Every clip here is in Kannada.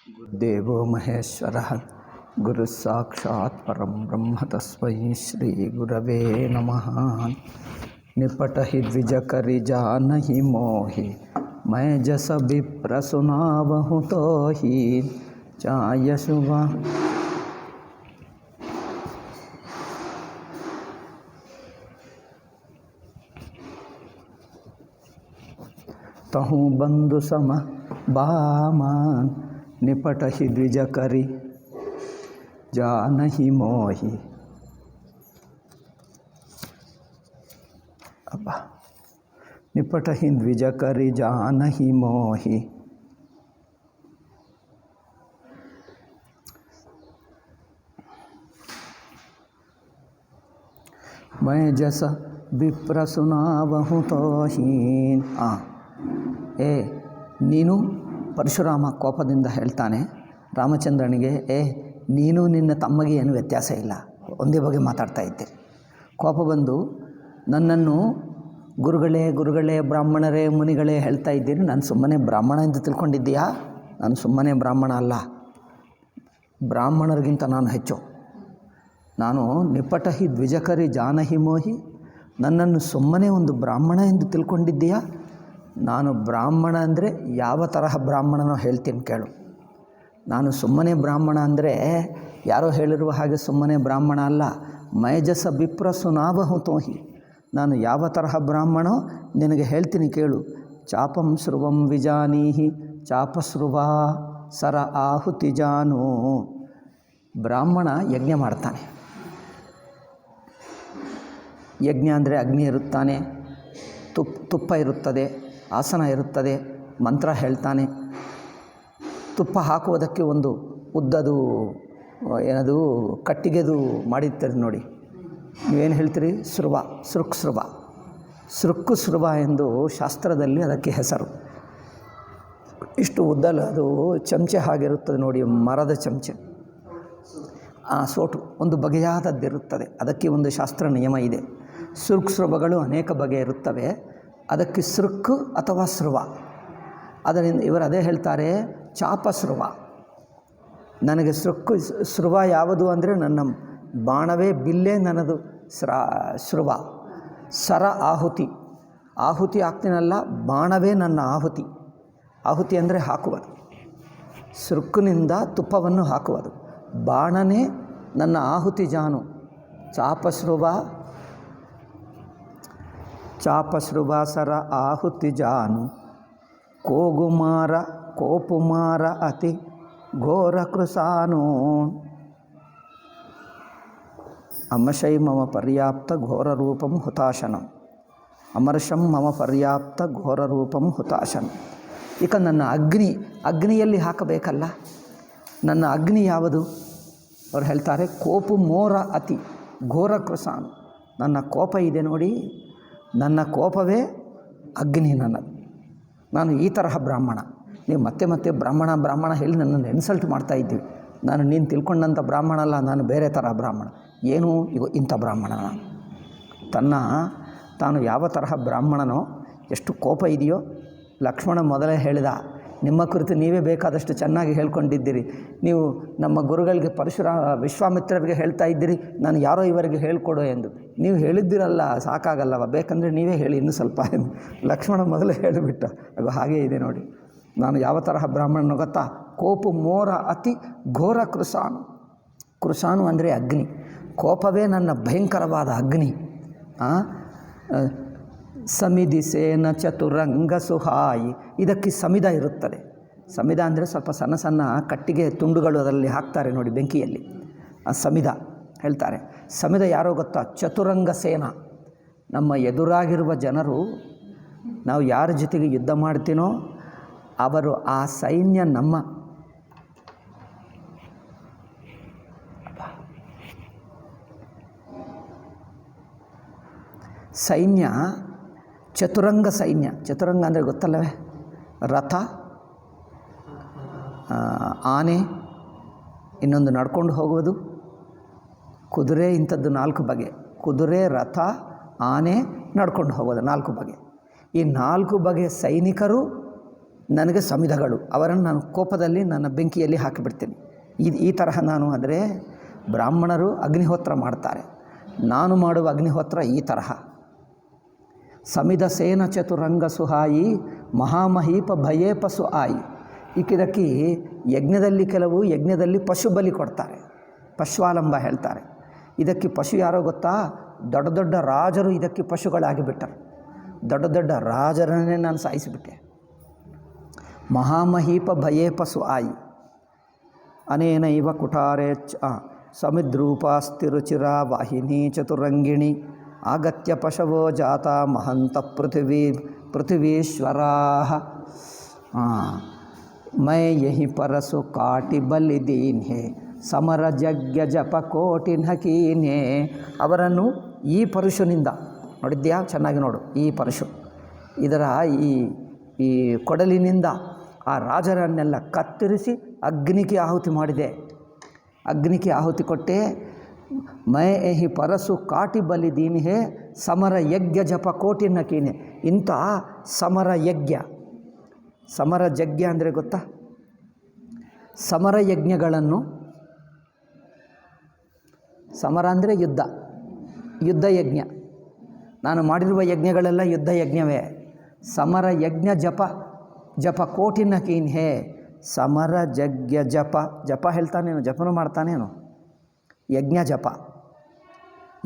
गुरुदेवो महेश्वरः गुरुसाक्षात् परं ब्रह्म तस्मै श्रीगुरवे नमः। निपटहि द्विजकरि जानहि मोहि मैं जस विप्र सुनावहु तोहि चाय शुभा। तहु बंधु सम बामान निपटहि द्विजकरि जानहि मोहि। अब्बा निपटहि द्विजकरि जानहि मोहि। मैं जस विप्र सुनावहु तोहि। ನೀನು ಪರಶುರಾಮ ಕೋಪದಿಂದ ಹೇಳ್ತಾನೆ ರಾಮಚಂದ್ರನಿಗೆ, ನೀನು ನಿನ್ನ ತಮ್ಮಗೆ ಏನು ವ್ಯತ್ಯಾಸ ಇಲ್ಲ, ಒಂದೇ ಬಗ್ಗೆ ಮಾತಾಡ್ತಾ ಇದ್ದೀರಿ. ಕೋಪ ಬಂದು ನನ್ನನ್ನು ಗುರುಗಳೇ ಗುರುಗಳೇ ಬ್ರಾಹ್ಮಣರೇ ಮುನಿಗಳೇ ಹೇಳ್ತಾ ಇದ್ದೀರಿ, ನಾನು ಸುಮ್ಮನೆ ಬ್ರಾಹ್ಮಣ ಎಂದು ತಿಳ್ಕೊಂಡಿದ್ದೀಯಾ? ನಾನು ಸುಮ್ಮನೆ ಬ್ರಾಹ್ಮಣ ಅಲ್ಲ, ಬ್ರಾಹ್ಮಣರಿಗಿಂತ ನಾನು ಹೆಚ್ಚು. ನಾನು ನಿಪಟಹಿ ದ್ವಿಜಕರಿ ಜಾನಹಿ ಮೋಹಿ, ನನ್ನನ್ನು ಸುಮ್ಮನೆ ಒಂದು ಬ್ರಾಹ್ಮಣ ಎಂದು ತಿಳ್ಕೊಂಡಿದ್ದೀಯಾ? ನಾನು ಬ್ರಾಹ್ಮಣ ಅಂದರೆ ಯಾವ ತರಹ ಬ್ರಾಹ್ಮಣನೋ ಹೇಳ್ತೀನಿ ಕೇಳು. ನಾನು ಸುಮ್ಮನೆ ಬ್ರಾಹ್ಮಣ ಅಂದರೆ ಯಾರೋ ಹೇಳಿರುವ ಹಾಗೆ ಸುಮ್ಮನೆ ಬ್ರಾಹ್ಮಣ ಅಲ್ಲ. ಮೈಜಸ ವಿಪ್ರ ಸುನಾವಹು ತೋಹಿ, ನಾನು ಯಾವ ತರಹ ಬ್ರಾಹ್ಮಣೋ ನಿನಗೆ ಹೇಳ್ತೀನಿ ಕೇಳು. ಚಾಪಂ ಸ್ರುವಂ ವಿಜಾನೀಹಿ ಚಾಪಸ್ರುವಾ ಸರ ಆಹುತಿ ಜಾನು. ಬ್ರಾಹ್ಮಣ ಯಜ್ಞ ಮಾಡ್ತಾನೆ. ಯಜ್ಞ ಅಂದರೆ ಅಗ್ನಿ ಇರುತ್ತಾನೆ, ತುಪ್ಪ ಇರುತ್ತದೆ, ಆಸನ ಇರುತ್ತದೆ, ಮಂತ್ರ ಹೇಳ್ತಾನೆ. ತುಪ್ಪ ಹಾಕುವುದಕ್ಕೆ ಒಂದು ಉದ್ದದು ಏನದು ಕಟ್ಟಿಗೆದು ಮಾಡಿರ್ತಾರೆ ನೋಡಿ, ನೀವೇನು ಹೇಳ್ತೀರಿ? ಸ್ರುವ, ಸೃಕ್ಸ್ರುವ, ಸೃಕ್ಕು ಸ್ರುವ ಎಂದು ಶಾಸ್ತ್ರದಲ್ಲಿ ಅದಕ್ಕೆ ಹೆಸರು. ಇಷ್ಟು ಉದ್ದಲು ಅದು ಚಮಚೆ ಹಾಗಿರುತ್ತದೆ ನೋಡಿ, ಮರದ ಚಮಚೆ. ಆ ಸೋಟು ಒಂದು ಬಗೆಯಾದದ್ದಿರುತ್ತದೆ, ಅದಕ್ಕೆ ಒಂದು ಶಾಸ್ತ್ರ ನಿಯಮ ಇದೆ. ಸೃಕ್ಸ್ರುವಗಳು ಅನೇಕ ಬಗೆ ಇರುತ್ತವೆ, ಅದಕ್ಕೆ ಸೃಕ್ಕು ಅಥವಾ ಸ್ರುವ. ಅದರಿಂದ ಇವರು ಅದೇ ಹೇಳ್ತಾರೆ, ಚಾಪಸ್ರುವ. ನನಗೆ ಸೃಕ್ಕು ಸ್ರುವ ಯಾವುದು ಅಂದರೆ ನನ್ನ ಬಾಣವೇ ಬಿಲ್ಲೇ ನನ್ನದು ಸ್ರುವ. ಸರ ಆಹುತಿ, ಆಹುತಿ ಆಗ್ತೀನಲ್ಲ, ಬಾಣವೇ ನನ್ನ ಆಹುತಿ. ಆಹುತಿ ಅಂದರೆ ಹಾಕುವುದು, ಸೃಕ್ಕಿನಿಂದ ತುಪ್ಪವನ್ನು ಹಾಕುವುದು. ಬಾಣನೇ ನನ್ನ ಆಹುತಿ ಜಾನು. ಚಾಪಸ್ರುವ ಸರ ಆಹುತಿ ಜಾನು. ಕೋಗುಮಾರ ಕೋಪುಮಾರ ಅತಿ ಘೋರ ಕೃಸಾನು. ಅಮಶೈ ಮಮ ಪರ್ಯಾಪ್ತ ಘೋರ ರೂಪಂ ಹುತಾಶನಂ. ಅಮರ್ಷಂ ಮಮ ಪರ್ಯಾಪ್ತ ಘೋರ ರೂಪಂ ಹುತಾಶನಂ. ಈಗ ನನ್ನ ಅಗ್ನಿಯಲ್ಲಿ ಹಾಕಬೇಕಲ್ಲ, ನನ್ನ ಅಗ್ನಿ ಯಾವುದು? ಅವ್ರು ಹೇಳ್ತಾರೆ, ಕೋಪು ಮೋರ ಅತಿ ಘೋರ ಕೃಸಾನು. ನನ್ನ ಕೋಪ ಇದೆ ನೋಡಿ, ನನ್ನ ಕೋಪವೇ ಅಗ್ನಿ ನನ್ನದು. ನಾನು ಈ ತರಹ ಬ್ರಾಹ್ಮಣ. ನೀವು ಮತ್ತೆ ಮತ್ತೆ ಬ್ರಾಹ್ಮಣ ಬ್ರಾಹ್ಮಣ ಹೇಳಿ ನನ್ನನ್ನು ಇನ್ಸಲ್ಟ್ ಮಾಡ್ತಾಯಿದ್ದೀವಿ. ನಾನು ನೀನು ತಿಳ್ಕೊಂಡಂಥ ಬ್ರಾಹ್ಮಣ ಅಲ್ಲ, ನಾನು ಬೇರೆ ಥರ ಬ್ರಾಹ್ಮಣ. ಏನು ಈಗ ಇಂಥ ಬ್ರಾಹ್ಮಣ ತಾನು ಯಾವ ತರಹ ಬ್ರಾಹ್ಮಣನೋ, ಎಷ್ಟು ಕೋಪ ಇದೆಯೋ. ಲಕ್ಷ್ಮಣ ಮೊದಲೇ ಹೇಳಿದ, ನಿಮ್ಮ ಕುರಿತು ನೀವೇ ಬೇಕಾದಷ್ಟು ಚೆನ್ನಾಗಿ ಹೇಳ್ಕೊಂಡಿದ್ದೀರಿ. ನೀವು ನಮ್ಮ ಗುರುಗಳಿಗೆ ವಿಶ್ವಾಮಿತ್ರರಿಗೆ ಹೇಳ್ತಾ ಇದ್ದೀರಿ, ನಾನು ಯಾರೋ ಇವರಿಗೆ ಹೇಳ್ಕೊಡು ಎಂದು. ನೀವು ಹೇಳಿದ್ದೀರಲ್ಲ, ಸಾಕಾಗಲ್ಲವ, ಬೇಕಂದರೆ ನೀವೇ ಹೇಳಿ ಇನ್ನೂ ಸ್ವಲ್ಪ ಎಂದು ಲಕ್ಷ್ಮಣ ಮೊದಲೇ ಹೇಳಿಬಿಟ್ಟ. ಅದು ಹಾಗೇ ಇದೆ ನೋಡಿ. ನಾನು ಯಾವ ತರಹ ಬ್ರಾಹ್ಮಣನ ಗೊತ್ತಾ? ಕೋಪು ಮೋರ ಅತಿ ಘೋರ ಕೃಸಾನು. ಕೃಸಾನು ಅಂದರೆ ಅಗ್ನಿ. ಕೋಪವೇ ನನ್ನ ಭಯಂಕರವಾದ ಅಗ್ನಿ. ಸಮಿದಿ ಸೇನ ಚತುರಂಗ ಸುಹಾಯಿ. ಇದಕ್ಕೆ ಸಮಿದ ಇರುತ್ತದೆ. ಸಮಿದ ಅಂದರೆ ಸ್ವಲ್ಪ ಸಣ್ಣ ಸಣ್ಣ ಕಟ್ಟಿಗೆ ತುಂಡುಗಳು ಅದರಲ್ಲಿ ಹಾಕ್ತಾರೆ ನೋಡಿ ಬೆಂಕಿಯಲ್ಲಿ, ಆ ಸಮಿದ ಹೇಳ್ತಾರೆ. ಸಮಿದ ಯಾರೋ ಗೊತ್ತಾ? ಚತುರಂಗ ಸೇನ. ನಮ್ಮ ಎದುರಾಗಿರುವ ಜನರು, ನಾವು ಯಾರ ಜೊತೆಗೆ ಯುದ್ಧ ಮಾಡ್ತೀನೋ ಅವರು ಆ ಸೈನ್ಯ ನಮ್ಮ ಸೈನ್ಯ. ಚತುರಂಗ ಸೈನ್ಯ. ಚತುರಂಗ ಅಂದರೆ ಗೊತ್ತಲ್ಲವೇ? ರಥ, ಆನೆ, ಇನ್ನೊಂದು ನಡ್ಕೊಂಡು ಹೋಗುವುದು, ಕುದುರೆ. ಇಂಥದ್ದು 4 ಬಗೆ. ಕುದುರೆ, ರಥ, ಆನೆ, ನಡ್ಕೊಂಡು ಹೋಗೋದು 4 ಬಗೆ. ಈ 4 ಬಗೆಯ ಸೈನಿಕರು ನನಗೆ ಸಮಿಧಗಳು, ಅವರನ್ನು ನಾನು ಕೋಪದಲ್ಲಿ ನನ್ನ ಬೆಂಕಿಯಲ್ಲಿ ಹಾಕಿಬಿಡ್ತೀನಿ. ಈ ತರಹ ನಾನು. ಅಂದರೆ ಬ್ರಾಹ್ಮಣರು ಅಗ್ನಿಹೋತ್ರ ಮಾಡ್ತಾರೆ, ನಾನು ಮಾಡುವ ಅಗ್ನಿಹೋತ್ರ ಈ ತರಹ. ಸಮಿಧ ಸೇನ ಚತುರಂಗ ಸುಹಾಯಿ ಮಹಾಮಹೀಪ ಭಯೇ ಪಶು ಆಯಿ. ಇದಕ್ಕೆ ಯಜ್ಞದಲ್ಲಿ ಪಶು ಬಲಿ ಕೊಡ್ತಾರೆ, ಪಶ್ವಾಲಂಬ ಹೇಳ್ತಾರೆ. ಇದಕ್ಕೆ ಪಶು ಯಾರೋ ಗೊತ್ತಾ? ದೊಡ್ಡ ದೊಡ್ಡ ರಾಜರು ಇದಕ್ಕೆ ಪಶುಗಳಾಗಿಬಿಟ್ಟರು. ದೊಡ್ಡ ದೊಡ್ಡ ರಾಜರನ್ನೇ ನಾನು ಸಾಯಿಸಿಬಿಟ್ಟೆ. ಮಹಾಮಹೀಪ ಭಯೇ ಪಶು ಆಯಿ ಅನೇನ ಇವ ಕುಠಾರೇ ಸಮಿದ್ರೂಪಾಸ್ತಿರುಚಿರ ವಾಹಿನಿ ಚತುರಂಗಿಣಿ ಆಗತ್ಯ ಪಶವೋ ಜಾತ ಮಹಂತ ಪೃಥ್ವೀಶ್ವರಾ ಮೈ ಯಹಿ ಪರಸು ಕಾಟಿ ಬಲಿ ದೀನ್ ಹೇ ಸಮರ ಜಗ್ಯ ಜಪ ಕೋಟಿನ್ ಹಕೀನ್ ಹೇ. ಅವರನ್ನು ಈ ಪರಶುನಿಂದ ನೋಡಿದ್ಯಾ? ಚೆನ್ನಾಗಿ ನೋಡು. ಈ ಪರಶು ಇದರ ಈ ಕೊಡಲಿನಿಂದ ಆ ರಾಜರನ್ನೆಲ್ಲ ಕತ್ತರಿಸಿ ಅಗ್ನಿಗೆ ಆಹುತಿ ಮಾಡಿದೆ. ಅಗ್ನಿಗೆ ಆಹುತಿ ಕೊಟ್ಟೆ. ಮೈ ಎಹಿ ಪರಸು ಕಾಟಿ ಬಲಿ ದೀನ್ ಹೇ ಸಮರ ಯಜ್ಞ ಜಪ ಕೋಟಿನ ಕೀನೆ. ಇಂಥ ಸಮರ ಯಜ್ಞ ಅಂದರೆ ಗೊತ್ತಾ? ಸಮರ ಯಜ್ಞಗಳನ್ನು, ಸಮರ ಅಂದರೆ ಯುದ್ಧ ಯಜ್ಞ. ನಾನು ಮಾಡಿರುವ ಯಜ್ಞಗಳೆಲ್ಲ ಯುದ್ಧ ಯಜ್ಞವೇ. ಸಮರ ಯಜ್ಞ ಜಪ ಕೋಟಿನ ಕೀನ್ ಹೇ. ಸಮರ ಯಜ್ಞ ಜಪ ಹೇಳ್ತಾನೇನು? ಜಪನೂ ಮಾಡ್ತಾನೇನು? ಯಜ್ಞ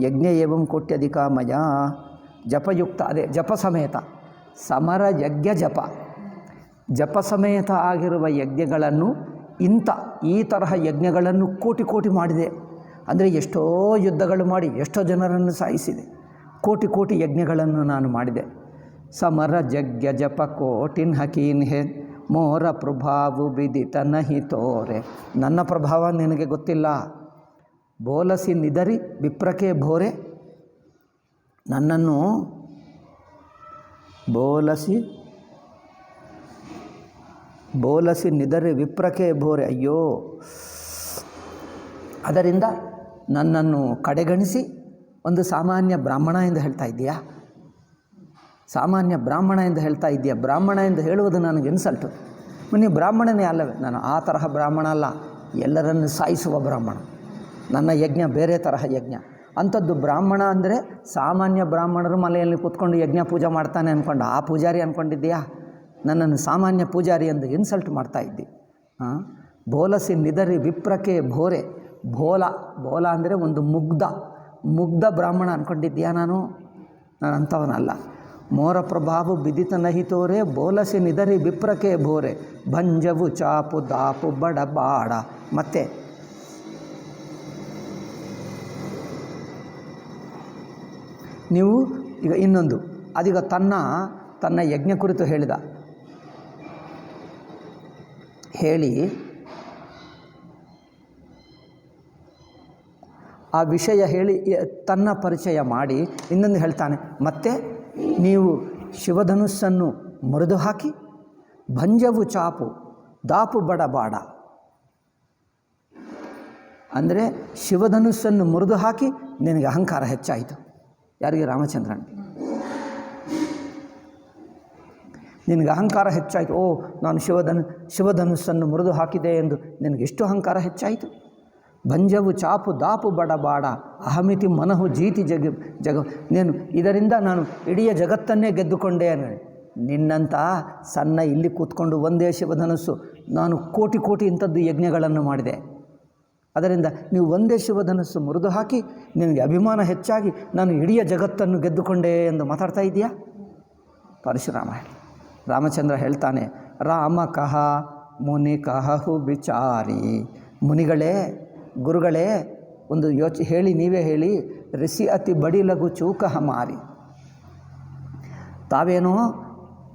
ಯಜ್ಞ ಏವಂ ಕೋಟ್ಯಧಿಕ ಮಯ ಜಪಯುಕ್ತ, ಅದೇ ಜಪ ಸಮೇತ. ಸಮರ ಯಜ್ಞ ಜಪ ಸಮೇತ ಆಗಿರುವ ಯಜ್ಞಗಳನ್ನು ಈ ತರಹ ಯಜ್ಞಗಳನ್ನು ಕೋಟಿ ಮಾಡಿದೆ. ಅಂದರೆ ಎಷ್ಟೋ ಯುದ್ಧಗಳು ಮಾಡಿ ಎಷ್ಟೋ ಜನರನ್ನು ಸಾಯಿಸಿದೆ. ಕೋಟಿ ಯಜ್ಞಗಳನ್ನು ನಾನು ಮಾಡಿದೆ. ಸಮರ ಯಜ್ಞ ಜಪ ಕೋಟಿನ್ ಹಕೀನ್ ಹೇ ಮೋರ ಪ್ರಭಾವು ಬಿದಿತ ನಹಿ ತೋರೆ. ನನ್ನ ಪ್ರಭಾವ ನಿನಗೆ ಗೊತ್ತಿಲ್ಲ. ಬೋಲಸಿ ನಿದರಿ ವಿಪ್ರಕೆ ಭೋರೆ. ನನ್ನನ್ನು ಬೋಲಸಿ ನಿದರಿ ವಿಪ್ರಕೆ ಭೋರೆ. ಅಯ್ಯೋ, ಅದರಿಂದ ನನ್ನನ್ನು ಕಡೆಗಣಿಸಿ ಒಂದು ಸಾಮಾನ್ಯ ಬ್ರಾಹ್ಮಣ ಎಂದು ಹೇಳ್ತಾ ಇದ್ದೀಯಾ? ಸಾಮಾನ್ಯ ಬ್ರಾಹ್ಮಣ ಎಂದು ಹೇಳ್ತಾ ಇದ್ದೀಯಾ? ಬ್ರಾಹ್ಮಣ ಎಂದು ಹೇಳುವುದು ನನಗೆ ಇನ್ಸಲ್ಟು. ನೀವು ಬ್ರಾಹ್ಮಣನೇ ಅಲ್ಲವೇ? ನಾನು ಆ ತರಹ ಬ್ರಾಹ್ಮಣ ಅಲ್ಲ, ಎಲ್ಲರನ್ನು ಸಾಯಿಸುವ ಬ್ರಾಹ್ಮಣ. ನನ್ನ ಯಜ್ಞ ಬೇರೆ ತರಹ ಯಜ್ಞ. ಅಂಥದ್ದು ಬ್ರಾಹ್ಮಣ ಅಂದರೆ ಸಾಮಾನ್ಯ ಬ್ರಾಹ್ಮಣರು ಮನೆಯಲ್ಲಿ ಕೂತ್ಕೊಂಡು ಯಜ್ಞ ಪೂಜೆ ಮಾಡ್ತಾನೆ ಅಂದ್ಕೊಂಡು ಆ ಪೂಜಾರಿ ಅಂದ್ಕೊಂಡಿದ್ದೀಯಾ? ನನ್ನನ್ನು ಸಾಮಾನ್ಯ ಪೂಜಾರಿ ಎಂದು ಇನ್ಸಲ್ಟ್ ಮಾಡ್ತಾ ಇದ್ದಿ. ಬೋಲಸಿ ನಿದರಿ ವಿಪ್ರಕೆ ಭೋರೆ. ಬೋಲ ಅಂದರೆ ಒಂದು ಮುಗ್ಧ ಬ್ರಾಹ್ಮಣ ಅಂದ್ಕೊಂಡಿದ್ದೀಯಾ? ನಾನು ಅಂಥವನಲ್ಲ. ಮೋರ ಪ್ರಭಾವು ಬಿದಿತ ನಹಿತೋರೆ ಬೋಲಸಿ ನಿದರಿ ವಿಪ್ರಕೆ ಭೋರೆ. ಭಂಜವು ಚಾಪು ದಾಪು ಬಡ ಬಾಡ. ಮತ್ತೆ ನೀವು ಈಗ ಇನ್ನೊಂದು, ಅದೀಗ ತನ್ನ ಯಜ್ಞ ಕುರಿತು ಹೇಳಿ ಆ ವಿಷಯ ಹೇಳಿ ತನ್ನ ಪರಿಚಯ ಮಾಡಿ ಇನ್ನೊಂದು ಹೇಳ್ತಾನೆ. ಮತ್ತೆ ನೀವು ಶಿವಧನುಸ್ಸನ್ನು ಮುರಿದು ಹಾಕಿ ಭಂಜವು ಚಾಪು ದಾಪು ಬಡ ಬಾಡ. ಅಂದರೆ ಶಿವಧನುಸ್ಸನ್ನು ಮುರಿದು ಹಾಕಿ ನಿನಗೆ ಅಹಂಕಾರ ಹೆಚ್ಚಾಯಿತು. ಯಾರಿಗೆ? ರಾಮಚಂದ್ರನಿಗೆ. ನಿನಗೆ ಅಹಂಕಾರ ಹೆಚ್ಚಾಯಿತು. ಓ, ನಾನು ಶಿವಧನುಸ್ಸನ್ನು ಮುರಿದು ಹಾಕಿದೆ ಎಂದು ನಿನಗೆ ಎಷ್ಟು ಅಹಂಕಾರ ಹೆಚ್ಚಾಯಿತು. ಭಂಜವು ಚಾಪು ದಾಪು ಬಡ ಬಾಡ ಅಹಮಿತಿ ಮನಹು ಜೀತಿ ನೀನು ಇದರಿಂದ ನಾನು ಇಡೀ ಜಗತ್ತನ್ನೇ ಗೆದ್ದುಕೊಂಡೆ. ನಿನ್ನಂಥ ಸಣ್ಣ ಇಲ್ಲಿ ಕೂತ್ಕೊಂಡು ಒಂದೇ ಶಿವಧನುಸ್ಸು, ನಾನು ಕೋಟಿ ಇಂಥದ್ದು ಯಜ್ಞಗಳನ್ನು ಮಾಡಿದೆ. ಅದರಿಂದ ನೀವು ಒಂದೇ ಶಿವಧನುಸ್ಸು ಮುರಿದು ಹಾಕಿ ನಿನಗೆ ಅಭಿಮಾನ ಹೆಚ್ಚಾಗಿ ನಾನು ಇಡೀ ಜಗತ್ತನ್ನು ಗೆದ್ದುಕೊಂಡೆ ಎಂದು ಮಾತಾಡ್ತಾ ಇದೆಯಾ? ಪರಶುರಾಮ ರಾಮಚಂದ್ರ ಹೇಳ್ತಾನೆ, ರಾಮ ಕಹ ಮುನಿ ಕಹಹು ವಿಚಾರಿ. ಮುನಿಗಳೇ, ಗುರುಗಳೇ, ಒಂದು ನೀವೇ ಹೇಳಿ. ರಿಸಿ ಅತಿ ಬಡಿ ಲಘು ಚೂಕ ಹಮಾರಿ. ತಾವೇನೋ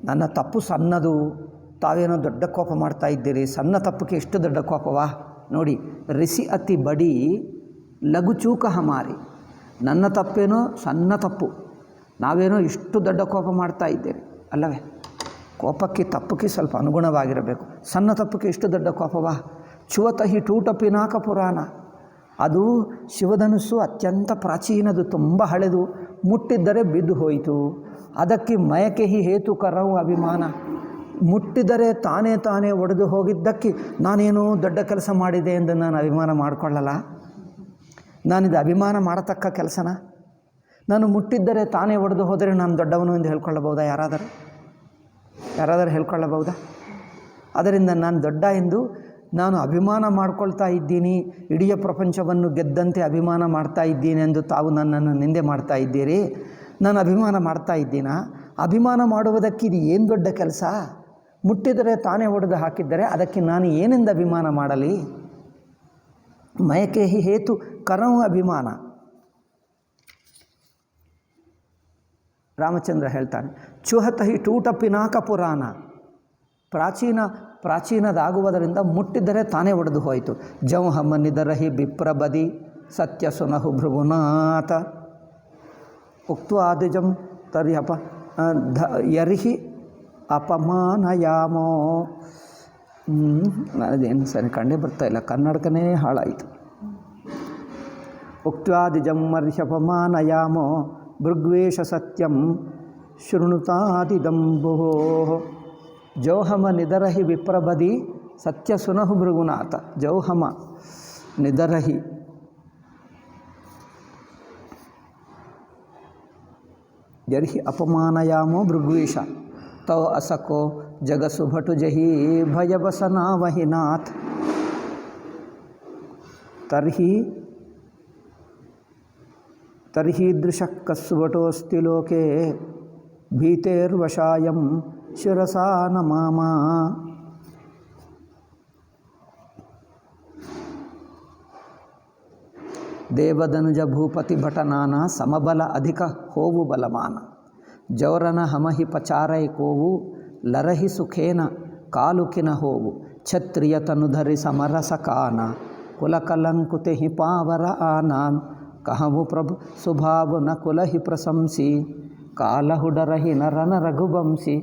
ನನ್ನ ತಪ್ಪು ಸಣ್ಣದು, ತಾವೇನೋ ದೊಡ್ಡ ಕೋಪ ಮಾಡ್ತಾ ಇದ್ದೀರಿ. ಸಣ್ಣ ತಪ್ಪಕ್ಕೆ ಎಷ್ಟು ದೊಡ್ಡ ಕೋಪವಾ? ನೋಡಿ, ರಿಸಿ ಅತಿ ಬಡಿ ಲಘು ಚೂಕ ಹಮಾರಿ. ನನ್ನ ತಪ್ಪೇನೋ ಸಣ್ಣ ತಪ್ಪು, ನಾವೇನೋ ಇಷ್ಟು ದೊಡ್ಡ ಕೋಪ ಮಾಡ್ತಾ ಇದ್ದೀರಿ ಅಲ್ಲವೇ? ಕೋಪಕ್ಕೆ ತಪ್ಪಕ್ಕೆ ಸ್ವಲ್ಪ ಅನುಗುಣವಾಗಿರಬೇಕು. ಸಣ್ಣ ತಪ್ಪಕ್ಕೆ ಎಷ್ಟು ದೊಡ್ಡ ಕೋಪವಾ? ಚುವತಹಿ ಟೂಟ ಪಿನಾಕ ಪುರಾಣ. ಅದು ಶಿವಧನುಸ್ಸು ಅತ್ಯಂತ ಪ್ರಾಚೀನದು, ತುಂಬ ಹಳೆದು, ಮುಟ್ಟಿದ್ದರೆ ಬಿದ್ದು ಹೋಯಿತು. ಅದಕ್ಕೆ ಮಯಕೆಹಿ ಹೇತು ಕರವು ಅಭಿಮಾನ. ಮುಟ್ಟಿದರೆ ತಾನೇ ತಾನೇ ಒಡೆದು ಹೋಗಿದ್ದಕ್ಕೆ ನಾನೇನೋ ದೊಡ್ಡ ಕೆಲಸ ಮಾಡಿದೆ ಎಂದು ನಾನು ಅಭಿಮಾನ ಮಾಡಿಕೊಳ್ಳಲ್ಲ. ನಾನಿದು ಅಭಿಮಾನ ಮಾಡತಕ್ಕ ಕೆಲಸನ? ನಾನು ಮುಟ್ಟಿದ್ದರೆ ತಾನೇ ಒಡೆದು ಹೋದರೆ ನಾನು ದೊಡ್ಡವನು ಎಂದು ಹೇಳ್ಕೊಳ್ಳಬಹುದಾ? ಯಾರಾದರೂ ಹೇಳ್ಕೊಳ್ಳಬಹುದಾ? ಅದರಿಂದ ನಾನು ದೊಡ್ಡ ಎಂದು ನಾನು ಅಭಿಮಾನ ಮಾಡ್ಕೊಳ್ತಾ ಇದ್ದೀನಿ, ಇಡೀ ಪ್ರಪಂಚವನ್ನು ಗೆದ್ದಂತೆ ಅಭಿಮಾನ ಮಾಡ್ತಾ ಇದ್ದೀನಿ ಎಂದು ತಾವು ನನ್ನನ್ನು ನಿಂದೆ ಮಾಡ್ತಾ ಇದ್ದೀರಿ. ನಾನು ಅಭಿಮಾನ ಮಾಡ್ತಾ ಇದ್ದೀನ? ಅಭಿಮಾನ ಮಾಡುವುದಕ್ಕೆ ಇದು ಏನು ದೊಡ್ಡ ಕೆಲಸ? ಮುಟ್ಟಿದರೆ ತಾನೇ ಒಡೆದು ಹಾಕಿದ್ದರೆ ಅದಕ್ಕೆ ನಾನು ಏನೆಂದು ಅಭಿಮಾನ ಮಾಡಲಿ? ಮಯಕೆ ಹಿ ಹೇತು ಕರವು ಅಭಿಮಾನ. ರಾಮಚಂದ್ರ ಹೇಳ್ತಾನೆ, ಚುಹತ ಹಿ ಟೂಟ ಪಿನಾಕ ಪುರಾಣ. ಪ್ರಾಚೀನದಾಗುವುದರಿಂದ ಮುಟ್ಟಿದ್ದರೆ ತಾನೇ ಒಡೆದು ಹೋಯಿತು. ಜೌಹಮನಿದರಹಿ ಬಿಪ್ರಬದಿ ಸತ್ಯ ಸುನಹು ಭೃಗುನಾಥ ಉಕ್ತ್ವಾದಿಜಂ ತರ್ಯಪ ಯರ್ಹಿ ಅಪಮಾನಯಾಮೋ. ಅದೇನು ಸರಿ ಕಂಡೇ ಬರ್ತಾಯಿಲ್ಲ, ಕನ್ನಡಕನೇ ಹಾಳಾಯಿತು. ಉಕ್ತ್ವಾದಿಜಂ ಮರ್ಹ್ಯಪಮಾನಯಾಮೋ ಭೃಗ್ವೇಷ ಸತ್ಯಂ ಶೃಣುತಾದಿದಂಬೋ. ಜೌಹಮ ನಿದರಹಿ ವಿಪ್ರಬದಿ ಸತ್ಯ ಸುನಹು ಭೃಗುನಾಥ. ಜೌಹಮ ನಿದರಹಿ ಯರ್ಹಿ ಅಪಮಾನಯಾಮೋ ಭೃಗ್ವೇಷ ತೌ ಅಸಕೋ ಜಗಸುಭಟು ಜಹಿ ಭಯಬಸನಾವಹಿನಾಥ್. ತರ್ಹೀದೃಶ ಕಸ್ಸುಭಟೋಸ್ತಿ ಲೋಕೆ ಭೀತೇರ್ವಶಾಯಂ ಶಿರಸಾ ನಮಾಮ. ದೇವಧನುಜ ಭೂಪತಿ ಭಟನಾನ ಸಮಬಲ ಅಧಿಕ ಹೋವು ಬಲಮಾನ. ಜೌರನ ಹಮಹಿ ಪಚಾರೈ ಕೋವು ಲರಹಿ ಸುಖೇನ ಕಾಲುಕಿನ ಹೋವು. ಕ್ಷತ್ರಿಯ ತನುಧರಿ ಸಮರಸ ಕಾನ ಕುಲಕಲಂಕುತೆ ಹಿ ಪಾವರ ಆನಾನ್. ಕಹವು ಪ್ರಭು ಸುಭಾವು ನ ಕುಲಹಿ ಪ್ರಶಂಸಿ ಕಾಲಹುಡರಹಿ ನರನ ರಘುವಂಸಿ.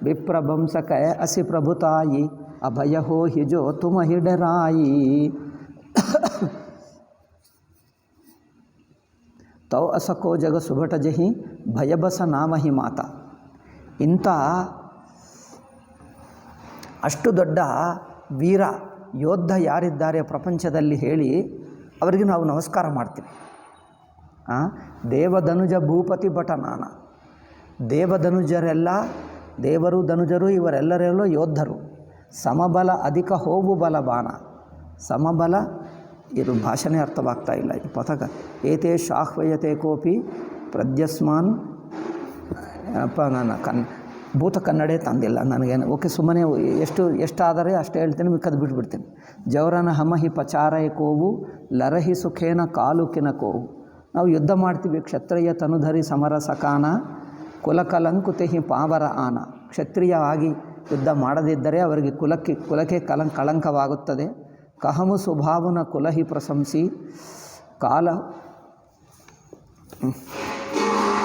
ವಿಪ್ರಭಂಸ ಕಯ ಅಸಿ ಪ್ರಭುತಾಯಿ ಅಭಯ ಹೋ ಹಿಜೋ ತುಮ ಹಿಡರಾಯಿ. ತೌ ಅಸಕೋ ಜಗ ಸುಭಟ ಜಹಿ ಭಯಬಸ ನಾಮಹಿ ಮಾತ. ಇಂಥ ಅಷ್ಟು ದೊಡ್ಡ ವೀರ ಯೋಧ ಯಾರಿದ್ದಾರೆ ಪ್ರಪಂಚದಲ್ಲಿ ಹೇಳಿ ಅವರಿಗೆ ನಾವು ನಮಸ್ಕಾರ ಮಾಡ್ತೀವಿ. ದೇವಧನುಜ ಭೂಪತಿ ಭಟನಾನ. ದೇವಧನುಜರೆಲ್ಲ, ದೇವರು ಧನುಜರು ಇವರೆಲ್ಲರೆಲ್ಲೋ ಯೋಧರು. ಸಮಬಲ ಅಧಿಕ ಹೋವು ಬಲ ಬಾಣ. ಸಮಬಲ ಇದು ಭಾಷೆನೇ ಅರ್ಥವಾಗ್ತಾ ಇಲ್ಲ ಈ ಪಥಕ. ಏತೇ ಶಾಹ್ವಯತೆ ಕೋಪಿ ಪ್ರದ್ಯಸ್ಮಾನ್. ನಾನು ಭೂತ ಕನ್ನಡೇ ತಂದಿಲ್ಲ ನನಗೇನು. ಓಕೆ, ಸುಮ್ಮನೆ ಎಷ್ಟಾದರೆ ಅಷ್ಟು ಹೇಳ್ತೀನಿ, ಮಿಕ್ಕದು ಬಿಟ್ಬಿಡ್ತೀನಿ. ಜೌರನ ಹಮಹಿ ಪಚಾರಯ ಕೋವು ಲರಹಿ ಸುಖೇನ ಕಾಲುಕಿನ ಕೋವು. ನಾವು ಯುದ್ಧ ಮಾಡ್ತೀವಿ. ಕ್ಷತ್ರಿಯ ತನುಧರಿ ಸಮರ ಸಕಾನ ಕುಲಕಲಂಕುತೆ ಹಿ ಪಾವರ ಆನ. ಕ್ಷತ್ರಿಯವಾಗಿ ಯುದ್ಧ ಮಾಡದಿದ್ದರೆ ಅವರಿಗೆ ಕುಲಕ್ಕೆ ಕಳಂಕವಾಗುತ್ತದೆ. ಕಹಮು ಸ್ವಭಾವನ ಕುಲಹಿ ಪ್ರಶಂಸಿ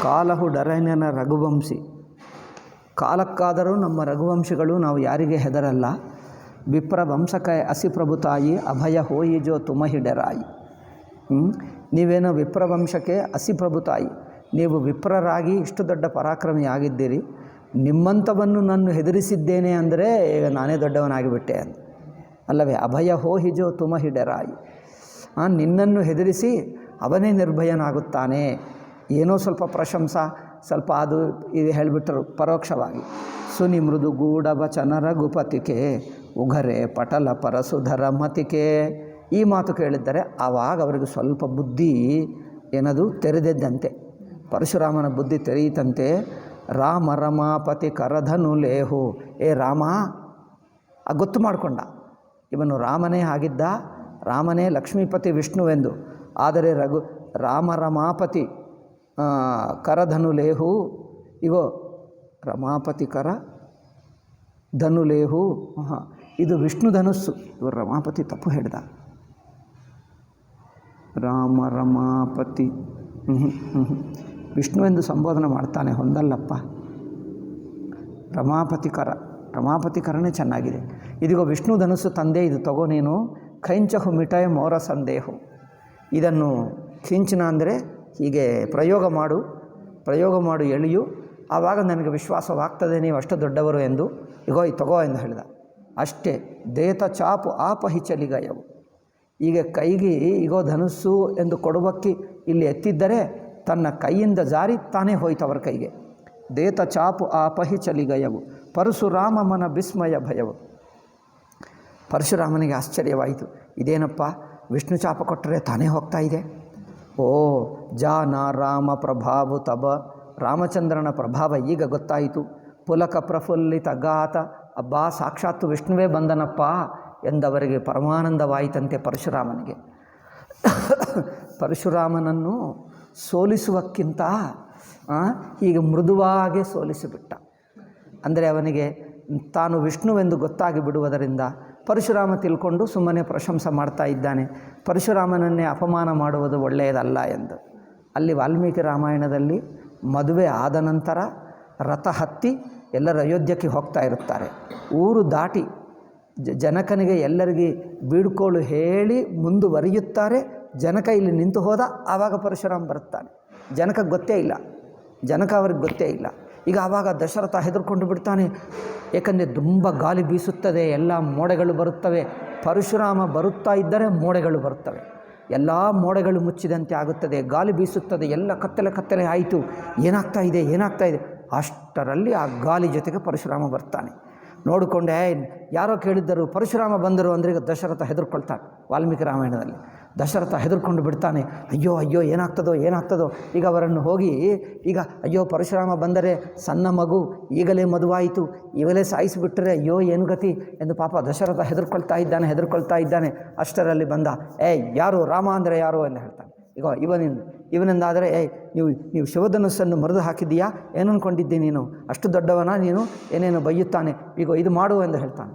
ಕಾಲಹು ಡರೈನ ರಘುವಂಶಿ. ಕಾಲಕ್ಕಾದರೂ ನಮ್ಮ ರಘುವಂಶಿಗಳು, ನಾವು ಯಾರಿಗೆ ಹೆದರಲ್ಲ. ವಿಪ್ರವಂಶಕ ಅಸಿ ಪ್ರಭುತಾಯಿ ಅಭಯ ಹೋಯಿಜೋ ತುಮ ಹಿಡರಾಯಿ. ನೀವೇನೋ ವಿಪ್ರವಂಶಕ್ಕೆ ಅಸಿ ಪ್ರಭುತಾಯಿ, ನೀವು ವಿಪ್ರರಾಗಿ ಇಷ್ಟು ದೊಡ್ಡ ಪರಾಕ್ರಮಿಯಾಗಿದ್ದೀರಿ. ನಿಮ್ಮಂಥವನ್ನು ನಾನು ಹೆದರಿಸಿದ್ದೇನೆ ಅಂದರೆ ಈಗ ನಾನೇ ದೊಡ್ಡವನಾಗಿಬಿಟ್ಟೆ ಅಂತ ಅಲ್ಲವೇ? ಅಭಯ ಹೋ ಹಿಜೋ ತುಮ ಹಿಡರಾಯಿ. ನಿನ್ನನ್ನು ಹೆದರಿಸಿ ಅವನೇ ನಿರ್ಭಯನಾಗುತ್ತಾನೆ. ಏನೋ ಸ್ವಲ್ಪ ಪ್ರಶಂಸ, ಸ್ವಲ್ಪ ಅದು ಇದು ಹೇಳಿಬಿಟ್ಟರು ಪರೋಕ್ಷವಾಗಿ. ಸುನಿ ಮೃದು ಗೂಢ ವಚನ ರಘುಪತಿಕೆ ಉಘರೆ ಪಟಲ ಪರಸುಧರ ಮತಿಕೆ. ಈ ಮಾತು ಕೇಳಿದ್ದರೆ ಆವಾಗ ಅವರಿಗೆ ಸ್ವಲ್ಪ ಬುದ್ಧಿ ಏನದು ತೆರೆದಿದ್ದಂತೆ. ಪರಶುರಾಮನ ಬುದ್ಧಿ ತೆರೆಯಿತಂತೆ. ರಾಮ ರಮಾಪತಿ ಕರಧನು ಲೇಹು. ಏ ರಾಮ, ಗೊತ್ತು ಮಾಡಿಕೊಂಡ ಇವನು ರಾಮನೇ ಆಗಿದ್ದ, ರಾಮನೇ ಲಕ್ಷ್ಮೀಪತಿ ವಿಷ್ಣುವೆಂದು. ಆದರೆ ರಾಮ ರಮಾಪತಿ ಕರಧನುಲೇಹು. ಇವೋ ರಮಾಪತಿ ಕರ ಧನುಲೇಹು. ಇದು ವಿಷ್ಣು ಧನುಸ್ಸು. ಇವರು ರಮಾಪತಿ ತಪ್ಪು ಹೇಳಿದ. ರಾಮ ರಮಾಪತಿ ವಿಷ್ಣು ಎಂದು ಸಂಬೋಧನೆ ಮಾಡ್ತಾನೆ, ಹೊಂದಲ್ಲಪ್ಪ. ರಮಾಪತಿ ಕರನೇ ಚೆನ್ನಾಗಿದೆ. ಇದಿಗೋ ವಿಷ್ಣು ಧನುಸ್ಸು ತಂದೆ, ಇದು ತಗೋ ನೀನು. ಖೈಂಚಹು ಮಿಠಾಯ ಮೋರ ಸಂದೇಹು. ಇದನ್ನು ಖಿಂಚನ ಅಂದರೆ ಹೀಗೆ ಪ್ರಯೋಗ ಮಾಡು ಎಳೆಯು. ಆವಾಗ ನನಗೆ ವಿಶ್ವಾಸವಾಗ್ತದೆ ನೀವು ಅಷ್ಟು ದೊಡ್ಡವರು ಎಂದು. ಇಗೋ ತಗೋ ಎಂದು ಹೇಳಿದ. ಅಷ್ಟೇ ದೇತ ಚಾಪು ಆಪಹಿ ಚಲಿಗಯವು. ಈಗ ಕೈಗೆ ಇಗೋ ಧನುಸ್ಸು ಎಂದು ಕೊಡುವಕ್ಕೆ ಇಲ್ಲಿ ಎತ್ತಿದ್ದರೆ ತನ್ನ ಕೈಯಿಂದ ಜಾರಿ ತಾನೇ ಹೋಯ್ತು ಅವರ ಕೈಗೆ. ದೇತ ಚಾಪು ಆಪಹಿ ಚಲಿಗಯವು ಪರಶುರಾಮ ಮನ ವಿಸ್ಮಯ ಭಯವು. ಪರಶುರಾಮನಿಗೆ ಆಶ್ಚರ್ಯವಾಯಿತು. ಇದೇನಪ್ಪ, ವಿಷ್ಣು ಚಾಪ ಕೊಟ್ಟರೆ ತಾನೇ ಹೋಗ್ತಾ ಇದೆ. ಓ ಜಾನ ರಾಮ ಪ್ರಭಾವು ತಬ, ರಾಮಚಂದ್ರನ ಪ್ರಭಾವ ಈಗ ಗೊತ್ತಾಯಿತು. ಪುಲಕ ಪ್ರಫುಲ್ಲಿತ ಗಾತ, ಅಬ್ಬಾ ಸಾಕ್ಷಾತ್ತು ವಿಷ್ಣುವೇ ಬಂದನಪ್ಪ ಎಂದವರಿಗೆ ಪರಮಾನಂದವಾಯಿತಂತೆ ಪರಶುರಾಮನಿಗೆ. ಪರಶುರಾಮನನ್ನು ಸೋಲಿಸುವಕ್ಕಿಂತ ಹೀಗೆ ಮೃದುವಾಗಿ ಸೋಲಿಸಿಬಿಟ್ಟ. ಅಂದರೆ ಅವನಿಗೆ ತಾನು ವಿಷ್ಣುವೆಂದು ಗೊತ್ತಾಗಿ ಬಿಡುವುದರಿಂದ ಪರಶುರಾಮ ತಿಳ್ಕೊಂಡು ಸುಮ್ಮನೆ ಪ್ರಶಂಸೆ ಮಾಡ್ತಾ ಇದ್ದಾನೆ. ಪರಶುರಾಮನನ್ನೇ ಅಪಮಾನ ಮಾಡುವುದು ಒಳ್ಳೆಯದಲ್ಲ ಎಂದು. ಅಲ್ಲಿ ವಾಲ್ಮೀಕಿ ರಾಮಾಯಣದಲ್ಲಿ ಮದುವೆ ಆದ ನಂತರ ರಥ ಹತ್ತಿ ಎಲ್ಲರ ಅಯೋಧ್ಯಕ್ಕೆ ಹೋಗ್ತಾ ಇರುತ್ತಾರೆ. ಊರು ದಾಟಿ ಜನಕನಿಗೆ ಎಲ್ಲರಿಗೆ ಬೀಡ್ಕೋಳು ಹೇಳಿ ಮುಂದುವರಿಯುತ್ತಾರೆ. ಜನಕ ಇಲ್ಲಿ ನಿಂತು ಹೋದ. ಆವಾಗ ಪರಶುರಾಮ ಬರುತ್ತಾನೆ. ಜನಕಕ್ಕೆ ಗೊತ್ತೇ ಇಲ್ಲ, ಜನಕ ಅವ್ರಿಗೆ ಗೊತ್ತೇ ಇಲ್ಲ. ಈಗ ಆವಾಗ ದಶರಥ ಹೆದರ್ಕೊಂಡು ಬಿಡ್ತಾನೆ. ಏಕೆಂದರೆ ತುಂಬ ಗಾಳಿ ಬೀಸುತ್ತದೆ, ಎಲ್ಲ ಮೋಡಗಳು ಬರುತ್ತವೆ. ಪರಶುರಾಮ ಬರುತ್ತಾ ಇದ್ದರೆ ಮೋಡಗಳು ಬರುತ್ತವೆ, ಎಲ್ಲ ಮೋಡಗಳು ಮುಚ್ಚಿದಂತೆ ಆಗುತ್ತದೆ, ಗಾಳಿ ಬೀಸುತ್ತದೆ, ಎಲ್ಲ ಕತ್ತಲೆ ಆಯಿತು. ಏನಾಗ್ತಾ ಇದೆ ಅಷ್ಟರಲ್ಲಿ ಆ ಗಾಳಿ ಜೊತೆಗೆ ಪರಶುರಾಮ ಬರ್ತಾನೆ. ನೋಡಿಕೊಂಡೆ ಯಾರೋ ಕೇಳಿದ್ದರು, ಪರಶುರಾಮ ಬಂದರು ಅಂದರೆ ಈಗ ದಶರಥ ಹೆದರ್ಕೊಳ್ತಾನೆ. ವಾಲ್ಮೀಕಿ ರಾಮಾಯಣದಲ್ಲಿ ದಶರಥ ಹೆದರ್ಕೊಂಡು ಬಿಡ್ತಾನೆ. ಅಯ್ಯೋ ಏನಾಗ್ತದೋ. ಈಗ ಅವರನ್ನು ಹೋಗಿ ಈಗ ಅಯ್ಯೋ ಪರಶುರಾಮ ಬಂದರೆ ಸಣ್ಣ ಮಗು ಈಗಲೇ ಮದುವಾಯಿತು, ಈಗಲೇ ಸಾಯಿಸಿಬಿಟ್ಟರೆ ಅಯ್ಯೋ ಏನು ಗತಿ ಎಂದು ಪಾಪ ದಶರಥ ಹೆದರ್ಕೊಳ್ತಾ ಇದ್ದಾನೆ. ಅಷ್ಟರಲ್ಲಿ ಬಂದ, ಯಾರು ರಾಮ ಅಂದರೆ ಯಾರು ಎಂದು ಹೇಳ್ತಾನೆ. ಈಗ ಇವನಿಂದಾದರೆ ನೀವು ಶಿವಧನುಸ್ಸನ್ನು ಮರೆದು ಹಾಕಿದ್ದೀಯಾ, ಏನು ಅಂದ್ಕೊಂಡಿದ್ದಿ ನೀನು, ಅಷ್ಟು ದೊಡ್ಡವನ ನೀನು, ಏನೇನು ಬೈಯುತ್ತಾನೆ. ಈಗ ಇದು ಮಾಡು ಎಂದು ಹೇಳ್ತಾನೆ.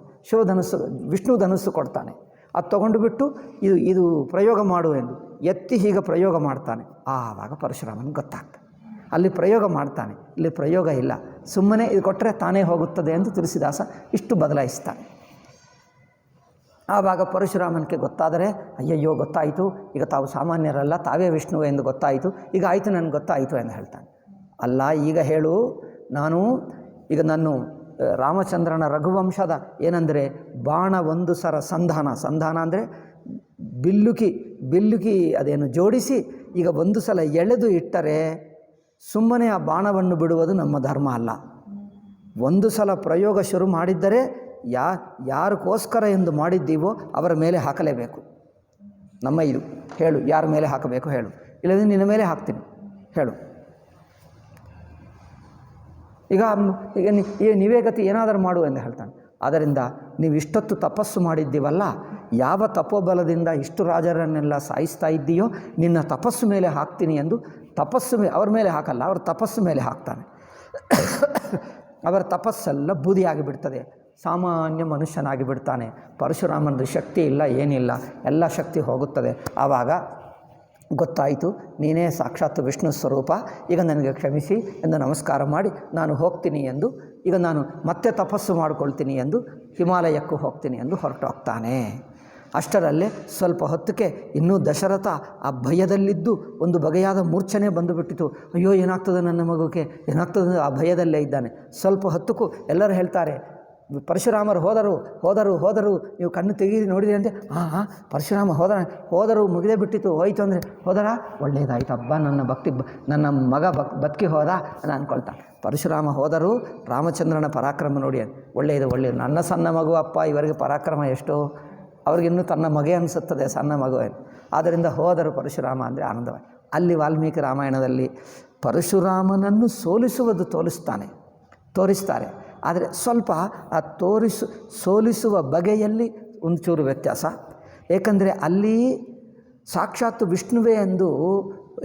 ವಿಷ್ಣು ಧನುಸ್ಸು ಕೊಡ್ತಾನೆ. ಅದು ತೊಗೊಂಡು ಬಿಟ್ಟು ಇದು ಪ್ರಯೋಗ ಮಾಡು ಎಂದು ಎತ್ತಿ ಹೀಗೆ ಪ್ರಯೋಗ ಮಾಡ್ತಾನೆ. ಆವಾಗ ಪರಶುರಾಮನಿಗೆ ಗೊತ್ತಾಗ್ತದೆ. ಅಲ್ಲಿ ಪ್ರಯೋಗ ಮಾಡ್ತಾನೆ, ಇಲ್ಲಿ ಪ್ರಯೋಗ ಇಲ್ಲ, ಸುಮ್ಮನೆ ಇದು ಕೊಟ್ಟರೆ ತಾನೇ ಹೋಗುತ್ತದೆ ಎಂದು ತುಳಸಿದಾಸ ಇಷ್ಟು ಬದಲಾಯಿಸ್ತಾನೆ. ಆವಾಗ ಪರಶುರಾಮನಿಗೆ ಗೊತ್ತಾದರೆ ಅಯ್ಯಯ್ಯೋ ಗೊತ್ತಾಯಿತು, ಈಗ ತಾವು ಸಾಮಾನ್ಯರಲ್ಲ, ತಾವೇ ವಿಷ್ಣು ಎಂದು ಗೊತ್ತಾಯಿತು, ಈಗ ಆಯಿತು ನನಗೆ ಗೊತ್ತಾಯಿತು ಎಂದು ಹೇಳ್ತಾನೆ. ಅಲ್ಲ, ಈಗ ಹೇಳು, ನಾನು ರಾಮಚಂದ್ರನ ರಘುವಂಶದ ಏನಂದರೆ ಬಾಣ ಒಂದು ಸರ ಸಂಧಾನ ಅಂದರೆ ಬಿಲ್ಲುಕಿ ಅದೇನು ಜೋಡಿಸಿ ಈಗ ಒಂದು ಸಲ ಎಳೆದು ಇಟ್ಟರೆ ಸುಮ್ಮನೆ ಆ ಬಾಣವನ್ನು ಬಿಡುವುದು ನಮ್ಮ ಧರ್ಮ ಅಲ್ಲ. ಒಂದು ಸಲ ಪ್ರಯೋಗ ಶುರು ಮಾಡಿದ್ದರೆ ಯಾರಿಗೋಸ್ಕರ ಎಂದು ಮಾಡಿದ್ದೀವೋ ಅವರ ಮೇಲೆ ಹಾಕಲೇಬೇಕು. ನಮ್ಮ ಇದು ಹೇಳು, ಯಾರ ಮೇಲೆ ಹಾಕಬೇಕು ಹೇಳು, ಇಲ್ಲದೆ ನಿನ್ನ ಮೇಲೆ ಹಾಕ್ತೀನಿ ಹೇಳು. ಈಗ ನೀವೇ ಗತಿ ಏನಾದರೂ ಮಾಡು ಎಂದು ಹೇಳ್ತಾನೆ. ಆದ್ದರಿಂದ ನೀವು ಇಷ್ಟೊತ್ತು ತಪಸ್ಸು ಮಾಡಿದ್ದೀವಲ್ಲ, ಯಾವ ತಪೋಬಲದಿಂದ ಇಷ್ಟು ರಾಜರನ್ನೆಲ್ಲ ಸಾಯಿಸ್ತಾ ಇದ್ದೀಯೋ ನಿನ್ನ ತಪಸ್ಸು ಮೇಲೆ ಹಾಕ್ತೀನಿ ಎಂದು ಅವ್ರ ಮೇಲೆ ಹಾಕಲ್ಲ, ಅವ್ರ ತಪಸ್ಸು ಮೇಲೆ ಹಾಕ್ತಾನೆ. ಅವರ ತಪಸ್ಸೆಲ್ಲ ಬೂದಿಯಾಗಿ ಬಿಡ್ತದೆ, ಸಾಮಾನ್ಯ ಮನುಷ್ಯನಾಗಿ ಬಿಡ್ತಾನೆ. ಪರಶುರಾಮನದು ಶಕ್ತಿ ಇಲ್ಲ, ಏನಿಲ್ಲ, ಎಲ್ಲ ಶಕ್ತಿ ಹೋಗುತ್ತದೆ. ಆವಾಗ ಗೊತ್ತಾಯಿತು, ನೀನೇ ಸಾಕ್ಷಾತ್ ವಿಷ್ಣು ಸ್ವರೂಪ, ಈಗ ನನಗೆ ಕ್ಷಮಿಸಿ ಎಂದು ನಮಸ್ಕಾರ ಮಾಡಿ ನಾನು ಹೋಗ್ತೀನಿ ಎಂದು, ಈಗ ನಾನು ಮತ್ತೆ ತಪಸ್ಸು ಮಾಡಿಕೊಳ್ತೀನಿ ಎಂದು ಹಿಮಾಲಯಕ್ಕೂ ಹೋಗ್ತೀನಿ ಎಂದು ಹೊರಟೋಗ್ತಾನೆ. ಅಷ್ಟರಲ್ಲೇ ಸ್ವಲ್ಪ ಹೊತ್ತಿಗೆ ಇನ್ನೂ ದಶರಥ ಆ ಭಯದಲ್ಲಿದ್ದು ಒಂದು ಬಗೆಯಾದ ಮೂರ್ಛನೆ ಬಂದುಬಿಟ್ಟಿತು. ಅಯ್ಯೋ ಏನಾಗ್ತದೆ ನನ್ನ ಮಗುಗೆ, ಏನಾಗ್ತದೆ, ಆ ಭಯದಲ್ಲೇ ಇದ್ದಾನೆ. ಸ್ವಲ್ಪ ಹೊತ್ತಕ್ಕೂ ಎಲ್ಲರೂ ಹೇಳ್ತಾರೆ, ಪರಶುರಾಮರು ಹೋದರು ನೀವು ಕಣ್ಣು ತೆಗೀರಿ ನೋಡಿದ್ರಿ ಅಂತೆ. ಪರಶುರಾಮ ಹೋದರು ಮುಗಿದೇ ಬಿಟ್ಟಿತ್ತು, ಹೋಯಿತು ಅಂದರೆ ಹೋದರಾ, ಒಳ್ಳೆಯದಾಯ್ತು, ಹಬ್ಬ ನನ್ನ ಮಗ ಬದುಕಿ ಹೋದ ಅಂತ ಅಂದ್ಕೊಳ್ತಾನೆ. ಪರಶುರಾಮ ಹೋದರು, ರಾಮಚಂದ್ರನ ಪರಾಕ್ರಮ ನೋಡಿ ಒಳ್ಳೆಯದು. ನನ್ನ ಸಣ್ಣ ಮಗು ಅಪ್ಪ, ಇವರಿಗೆ ಪರಾಕ್ರಮ ಎಷ್ಟೋ, ಅವ್ರಿಗಿನ್ನೂ ತನ್ನ ಮಗೆ ಅನಿಸುತ್ತದೆ ಸಣ್ಣ ಮಗು. ಆದ್ದರಿಂದ ಹೋದರು ಪರಶುರಾಮ ಅಂದರೆ ಆನಂದವಾಗಿ. ಅಲ್ಲಿ ವಾಲ್ಮೀಕಿ ರಾಮಾಯಣದಲ್ಲಿ ಪರಶುರಾಮನನ್ನು ಸೋಲಿಸುವುದು ತೋರಿಸ್ತಾರೆ. ಆದರೆ ಸ್ವಲ್ಪ ಆ ಸೋಲಿಸುವ ಬಗೆಯಲ್ಲಿ ಒಂಚೂರು ವ್ಯತ್ಯಾಸ. ಏಕೆಂದರೆ ಅಲ್ಲಿ ಸಾಕ್ಷಾತ್ ವಿಷ್ಣುವೇ ಎಂದು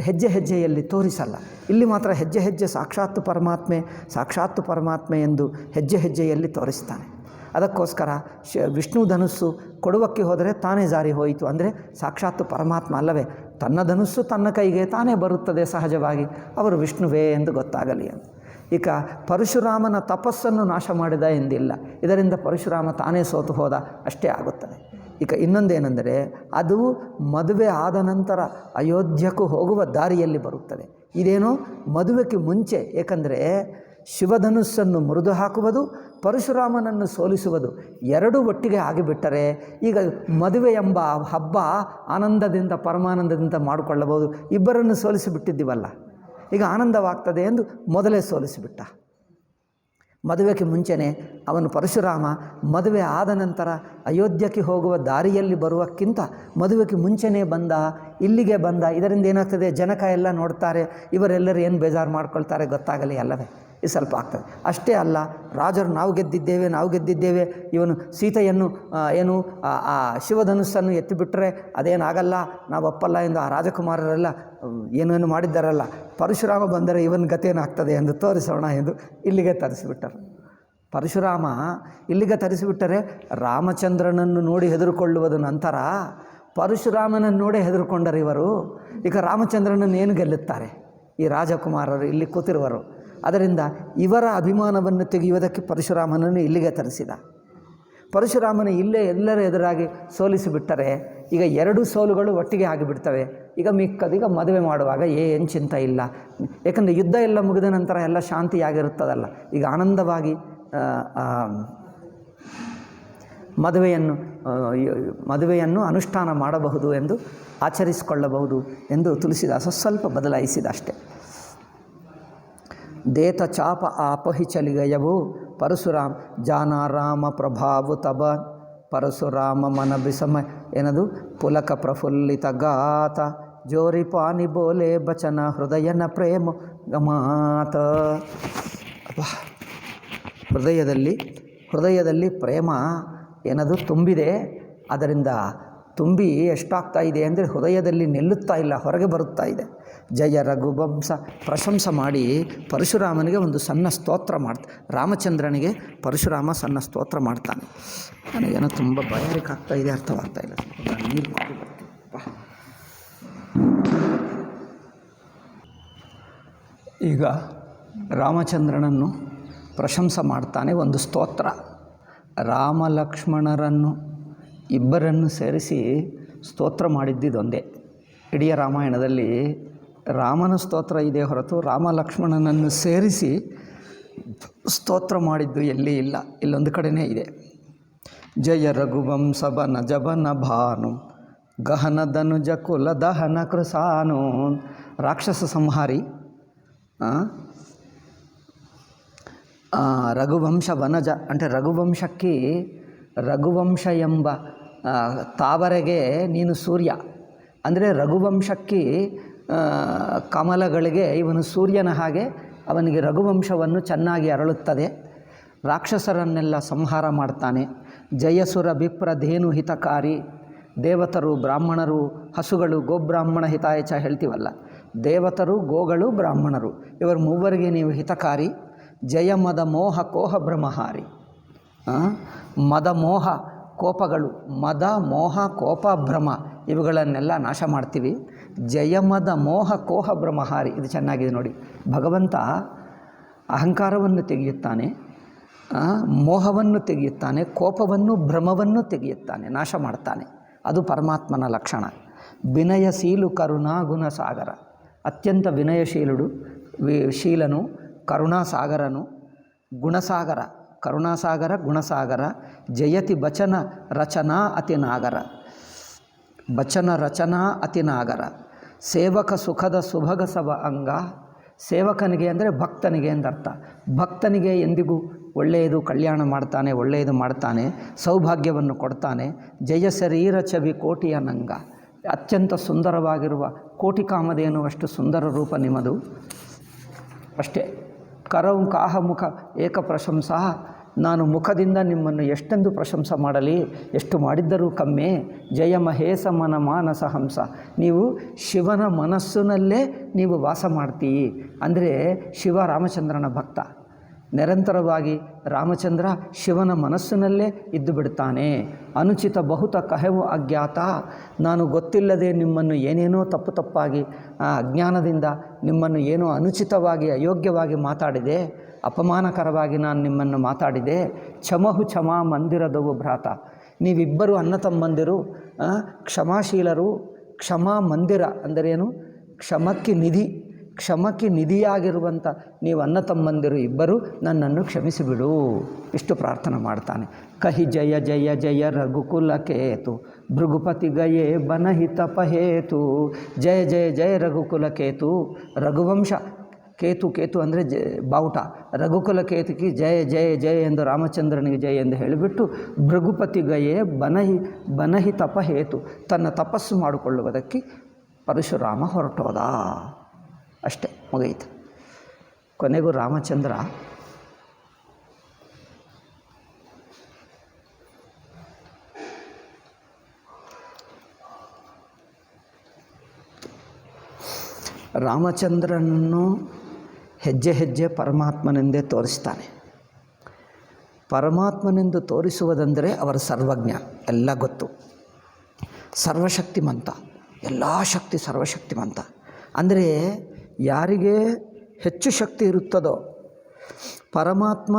ಹೆಜ್ಜೆಯಲ್ಲಿ ತೋರಿಸಲ್ಲ. ಇಲ್ಲಿ ಮಾತ್ರ ಹೆಜ್ಜೆ ಸಾಕ್ಷಾತ್ ಪರಮಾತ್ಮೆ ಎಂದು ಹೆಜ್ಜೆಯಲ್ಲಿ ತೋರಿಸ್ತಾನೆ. ಅದಕ್ಕೋಸ್ಕರ ವಿಷ್ಣು ಧನುಸ್ಸು ಕೊಡುವಕ್ಕೆ ಹೋದರೆ ತಾನೇ ಜಾರಿ ಹೋಯಿತು ಅಂದರೆ ಸಾಕ್ಷಾತ್ ಪರಮಾತ್ಮ ಅಲ್ಲವೇ, ತನ್ನ ಧನುಸ್ಸು ತನ್ನ ಕೈಗೆ ತಾನೇ ಬರುತ್ತದೆ ಸಹಜವಾಗಿ, ಅವರು ವಿಷ್ಣುವೇ ಎಂದು ಗೊತ್ತಾಗಲಿ ಅಂತ. ಈಗ ಪರಶುರಾಮನ ತಪಸ್ಸನ್ನು ನಾಶ ಮಾಡಿದ ಎಂದಿಲ್ಲ, ಇದರಿಂದ ಪರಶುರಾಮ ತಾನೇ ಸೋತು ಹೋದ ಅಷ್ಟೇ ಆಗುತ್ತದೆ. ಈಗ ಇನ್ನೊಂದೇನೆಂದರೆ ಅದು ಮದುವೆ ಆದ ನಂತರ ಅಯೋಧ್ಯಕ್ಕೂ ಹೋಗುವ ದಾರಿಯಲ್ಲಿ ಬರುತ್ತದೆ. ಇದೇನೋ ಮದುವೆಗೆ ಮುಂಚೆ, ಏಕೆಂದರೆ ಶಿವಧನುಸ್ಸನ್ನು ಮುರಿದು ಹಾಕುವುದು ಪರಶುರಾಮನನ್ನು ಸೋಲಿಸುವುದು ಎರಡೂ ಒಟ್ಟಿಗೆ ಆಗಿಬಿಟ್ಟರೆ ಈಗ ಮದುವೆ ಎಂಬ ಹಬ್ಬ ಆನಂದದಿಂದ ಪರಮಾನಂದದಿಂದ ಮಾಡಿಕೊಳ್ಳಬಹುದು. ಇಬ್ಬರನ್ನು ಸೋಲಿಸಿಬಿಟ್ಟಿದ್ದೀವಲ್ಲ, ಈಗ ಆನಂದವಾಗ್ತದೆ ಎಂದು ಮೊದಲೇ ಸೋಲಿಸಿಬಿಟ್ಟ. ಮದುವೆಗೆ ಮುಂಚೆನೇ ಅವನು ಪರಶುರಾಮ ಮದುವೆ ಆದ ನಂತರ ಅಯೋಧ್ಯಕ್ಕೆ ಹೋಗುವ ದಾರಿಯಲ್ಲಿ ಬರುವಕ್ಕಿಂತ ಮದುವೆಗೆ ಮುಂಚೆನೇ ಬಂದ, ಇಲ್ಲಿಗೆ ಬಂದ. ಇದರಿಂದ ಏನಾಗ್ತದೆ, ಜನಕ ಎಲ್ಲ ನೋಡ್ತಾರೆ, ಇವರೆಲ್ಲರೂ ಏನು ಬೇಜಾರು ಮಾಡ್ಕೊಳ್ತಾರೆ ಗೊತ್ತಾಗಲಿ ಅಲ್ಲವೇ, ಇದು ಸ್ವಲ್ಪ ಆಗ್ತದೆ. ಅಷ್ಟೇ ಅಲ್ಲ, ರಾಜರು ನಾವು ಗೆದ್ದಿದ್ದೇವೆ, ಇವನು ಸೀತೆಯನ್ನು ಏನು ಆ ಶಿವಧನುಸ್ಸನ್ನು ಎತ್ತಿಬಿಟ್ರೆ ಅದೇನಾಗಲ್ಲ, ನಾವು ಒಪ್ಪಲ್ಲ ಎಂದು ಆ ರಾಜಕುಮಾರರೆಲ್ಲ ಏನೇನು ಮಾಡಿದ್ದಾರಲ್ಲ, ಪರಶುರಾಮ ಬಂದರೆ ಇವನ ಗತೇನಾಗ್ತದೆ ಎಂದು ತೋರಿಸೋಣ ಎಂದು ಇಲ್ಲಿಗೆ ತರಿಸಿಬಿಟ್ಟರು. ಪರಶುರಾಮ ಇಲ್ಲಿಗೆ ತರಿಸಿಬಿಟ್ಟರೆ ರಾಮಚಂದ್ರನನ್ನು ನೋಡಿ ಹೆದರುಕೊಳ್ಳುವುದು ನಂತರ ಪರಶುರಾಮನನ್ನು ನೋಡಿ ಹೆದರುಕೊಂಡರು ಇವರು. ಈಗ ರಾಮಚಂದ್ರನನ್ನು ಏನು ಗೆಲ್ಲುತ್ತಾರೆ ಈ ರಾಜಕುಮಾರರು ಇಲ್ಲಿ ಕೂತಿರುವರು. ಅದರಿಂದ ಇವರ ಅಭಿಮಾನವನ್ನು ತೆಗೆಯುವುದಕ್ಕೆ ಪರಶುರಾಮನನ್ನು ಇಲ್ಲಿಗೆ ತರಿಸಿದ. ಪರಶುರಾಮನ ಇಲ್ಲೇ ಎಲ್ಲರ ಎದುರಾಗಿ ಸೋಲಿಸಿಬಿಟ್ಟರೆ ಈಗ ಎರಡು ಸೋಲುಗಳು ಒಟ್ಟಿಗೆ ಆಗಿಬಿಡ್ತವೆ. ಈಗ ಮಿಕ್ಕದೀಗ ಮದುವೆ ಮಾಡುವಾಗ ಏನು ಚಿಂತೆ ಇಲ್ಲ, ಏಕೆಂದರೆ ಯುದ್ಧ ಎಲ್ಲ ಮುಗಿದ ನಂತರ ಎಲ್ಲ ಶಾಂತಿಯಾಗಿರುತ್ತದಲ್ಲ. ಈಗ ಆನಂದವಾಗಿ ಮದುವೆಯನ್ನು ಅನುಷ್ಠಾನ ಮಾಡಬಹುದು ಎಂದು ಆಚರಿಸಿಕೊಳ್ಳಬಹುದು ಎಂದು ತುಳಸಿದಾಸ ಸ್ವಲ್ಪ ಬದಲಾಯಿಸಿದ ಅಷ್ಟೆ. ದೇತ ಚಾಪ ಆಪಹಿ ಚಲಿಗಯವು ಪರಶುರಾಮ ಜಾನಾರಾಮ ಪ್ರಭಾವು ತಬ ಪರಶುರಾಮ ಮನ ಬಿಸಮ ಏನದು ಪುಲಕ ಪ್ರಫುಲ್ಲಿತ ಗಾತ ಜೋರಿ ಪಾನಿ ಬೋಲೆ ಬಚನ ಹೃದಯನ ಪ್ರೇಮ ಗಮಾತ. ಹೃದಯದಲ್ಲಿ ಪ್ರೇಮ ಏನದು ತುಂಬಿದೆ. ಅದರಿಂದ ತುಂಬಿ ಎಷ್ಟಾಗ್ತಾ ಇದೆ ಅಂದರೆ ಹೃದಯದಲ್ಲಿ ನಿಲ್ಲುತ್ತಾ ಇಲ್ಲ, ಹೊರಗೆ ಬರುತ್ತಾ ಇದೆ. ಜಯ ರಘುವಂಶ ಪ್ರಶಂಸೆ ಮಾಡಿ ಪರಶುರಾಮನಿಗೆ ಒಂದು ಸಣ್ಣ ಸ್ತೋತ್ರ ರಾಮಚಂದ್ರನಿಗೆ ಪರಶುರಾಮ ಸಣ್ಣ ಸ್ತೋತ್ರ ಮಾಡ್ತಾನೆ. ನನಗೇನೋ ತುಂಬ ಭಯಾರಿಕಾಗ್ತಾ ಇದೆ, ಅರ್ಥವಾಗ್ತಾ ಇಲ್ಲ. ನೀರು ಕುಡಿ ಬರ್ತೀವಿ. ಈಗ ರಾಮಚಂದ್ರನನ್ನು ಪ್ರಶಂಸೆ ಮಾಡ್ತಾನೆ ಒಂದು ಸ್ತೋತ್ರ. ರಾಮ ಲಕ್ಷ್ಮಣರನ್ನು ಇಬ್ಬರನ್ನು ಸೇರಿಸಿ ಸ್ತೋತ್ರ ಮಾಡಿದ್ದಿದೊಂದೇ. ಇಡೀ ರಾಮಾಯಣದಲ್ಲಿ ರಾಮನ ಸ್ತೋತ್ರ ಇದೆ ಹೊರತು ರಾಮ ಲಕ್ಷ್ಮಣನನ್ನು ಸೇರಿಸಿ ಸ್ತೋತ್ರ ಮಾಡಿದ್ದು ಎಲ್ಲಿ ಇಲ್ಲ, ಇಲ್ಲೊಂದು ಕಡೆಯೇ ಇದೆ. ಜಯ ರಘುವಂಶಬನ ಜಬನ ಭಾನು ಗಹನ ಧನುಜ ಕುಲ ದಹನ ಕೃಸಾನು. ರಾಕ್ಷಸ ಸಂಹಾರಿ ರಘುವಂಶ ವನಜ అంటే ರಘುವಂಶಕ್ಕೆ ರಘುವಂಶ ಎಂಬ ತಾವರೆಗೆ ನೀನು ಸೂರ್ಯ ಅಂದರೆ ರಘುವಂಶಕ್ಕೆ ಕಮಲಗಳಿಗೆ ಇವನು ಸೂರ್ಯನ ಹಾಗೆ ಅವನಿಗೆ ರಘುವಂಶವನ್ನು ಚೆನ್ನಾಗಿ ಅರಳುತ್ತದೆ. ರಾಕ್ಷಸರನ್ನೆಲ್ಲ ಸಂಹಾರ ಮಾಡ್ತಾನೆ. ಜಯಸುರ ವಿಪ್ರ ಧೇನು ಹಿತಕಾರಿ. ದೇವತರು ಬ್ರಾಹ್ಮಣರು ಹಸುಗಳು ಗೋಬ್ರಾಹ್ಮಣ ಹಿತಾಯಚ ಹೇಳ್ತೀವಲ್ಲ, ದೇವತರು ಗೋಗಳು ಬ್ರಾಹ್ಮಣರು ಇವರು ಮೂವರಿಗೆ ನೀವು ಹಿತಕಾರಿ. ಜಯ ಮದ ಮೋಹ ಕೋಹ ಭ್ರಮಹಾರಿ. ಮದ ಮೋಹ ಕೋಪಗಳು, ಮದ ಮೋಹ ಕೋಪ ಭ್ರಮ ಇವುಗಳನ್ನೆಲ್ಲ ನಾಶ ಮಾಡ್ತೀವಿ. ಜಯಮದ ಮೋಹ ಕೋಹ ಭ್ರಮಹಾರಿ, ಇದು ಚೆನ್ನಾಗಿದೆ ನೋಡಿ. ಭಗವಂತ ಅಹಂಕಾರವನ್ನು ತೆಗೆಯುತ್ತಾನೆ, ಮೋಹವನ್ನು ತೆಗೆಯುತ್ತಾನೆ, ಕೋಪವನ್ನು ಭ್ರಮವನ್ನು ತೆಗೆಯುತ್ತಾನೆ, ನಾಶ ಮಾಡ್ತಾನೆ. ಅದು ಪರಮಾತ್ಮನ ಲಕ್ಷಣ. ವಿನಯಶೀಲು ಕರುಣಾ ಗುಣಸಾಗರ. ಅತ್ಯಂತ ವಿನಯಶೀಲುಡು ಶೀಲನು, ಕರುಣಾಸಾಗರನು, ಗುಣಸಾಗರ. ಕರುಣಾಸಾಗರ ಗುಣಸಾಗರ. ಜಯತಿ ಬಚನ ರಚನಾ ಅತಿನಾಗರ. ಬಚನ ರಚನಾ ಅತಿನಾಗರ. ಸೇವಕ ಸುಖದ ಸುಭಗ ಸವ ಅಂಗ. ಸೇವಕನಿಗೆ ಅಂದರೆ ಭಕ್ತನಿಗೆ ಎಂದರ್ಥ. ಭಕ್ತನಿಗೆ ಎಂದಿಗೂ ಒಳ್ಳೆಯದು ಕಲ್ಯಾಣ ಮಾಡ್ತಾನೆ, ಒಳ್ಳೆಯದು ಮಾಡ್ತಾನೆ, ಸೌಭಾಗ್ಯವನ್ನು ಕೊಡ್ತಾನೆ. ಜಯ ಶರೀರ ಚವಿ ಕೋಟಿಯ ನಂಗ. ಅತ್ಯಂತ ಸುಂದರವಾಗಿರುವ ಕೋಟಿ ಕಾಮಧೇನುವಷ್ಟು ಸುಂದರ ರೂಪ ನಿಮ್ಮದು. ಅಷ್ಟೇ. ಕರೌ ಕಾಹ ಮುಖ ಏಕ ಪ್ರಶಂಸಾ. ನಾನು ಮುಖದಿಂದ ನಿಮ್ಮನ್ನು ಎಷ್ಟೆಂದು ಪ್ರಶಂಸೆ ಮಾಡಲಿ, ಎಷ್ಟು ಮಾಡಿದ್ದರೂ ಕಮ್ಮೆ. ಜಯ ಮಹೇಶ ಮನ ಮಾನಸ ಹಂಸ. ನೀವು ಶಿವನ ಮನಸ್ಸಿನಲ್ಲೇ ನೀವು ವಾಸ ಮಾಡ್ತೀಯಿ. ಅಂದರೆ ಶಿವ ರಾಮಚಂದ್ರನ ಭಕ್ತ. ನಿರಂತರವಾಗಿ ರಾಮಚಂದ್ರ ಶಿವನ ಮನಸ್ಸಿನಲ್ಲೇ ಇದ್ದು ಬಿಡ್ತಾನೆ. ಅನುಚಿತ ಬಹುತ ಕಹೆವು ಅಜ್ಞಾತ. ನಾನು ಗೊತ್ತಿಲ್ಲದೆ ನಿಮ್ಮನ್ನು ಏನೇನೋ ತಪ್ಪಾಗಿ ಅಜ್ಞಾನದಿಂದ ನಿಮ್ಮನ್ನು ಏನೋ ಅನುಚಿತವಾಗಿ ಅಯೋಗ್ಯವಾಗಿ ಮಾತಾಡಿದೆ, ಅಪಮಾನಕರವಾಗಿ ನಾನು ನಿಮ್ಮನ್ನು ಮಾತಾಡಿದೆ. ಕ್ಷಮಹು ಕ್ಷಮಾ ಮಂದಿರದವು ಭ್ರಾತ. ನೀವಿಬ್ಬರು ಅಣ್ಣ ತಮ್ಮಂದಿರು, ಕ್ಷಮಾಶೀಲರು. ಕ್ಷಮಾ ಮಂದಿರ ಅಂದರೇನು? ಕ್ಷಮಕ್ಕೆ ನಿಧಿ. ಕ್ಷಮಕ್ಕೆ ನಿಧಿಯಾಗಿರುವಂಥ ನೀವು ಅಣ್ಣ ತಮ್ಮಂದಿರು ಇಬ್ಬರು ನನ್ನನ್ನು ಕ್ಷಮಿಸಿಬಿಡು, ಇಷ್ಟು ಪ್ರಾರ್ಥನೆ ಮಾಡ್ತಾನೆ. ಕಹಿ ಜಯ ಜಯ ಜಯ ರಘುಕುಲ ಕೇತು ಭೃಗುಪತಿ ಗಯೇ ಬನಹಿತ ಪಹೇತು. ಜಯ ಜಯ ಜಯ ರಘುಕುಲ ಕೇತು, ರಘುವಂಶ ಕೇತು, ಕೇತು ಅಂದರೆ ಬಾವುಟ, ರಘುಕುಲ ಕೇತುಕಿ ಜಯ ಜಯ ಜಯ ಎಂದು ರಾಮಚಂದ್ರನಿಗೆ ಜಯ ಎಂದು ಹೇಳಿಬಿಟ್ಟು ಭೃಗುಪತಿ ಗಯೇ ಬನಹಿ ತಪಹೇತು, ತನ್ನ ತಪಸ್ಸು ಮಾಡಿಕೊಳ್ಳುವುದಕ್ಕೆ ಪರಶುರಾಮ ಹೊರಟೋದ. ಅಷ್ಟೇ, ಮುಗಿಯಿತು. ಕೊನೆಗೂ ರಾಮಚಂದ್ರ ರಾಮಚಂದ್ರನನ್ನು ಹೆಜ್ಜೆ ಹೆಜ್ಜೆ ಪರಮಾತ್ಮನೆಂದೇ ತೋರಿಸ್ತಾನೆ. ಪರಮಾತ್ಮನೆಂದು ತೋರಿಸುವುದಂದರೆ ಅವರ ಸರ್ವಜ್ಞ, ಎಲ್ಲ ಗೊತ್ತು, ಸರ್ವಶಕ್ತಿಮಂತ, ಎಲ್ಲ ಶಕ್ತಿ ಸರ್ವಶಕ್ತಿಮಂತ. ಅಂದರೆ ಯಾರಿಗೆ ಹೆಚ್ಚು ಶಕ್ತಿ ಇರುತ್ತದೋ ಪರಮಾತ್ಮ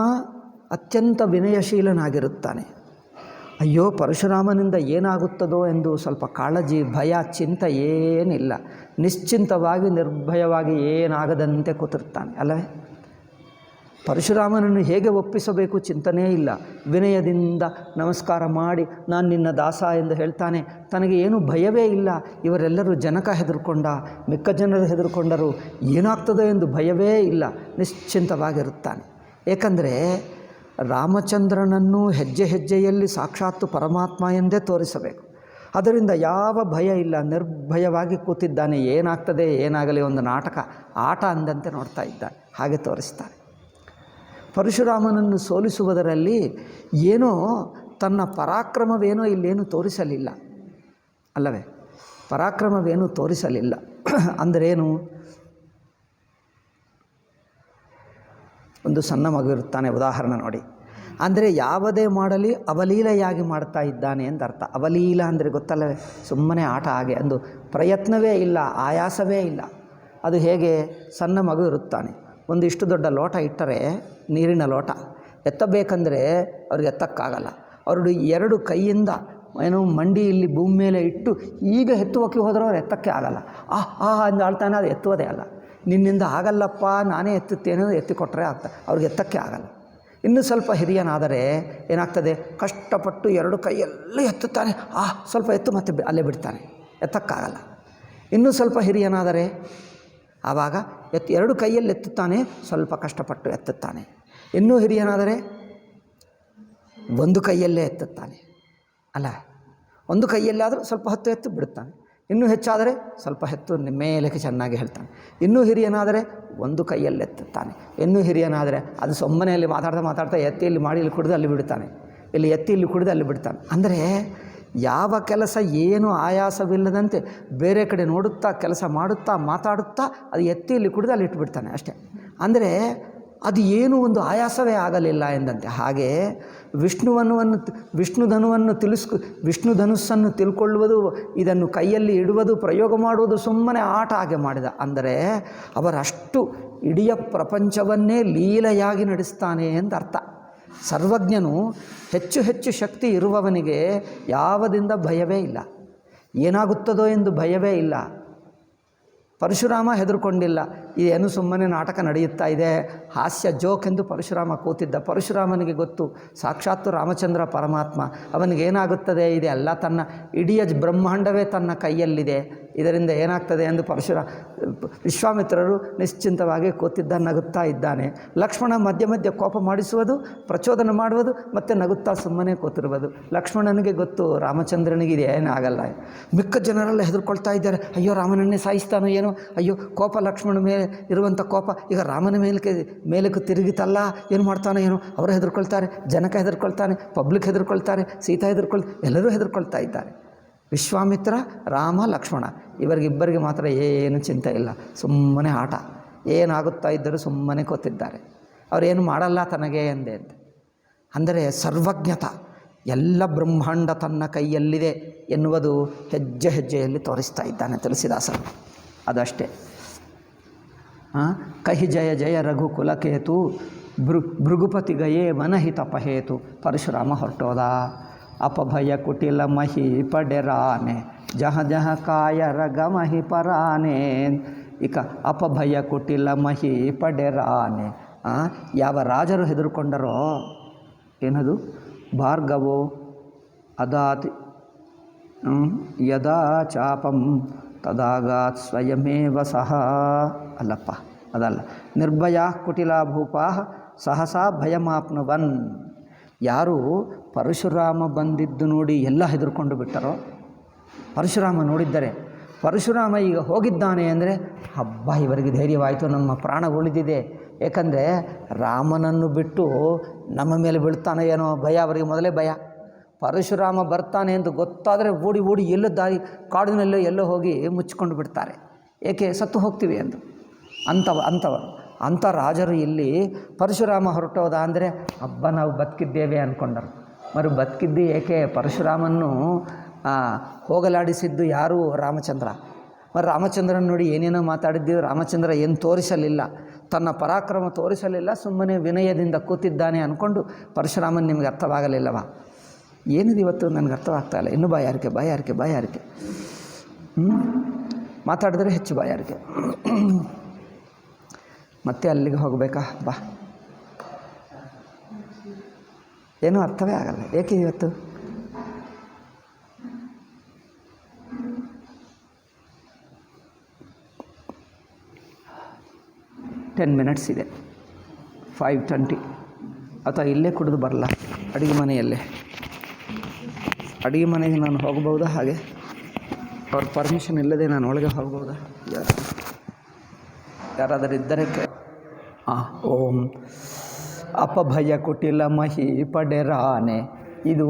ಅತ್ಯಂತ ವಿನಯಶೀಲನಾಗಿರುತ್ತಾನೆ. ಅಯ್ಯೋ ಪರಶುರಾಮನಿಂದ ಏನಾಗುತ್ತದೋ ಎಂದು ಸ್ವಲ್ಪ ಕಾಳಜಿ, ಭಯ, ಚಿಂತೆ ಏನಿಲ್ಲ. ನಿಶ್ಚಿಂತವಾಗಿ ನಿರ್ಭಯವಾಗಿ ಏನಾಗದಂತೆ ಕೂತಿರ್ತಾನೆ ಅಲ್ಲವೇ. ಪರಶುರಾಮನನ್ನು ಹೇಗೆ ಒಪ್ಪಿಸಬೇಕು ಚಿಂತನೆ ಇಲ್ಲ. ವಿನಯದಿಂದ ನಮಸ್ಕಾರ ಮಾಡಿ ನಾನು ನಿನ್ನ ದಾಸ ಎಂದು ಹೇಳ್ತಾನೆ. ತನಗೆ ಏನೂ ಭಯವೇ ಇಲ್ಲ. ಇವರೆಲ್ಲರೂ ಜನಕ ಹೆದರ್ಕೊಂಡ, ಮಿಕ್ಕ ಜನರು ಹೆದರ್ಕೊಂಡರು, ಏನಾಗ್ತದೋ ಎಂದು ಭಯವೇ ಇಲ್ಲ, ನಿಶ್ಚಿಂತವಾಗಿರುತ್ತಾನೆ. ಏಕೆಂದರೆ ರಾಮಚಂದ್ರನನ್ನು ಹೆಜ್ಜೆ ಹೆಜ್ಜೆಯಲ್ಲಿ ಸಾಕ್ಷಾತ್ತು ಪರಮಾತ್ಮ ಎಂದೇ ತೋರಿಸಬೇಕು. ಅದರಿಂದ ಯಾವ ಭಯ ಇಲ್ಲ, ನಿರ್ಭಯವಾಗಿ ಕೂತಿದ್ದಾನೆ. ಏನಾಗ್ತದೆ ಏನಾಗಲಿ, ಒಂದು ನಾಟಕ ಆಟ ಅಂದಂತೆ ನೋಡ್ತಾ ಇದ್ದಾನೆ, ಹಾಗೆ ತೋರಿಸ್ತಾನೆ. ಪರಶುರಾಮನನ್ನು ಸೋಲಿಸುವುದರಲ್ಲಿ ಏನೋ ತನ್ನ ಪರಾಕ್ರಮವೇನೋ ಇಲ್ಲೇನೂ ತೋರಿಸಲಿಲ್ಲ ಅಲ್ಲವೇ. ಪರಾಕ್ರಮವೇನೂ ತೋರಿಸಲಿಲ್ಲ. ಅಂದರೇನು, ಒಂದು ಸಣ್ಣ ಮಗು ಇರುತ್ತಾನೆ, ಉದಾಹರಣೆ ನೋಡಿ. ಅಂದರೆ ಯಾವುದೇ ಮಾಡಲಿ ಅವಲೀಲೆಯಾಗಿ ಮಾಡ್ತಾ ಇದ್ದಾನೆ ಅಂತ ಅರ್ಥ. ಅವಲೀಲ ಅಂದರೆ ಗೊತ್ತಲ್ಲವೇ, ಸುಮ್ಮನೆ ಆಟ, ಹಾಗೆ ಒಂದು ಪ್ರಯತ್ನವೇ ಇಲ್ಲ, ಆಯಾಸವೇ ಇಲ್ಲ. ಅದು ಹೇಗೆ, ಸಣ್ಣ ಮಗು ಇರುತ್ತಾನೆ, ಒಂದು ಇಷ್ಟು ದೊಡ್ಡ ಲೋಟ ಇಟ್ಟರೆ, ನೀರಿನ ಲೋಟ ಎತ್ತಬೇಕಂದ್ರೆ ಅವ್ರಿಗೆ ಎತ್ತಕ್ಕಾಗಲ್ಲ. ಅವರು ಎರಡು ಕೈಯಿಂದ ಏನೋ ಮಂಡಿಯಲ್ಲಿ ಭೂಮಿ ಮೇಲೆ ಇಟ್ಟು ಈಗ ಎತ್ತುವಕ್ಕೆ ಹೋದ್ರೆ ಅವ್ರು ಎತ್ತಕ್ಕೆ ಆಗಲ್ಲ. ಅಂದು ಆಳ್ತಾನೆ, ಅದು ಎತ್ತುವುದೇ ಅಲ್ಲ. ನಿನ್ನಿಂದ ಆಗಲ್ಲಪ್ಪ, ನಾನೇ ಎತ್ತುತ್ತೇನೆ, ಎತ್ತಿಕೊಟ್ರೆ ಆಗ್ತದೆ, ಅವ್ರಿಗೆ ಎತ್ತಕ್ಕೆ ಆಗಲ್ಲ. ಇನ್ನೂ ಸ್ವಲ್ಪ ಹಿರಿಯನಾದರೆ ಏನಾಗ್ತದೆ, ಕಷ್ಟಪಟ್ಟು ಎರಡು ಕೈಯೆಲ್ಲ ಎತ್ತುತ್ತಾನೆ, ಸ್ವಲ್ಪ ಎತ್ತು ಮತ್ತೆ ಅಲ್ಲೇ ಬಿಡ್ತಾನೆ, ಎತ್ತಕ್ಕಾಗಲ್ಲ. ಇನ್ನೂ ಸ್ವಲ್ಪ ಹಿರಿಯನಾದರೆ ಆವಾಗ ಎರಡು ಕೈಯಲ್ಲಿ ಎತ್ತುತ್ತಾನೆ, ಸ್ವಲ್ಪ ಕಷ್ಟಪಟ್ಟು ಎತ್ತುತ್ತಾನೆ. ಇನ್ನೂ ಹಿರಿಯನಾದರೆ ಒಂದು ಕೈಯಲ್ಲೇ ಎತ್ತುತ್ತಾನೆ ಅಲ್ಲ, ಒಂದು ಕೈಯಲ್ಲಾದರೂ ಸ್ವಲ್ಪ ಹೊತ್ತು ಎತ್ತು ಬಿಡುತ್ತಾನೆ. ಇನ್ನೂ ಹೆಚ್ಚಾದರೆ ಸ್ವಲ್ಪ ಎತ್ತು ಮೇಲಕ್ಕೆ ಚೆನ್ನಾಗಿ ಹೇಳ್ತಾನೆ. ಇನ್ನೂ ಹಿರಿಯನಾದರೆ ಒಂದು ಕೈಯಲ್ಲಿ ಎತ್ತುತ್ತಾನೆ. ಇನ್ನೂ ಹಿರಿಯನಾದರೆ ಅದು ಸುಮ್ಮನೆಯಲ್ಲಿ ಮಾತಾಡ್ತಾ ಎತ್ತಿ ಇಲ್ಲಿ ಮಾಡಿ ಇಲ್ಲಿ ಕುಡಿದು ಅಲ್ಲಿ ಬಿಡ್ತಾನೆ, ಇಲ್ಲಿ ಎತ್ತಿ ಇಲ್ಲಿ ಕುಡಿದು ಅಲ್ಲಿ ಬಿಡ್ತಾನೆ. ಅಂದರೆ ಯಾವ ಕೆಲಸ ಏನು ಆಯಾಸವಿಲ್ಲದಂತೆ ಬೇರೆ ಕಡೆ ನೋಡುತ್ತಾ ಕೆಲಸ ಮಾಡುತ್ತಾ ಮಾತಾಡುತ್ತಾ ಅದು ಎತ್ತಿ ಇಲ್ಲಿ ಕುಡಿದು ಅಲ್ಲಿ ಇಟ್ಟುಬಿಡ್ತಾನೆ ಅಷ್ಟೇ. ಅಂದರೆ ಅದು ಏನೂ ಒಂದು ಆಯಾಸವೇ ಆಗಲಿಲ್ಲ ಎಂದಂತೆ. ಹಾಗೆ ವಿಷ್ಣು ಧನುಸ್ಸನ್ನು ತಿಳ್ಕೊಳ್ಳುವುದು, ಇದನ್ನು ಕೈಯಲ್ಲಿ ಇಡುವುದು, ಪ್ರಯೋಗ ಮಾಡುವುದು ಸುಮ್ಮನೆ ಆಟ ಹಾಗೆ ಮಾಡಿದ. ಅಂದರೆ ಅವರಷ್ಟು ಇಡೀ ಪ್ರಪಂಚವನ್ನೇ ಲೀಲೆಯಾಗಿ ನಡೆಸ್ತಾನೆ ಅಂತ ಅರ್ಥ. ಸರ್ವಜ್ಞನು, ಹೆಚ್ಚು ಹೆಚ್ಚು ಶಕ್ತಿ ಇರುವವನಿಗೆ ಯಾವುದರಿಂದ ಭಯವೇ ಇಲ್ಲ, ಏನಾಗುತ್ತದೋ ಎಂದು ಭಯವೇ ಇಲ್ಲ. ಪರಶುರಾಮ ಹೆದರ್ಕೊಂಡಿಲ್ಲ. ಏನು ಸುಮ್ಮನೆ ನಾಟಕ ನಡೆಯುತ್ತಾ ಇದೆ, ಹಾಸ್ಯ ಜೋಕ್ ಎಂದು ಪರಶುರಾಮ ಕೂತಿದ್ದ. ಪರಶುರಾಮನಿಗೆ ಗೊತ್ತು, ಸಾಕ್ಷಾತ್ತು ರಾಮಚಂದ್ರ ಪರಮಾತ್ಮ, ಅವನಿಗೇನಾಗುತ್ತದೆ, ಇದೆ ಎಲ್ಲ ತನ್ನ ಇಡೀ ಬ್ರಹ್ಮಾಂಡವೇ ತನ್ನ ಕೈಯಲ್ಲಿದೆ, ಇದರಿಂದ ಏನಾಗ್ತದೆ ಎಂದು ವಿಶ್ವಾಮಿತ್ರರು ನಿಶ್ಚಿಂತವಾಗಿ ಕೂತಿದ್ದ, ನಗುತ್ತಾ ಇದ್ದಾನೆ. ಲಕ್ಷ್ಮಣ ಮಧ್ಯ ಮಧ್ಯೆ ಕೋಪ ಮಾಡಿಸುವುದು, ಪ್ರಚೋದನೆ ಮಾಡುವುದು, ಮತ್ತು ನಗುತ್ತಾ ಸುಮ್ಮನೆ ಕೂತಿರುವುದು. ಲಕ್ಷ್ಮಣನಿಗೆ ಗೊತ್ತು, ರಾಮಚಂದ್ರನಿಗೆ ಇದು ಏನಾಗಲ್ಲ. ಮಿಕ್ಕ ಜನರೆಲ್ಲ ಹೆದರ್ಕೊಳ್ತಾ ಇದ್ದಾರೆ, ಅಯ್ಯೋ ರಾಮನನ್ನೇ ಸಾಯಿಸ್ತಾನೋ ಏನೋ, ಅಯ್ಯೋ ಕೋಪ, ಲಕ್ಷ್ಮಣ ಮೇಲೆ ಇರುವಂಥ ಕೋಪ ಈಗ ರಾಮನ ಮೇಲಕ್ಕೆ ತಿರುಗಿತಲ್ಲ, ಏನು ಮಾಡ್ತಾನೋ ಏನೋ. ಅವರು ಹೆದರ್ಕೊಳ್ತಾರೆ, ಜನಕ ಹೆದರ್ಕೊಳ್ತಾನೆ, ಪಬ್ಲಿಕ್ ಹೆದರ್ಕೊಳ್ತಾರೆ, ಸೀತಾ ಎಲ್ಲರೂ ಹೆದರ್ಕೊಳ್ತಾ ಇದ್ದಾರೆ. ವಿಶ್ವಾಮಿತ್ರ, ರಾಮ, ಲಕ್ಷ್ಮಣ ಇವರಿಗಿಬ್ಬರಿಗೆ ಮಾತ್ರ ಏನು ಚಿಂತೆ ಇಲ್ಲ, ಸುಮ್ಮನೆ ಆಟ. ಏನಾಗುತ್ತಾ ಇದ್ದರೂ ಸುಮ್ಮನೆ ಕೂತಿದ್ದಾರೆ, ಅವರೇನು ಮಾಡಲ್ಲ ತನಗೆ ಎಂದೆ ಅಂತ. ಅಂದರೆ ಸರ್ವಜ್ಞತ, ಎಲ್ಲ ಬ್ರಹ್ಮಾಂಡ ತನ್ನ ಕೈಯಲ್ಲಿದೆ ಎನ್ನುವುದು ಹೆಜ್ಜೆ ಹೆಜ್ಜೆಯಲ್ಲಿ ತೋರಿಸ್ತಾ ಇದ್ದಾನೆ ತುಳಸಿದಾಸರು. ಅದಷ್ಟೇ. ಕಹಿ ಜಯ ಜಯ ರಘುಕುಲಕೇತು ಭೃಗುಪತಿ ಗಯೇ ಮನಹಿತ ಪಹೇತು. ಪರಶುರಾಮ ಹೊರಟೋದ. ಅಪಭಯ ಕುಟಿಲ ಮಹಿ ಪಡೆರಾನೆ ಜಹ ಜಹ ಕಾಯ ರಗ ಮಹಿ ಪರಾನೆ. ಇಕ ಅಪಭಯ ಕುಟಿಲ ಮಹಿ ಪಡೆರಾನೆ. ಯಾವ ರಾಜರು ಹೆದರ್ಕೊಂಡರೋ ಏನದು ಭಾರ್ಗವೋ ಅದಾತಿ ಯದಾ ಚಾಪಂ ತದಾಗಾತ್ ಸ್ವಯಮೇವ ಸಹ ಅಲ್ಲಪ್ಪ ಅದಲ್ಲ. ನಿರ್ಭಯ ಕುಟಿಲ ಭೂಪಾ ಸಹಸಾ ಭಯಮಾಪ್ನುವನ್. ಯಾರು ಪರಶುರಾಮ ಬಂದಿದ್ದು ನೋಡಿ ಎಲ್ಲ ಹೆದರ್ಕೊಂಡು ಬಿಟ್ಟರೋ, ಪರಶುರಾಮ ನೋಡಿದ್ದರೆ ಪರಶುರಾಮ ಈಗ ಹೋಗಿದ್ದಾನೆ ಅಂದರೆ ಹಬ್ಬ ಇವರಿಗೆ ಧೈರ್ಯವಾಯಿತು, ನಮ್ಮ ಪ್ರಾಣ ಉಳಿದಿದೆ. ಏಕೆಂದರೆ ರಾಮನನ್ನು ಬಿಟ್ಟು ನಮ್ಮ ಮೇಲೆ ಬೀಳ್ತಾನೆ ಏನೋ ಭಯ, ಅವರಿಗೆ ಮೊದಲೇ ಭಯ. ಪರಶುರಾಮ ಬರ್ತಾನೆ ಎಂದು ಗೊತ್ತಾದರೆ ಓಡಿ ಓಡಿ ಎಲ್ಲೋ ದಾರಿ ಕಾಡಿನಲ್ಲೋ ಎಲ್ಲೋ ಹೋಗಿ ಮುಚ್ಚಿಕೊಂಡು ಬಿಡ್ತಾರೆ. ಏಕೆ ಸತ್ತು ಹೋಗ್ತೀವಿ ಎಂದು. ಅಂಥವರು ಅಂಥ ರಾಜರು ಇಲ್ಲಿ ಪರಶುರಾಮ ಹೊರಟೋದ ಅಂದರೆ ಹಬ್ಬ ನಾವು ಬದುಕಿದ್ದೇವೆ ಅಂದ್ಕೊಂಡರು. ಬದುಕಿದ್ದು ಏಕೆ? ಪರಶುರಾಮನ್ನು ಹೋಗಲಾಡಿಸಿದ್ದು ಯಾರು? ರಾಮಚಂದ್ರ. ರಾಮಚಂದ್ರನ ನೋಡಿ ಏನೇನೋ ಮಾತಾಡಿದ್ದೀವಿ. ರಾಮಚಂದ್ರ ಏನು ತೋರಿಸಲಿಲ್ಲ, ತನ್ನ ಪರಾಕ್ರಮ ತೋರಿಸಲಿಲ್ಲ, ಸುಮ್ಮನೆ ವಿನಯದಿಂದ ಕೂತಿದ್ದಾನೆ ಅಂದ್ಕೊಂಡು ಪರಶುರಾಮನ್ ನಿಮಗೆ ಅರ್ಥವಾಗಲಿಲ್ಲವಾ? ಏನಿದೆ ಇವತ್ತು ನನಗೆ ಅರ್ಥವಾಗ್ತಾಯಿಲ್ಲ. ಇನ್ನೂ ಬಾಯಾರಿಕೆ ಮಾತಾಡಿದ್ರೆ ಹೆಚ್ಚು ಬಾಯಾರಿಕೆ. ಮತ್ತೆ ಅಲ್ಲಿಗೆ ಹೋಗಬೇಕಾ? ಬಾ, ಏನೂ ಅರ್ಥವೇ ಆಗಲ್ಲ. ಏಕೆ ಇವತ್ತು? 10 minutes ಇದೆ, 5:20. ಅಥವಾ ಇಲ್ಲೇ ಕುಡಿದು ಬರಲ್ಲ ಅಡುಗೆ ಮನೆಯಲ್ಲೇ. ಅಡುಗೆ ಮನೆಗೆ ನಾನು ಹೋಗ್ಬೋದಾ? ಹಾಗೆ ಅವ್ರ ಪರ್ಮಿಷನ್ ಇಲ್ಲದೆ ನಾನು ಒಳಗೆ ಹೋಗ್ಬೋದಾ? ಯಾರಾದರೂ ಇದ್ದರೆ ಓಂ ಅಪಭಯ ಕುಟಿಲ ಮಹಿ ಪಡೆರಾನೆ. ಇದು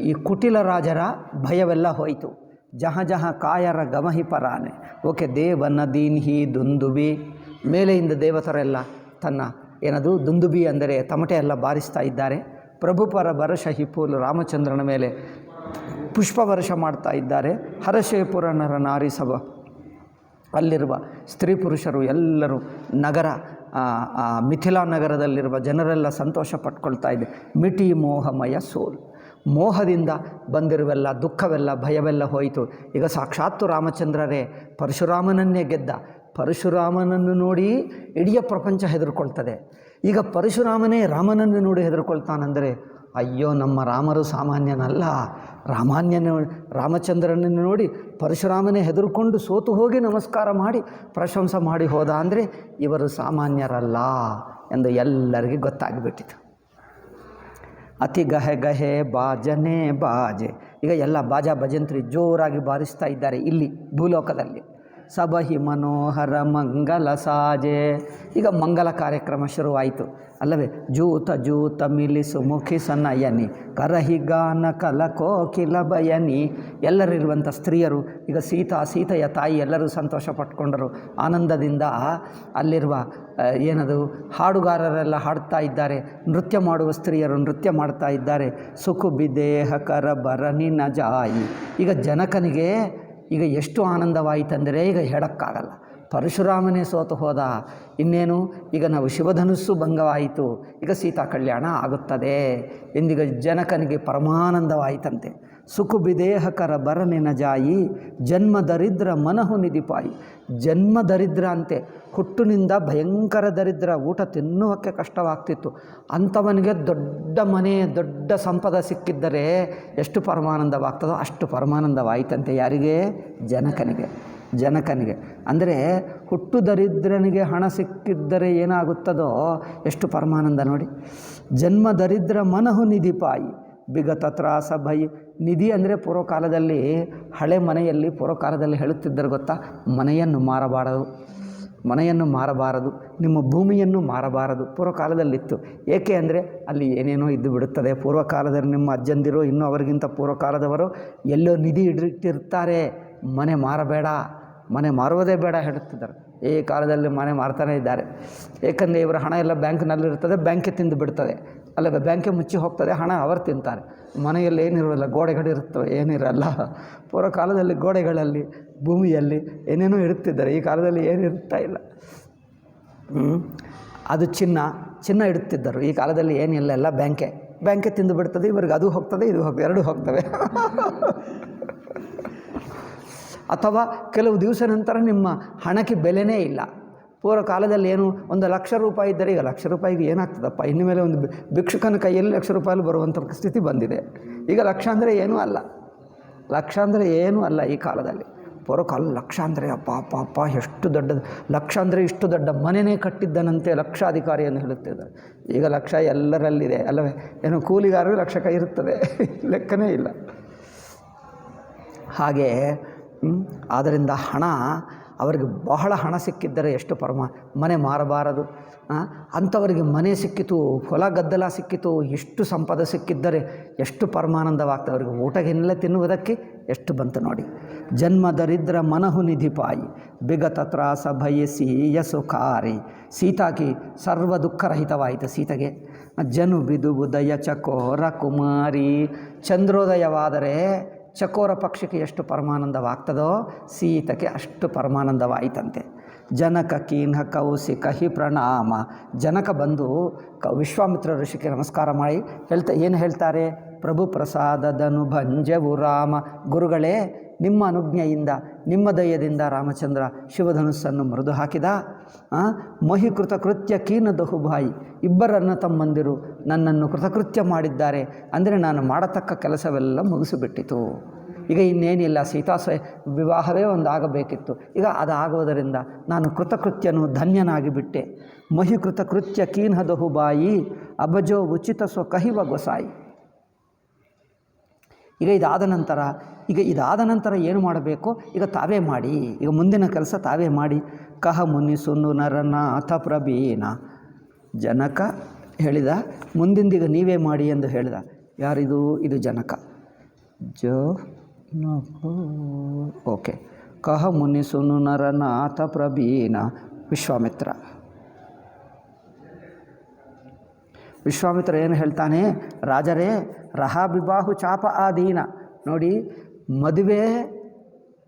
ಈ ಕುಟಿಲ ರಾಜರ ಭಯವೆಲ್ಲ ಹೋಯಿತು. ಜಹ ಕಾಯರ ಗಮಹಿ ಪರಾನೆ. ಓಕೆ, ದೇವನ ದೀನ್ಹಿ ದುಂದುಬಿ. ಮೇಲೆಯಿಂದ ದೇವತರೆಲ್ಲ ತನ್ನ ಏನದು ದುಂದುಬಿ ಅಂದರೆ ತಮಟೆ ಎಲ್ಲ ಬಾರಿಸ್ತಾ ಇದ್ದಾರೆ. ಪ್ರಭುಪರ ಬರಷ ಹಿಪೂಲ್, ರಾಮಚಂದ್ರನ ಮೇಲೆ ಪುಷ್ಪ ವರ್ಷ ಮಾಡ್ತಾ ಇದ್ದಾರೆ. ಹರಶೇಪುರ ನರ ನಾರಿ ಸಭ, ಅಲ್ಲಿರುವ ಸ್ತ್ರೀ ಪುರುಷರು ಎಲ್ಲರೂ, ನಗರ ಮಿಥಿಲಾ ನಗರದಲ್ಲಿರುವ ಜನರೆಲ್ಲ ಸಂತೋಷ ಪಟ್ಕೊಳ್ತಾ ಇದೆ. ಮಿಟಿ ಮೋಹಮಯ ಸೋಲ್. ಮೋಹದಿಂದ ಬಂದಿರುವೆಲ್ಲ ದುಃಖವೆಲ್ಲ ಭಯವೆಲ್ಲ ಹೋಯಿತು. ಈಗ ಸಾಕ್ಷಾತ್ತು ರಾಮಚಂದ್ರರೇ ಪರಶುರಾಮನನ್ನೇ ಗೆದ್ದ. ಪರಶುರಾಮನನ್ನು ನೋಡಿ ಇಡೀ ಪ್ರಪಂಚ ಹೆದರ್ಕೊಳ್ತದೆ. ಈಗ ಪರಶುರಾಮನೇ ರಾಮನನ್ನು ನೋಡಿ ಹೆದರ್ಕೊಳ್ತಾನೆಂದರೆ ಅಯ್ಯೋ, ನಮ್ಮ ರಾಮರು ಸಾಮಾನ್ಯನಲ್ಲ. ರಾಮಚಂದ್ರನನ್ನು ನೋಡಿ ಪರಶುರಾಮನೇ ಹೆದರ್ಕೊಂಡು ಸೋತು ಹೋಗಿ ನಮಸ್ಕಾರ ಮಾಡಿ ಪ್ರಶಂಸೆ ಮಾಡಿ ಹೋದ ಅಂದರೆ ಇವರು ಸಾಮಾನ್ಯರಲ್ಲ ಎಂದು ಎಲ್ಲರಿಗೂ ಗೊತ್ತಾಗಿಬಿಟ್ಟಿತು. ಅತಿ ಗಹೆ ಬಾಜನೆ ಬಾಜೆ. ಈಗ ಎಲ್ಲ ಬಾಜಾ ಭಜಂತ್ರಿ ಜೋರಾಗಿ ಬಾರಿಸ್ತಾ ಇದ್ದಾರೆ ಇಲ್ಲಿ ಭೂಲೋಕದಲ್ಲಿ. ಸಬಹಿ ಮನೋಹರ ಮಂಗಲ ಸಾಜೆ. ಈಗ ಮಂಗಲ ಕಾರ್ಯಕ್ರಮ ಶುರುವಾಯಿತು ಅಲ್ಲವೇ? ಜೂತ ಮಿಲಿಸು ಮುಖಿ ಸನಯನಿ ಕರಹಿಗಾನ ಕಲಕೋಕಿಲ ಬಯನಿ. ಎಲ್ಲರಿರುವಂಥ ಸ್ತ್ರೀಯರು ಈಗ ಸೀತೆಯ ತಾಯಿ ಎಲ್ಲರೂ ಸಂತೋಷ ಪಟ್ಕೊಂಡರು. ಆನಂದದಿಂದ ಅಲ್ಲಿರುವ ಏನದು ಹಾಡುಗಾರರೆಲ್ಲ ಹಾಡ್ತಾ ಇದ್ದಾರೆ. ನೃತ್ಯ ಮಾಡುವ ಸ್ತ್ರೀಯರು ನೃತ್ಯ ಮಾಡ್ತಾ ಇದ್ದಾರೆ. ಸುಖು ಬಿದೇಹ ಕರ ಬರನಿ ನ ಜಾಯಿ. ಈಗ ಜನಕನಿಗೆ ಈಗ ಎಷ್ಟು ಆನಂದವಾಯಿತಂದರೆ ಈಗ ಹೇಳೋಕ್ಕಾಗಲ್ಲ. ಪರಶುರಾಮನೇ ಸೋತು ಹೋದ, ಇನ್ನೇನು ಈಗ ನಾವು ಶಿವಧನುಸ್ಸು ಭಂಗವಾಯಿತು, ಈಗ ಸೀತಾ ಕಲ್ಯಾಣ ಆಗುತ್ತದೆ ಎಂದೀಗ ಜನಕನಿಗೆ ಪರಮಾನಂದವಾಯಿತಂತೆ. ಸುಖು ಬಿದೇಹಕರ ಬರನಿನ ಜಾಯಿ ಜನ್ಮ ದರಿದ್ರ ಮನಹು ನಿಧಿಪಾಯಿ. ಜನ್ಮ ದರಿದ್ರ ಅಂತೆ, ಹುಟ್ಟಿನಿಂದ ಭಯಂಕರ ದರಿದ್ರ, ಊಟ ತಿನ್ನುವಕ್ಕೆ ಕಷ್ಟವಾಗ್ತಿತ್ತು. ಅಂಥವನಿಗೆ ದೊಡ್ಡ ಮನೆ ದೊಡ್ಡ ಸಂಪದ ಸಿಕ್ಕಿದ್ದರೆ ಎಷ್ಟು ಪರಮಾನಂದವಾಗ್ತದೋ ಅಷ್ಟು ಪರಮಾನಂದವಾಯಿತಂತೆ. ಯಾರಿಗೆ? ಜನಕನಿಗೆ. ಅಂದರೆ ಹುಟ್ಟು ದರಿದ್ರನಿಗೆ ಹಣ ಸಿಕ್ಕಿದ್ದರೆ ಏನಾಗುತ್ತದೋ ಎಷ್ಟು ಪರಮಾನಂದ ನೋಡಿ. ಜನ್ಮ ದರಿದ್ರ ಮನಹು ನಿಧಿಪಾಯಿ ಬಿಗತ ತ್ರಾಸ ಭಯ. ನಿಧಿ ಅಂದರೆ ಪೂರ್ವಕಾಲದಲ್ಲಿ ಹಳೆ ಮನೆಯಲ್ಲಿ ಪೂರ್ವಕಾಲದಲ್ಲಿ ಹೇಳುತ್ತಿದ್ದರು ಗೊತ್ತಾ? ಮನೆಯನ್ನು ಮಾರಬಾರದು, ನಿಮ್ಮ ಭೂಮಿಯನ್ನು ಮಾರಬಾರದು ಪೂರ್ವಕಾಲದಲ್ಲಿತ್ತು. ಏಕೆ ಅಂದರೆ ಅಲ್ಲಿ ಏನೇನೋ ಇದ್ದು ಬಿಡುತ್ತದೆ. ಪೂರ್ವಕಾಲದಲ್ಲಿ ನಿಮ್ಮ ಅಜ್ಜಂದಿರು ಇನ್ನೂ ಅವರಿಗಿಂತ ಪೂರ್ವಕಾಲದವರು ಎಲ್ಲೋ ನಿಧಿ ಇಟ್ಟಿರ್ತಾರೆ. ಮನೆ ಮಾರುವುದೇ ಬೇಡ ಹೇಳುತ್ತಿದ್ದಾರೆ. ಈ ಕಾಲದಲ್ಲಿ ಮನೆ ಮಾರ್ತಾನೇ ಇದ್ದಾರೆ. ಏಕೆಂದರೆ ಇವರ ಹಣ ಎಲ್ಲ ಬ್ಯಾಂಕ್ನಲ್ಲಿರ್ತದೆ, ಬ್ಯಾಂಕೆ ತಿಂದು ಬಿಡ್ತದೆ ಅಲ್ಲವೇ? ಬ್ಯಾಂಕೆ ಮುಚ್ಚಿ ಹೋಗ್ತದೆ, ಹಣ ಅವರು ತಿಂತಾರೆ. ಮನೆಯಲ್ಲಿ ಏನಿರೋಲ್ಲ, ಗೋಡೆಗಳಿರುತ್ತವೆ, ಏನಿರಲ್ಲ. ಪೂರ್ವಕಾಲದಲ್ಲಿ ಗೋಡೆಗಳಲ್ಲಿ ಭೂಮಿಯಲ್ಲಿ ಏನೇನೋ ಇಡುತ್ತಿದ್ದಾರೆ. ಈ ಕಾಲದಲ್ಲಿ ಏನಿರ್ತಾ ಇಲ್ಲ. ಅದು ಚಿನ್ನ ಇಡುತ್ತಿದ್ದರು. ಈ ಕಾಲದಲ್ಲಿ ಏನಿಲ್ಲ, ಎಲ್ಲ ಬ್ಯಾಂಕೆ ತಿಂದು ಬಿಡ್ತದೆ. ಇವರಿಗೆ ಅದು ಹೋಗ್ತದೆ, ಇದು ಹೋಗ್ತದೆ, ಎರಡೂ ಹೋಗ್ತವೆ. ಅಥವಾ ಕೆಲವು ದಿವಸ ನಂತರ ನಿಮ್ಮ ಹಣಕ್ಕೆ ಬೆಲೆನೇ ಇಲ್ಲ. ಪೂರ್ವ ಕಾಲದಲ್ಲಿ ಏನು 1,00,000 ರೂಪಾಯಿ ಇದ್ದರೆ ಈಗ 1,00,000 ರೂಪಾಯಿಗೆ ಏನಾಗ್ತದಪ್ಪ, ಇನ್ನು ಮೇಲೆ ಒಂದು ಭಿಕ್ಷುಕನ ಕೈಯಲ್ಲಿ 1,00,000 ರೂಪಾಯಿ ಬರುವಂಥ ಸ್ಥಿತಿ ಬಂದಿದೆ. ಈಗ 1,00,000 ಅಂದರೆ ಏನೂ ಅಲ್ಲ, 1,00,000 ಅಂದರೆ ಏನೂ ಅಲ್ಲ ಈ ಕಾಲದಲ್ಲಿ. ಪೂರ್ವ ಕಾಲ 1,00,000 ಅಂದರೆ ಅಪ್ಪ ಅಪ್ಪ ಅಪ್ಪ ಎಷ್ಟು ದೊಡ್ಡದು, 1,00,000 ಅಂದರೆ ಇಷ್ಟು ದೊಡ್ಡ ಮನೆಯೇ ಕಟ್ಟಿದ್ದನಂತೆ ಲಕ್ಷಾಧಿಕಾರಿಯನ್ನು ಹೇಳುತ್ತಿದ್ದಾರೆ. ಈಗ 1,00,000 ಎಲ್ಲರಲ್ಲಿದೆ ಅಲ್ಲವೇ, ಏನೋ ಕೂಲಿಗಾರರು 1,00,000 ಇರುತ್ತದೆ, ಲೆಕ್ಕನೇ ಇಲ್ಲ. ಹಾಗೆ ಆದ್ದರಿಂದ ಹಣ ಅವರಿಗೆ ಬಹಳ ಹಣ ಸಿಕ್ಕಿದ್ದರೆ ಎಷ್ಟು ಮನೆ ಮಾರಬಾರದು. ಅಂಥವರಿಗೆ ಮನೆ ಸಿಕ್ಕಿತು, ಹೊಲ ಗದ್ದಲ ಸಿಕ್ಕಿತು, ಎಷ್ಟು ಸಂಪದ ಸಿಕ್ಕಿದ್ದರೆ ಎಷ್ಟು ಪರಮಾನಂದವಾಗ್ತದೆ ಅವರಿಗೆ. ಊಟಗೆಲ್ಲ ತಿನ್ನುವುದಕ್ಕೆ ಎಷ್ಟು ಬಂತು ನೋಡಿ. ಜನ್ಮ ದರಿದ್ರ ಮನಹು ನಿಧಿಪಾಯಿ ಬಿಗತ ತ್ರಾಸ ಭಯಸಿ ಯಸುಕಾರಿ. ಸೀತಾಕಿ ಸರ್ವ ದುಃಖರಹಿತವಾಯಿತು ಸೀತೆಗೆ. ಜನು ಬಿದು ಉದಯ ಚಕೋರ ಕುಮಾರಿ. ಚಂದ್ರೋದಯವಾದರೆ ಚಕೋರ ಪಕ್ಷಕ್ಕೆ ಎಷ್ಟು ಪರಮಾನಂದವಾಗ್ತದೋ ಸೀತೆಗೆ ಅಷ್ಟು ಪರಮಾನಂದವಾಯಿತಂತೆ. ಜನಕ ಕೀನ್ಹ ಕೌಶಿಕ ಹಿ ಪ್ರಣಾಮ. ಜನಕ ಬಂದು ವಿಶ್ವಾಮಿತ್ರ ಋಷಿಗೆ ನಮಸ್ಕಾರ ಮಾಡಿ ಏನು ಹೇಳ್ತಾರೆ, ಪ್ರಭು ಪ್ರಸಾದದನು ಭಂಜವು ರಾಮ. ಗುರುಗಳೇ, ನಿಮ್ಮ ಅನುಜ್ಞೆಯಿಂದ ನಿಮ್ಮ ದಯದಿಂದ ರಾಮಚಂದ್ರ ಶಿವಧನುಸ್ಸನ್ನು ಮೃದು ಹಾಕಿದ. ಮಹಿ ಕೃತಕೃತ್ಯ ಕೀನ ದಹುಭಾಯಿ. ಇಬ್ಬರನ್ನ ತಮ್ಮಂದಿರು ನನ್ನನ್ನು ಕೃತಕೃತ್ಯ ಮಾಡಿದ್ದಾರೆ. ಅಂದರೆ ನಾನು ಮಾಡತಕ್ಕ ಕೆಲಸವೆಲ್ಲ ಮುಗಿಸಿಬಿಟ್ಟಿತು. ಈಗ ಇನ್ನೇನಿಲ್ಲ, ವಿವಾಹವೇ ಒಂದು ಆಗಬೇಕಿತ್ತು, ಈಗ ಅದಾಗುವುದರಿಂದ ನಾನು ಕೃತಕೃತ್ಯನು ಧನ್ಯನಾಗಿ ಬಿಟ್ಟೆ. ಮಹಿ ಕೃತಕೃತ್ಯ ಕೀನ್ಹ ದಹುಬಾಯಿ ಅಬಜೋ ಉಚಿತ ಸ್ವಕಹಿವ ಗೊಸಾಯಿ. ಈಗ ಇದಾದ ನಂತರ ಏನು ಮಾಡಬೇಕು, ಈಗ ತಾವೇ ಮಾಡಿ, ಈಗ ಮುಂದಿನ ಕೆಲಸ ತಾವೇ ಮಾಡಿ. ಕಹ ಮುನಿಸುನು ನರನಾಥ ಪ್ರಬೀನ. ಜನಕ ಹೇಳಿದ, ಮುಂದಿಂದೀಗ ನೀವೇ ಮಾಡಿ ಎಂದು ಹೇಳಿದ. ಯಾರಿದು? ಇದು ಜನಕ. ಓಕೆ. ಕಹ ಮುನಿಸುನು ನರನಾಥ ಪ್ರಬೀನ. ವಿಶ್ವಾಮಿತ್ರ ಏನು ಹೇಳ್ತಾನೆ, ರಾಜರೇ, ರಹಾಬಿಬಾಹು ಚಾಪ ಅಧೀನ. ನೋಡಿ, ಮದುವೆ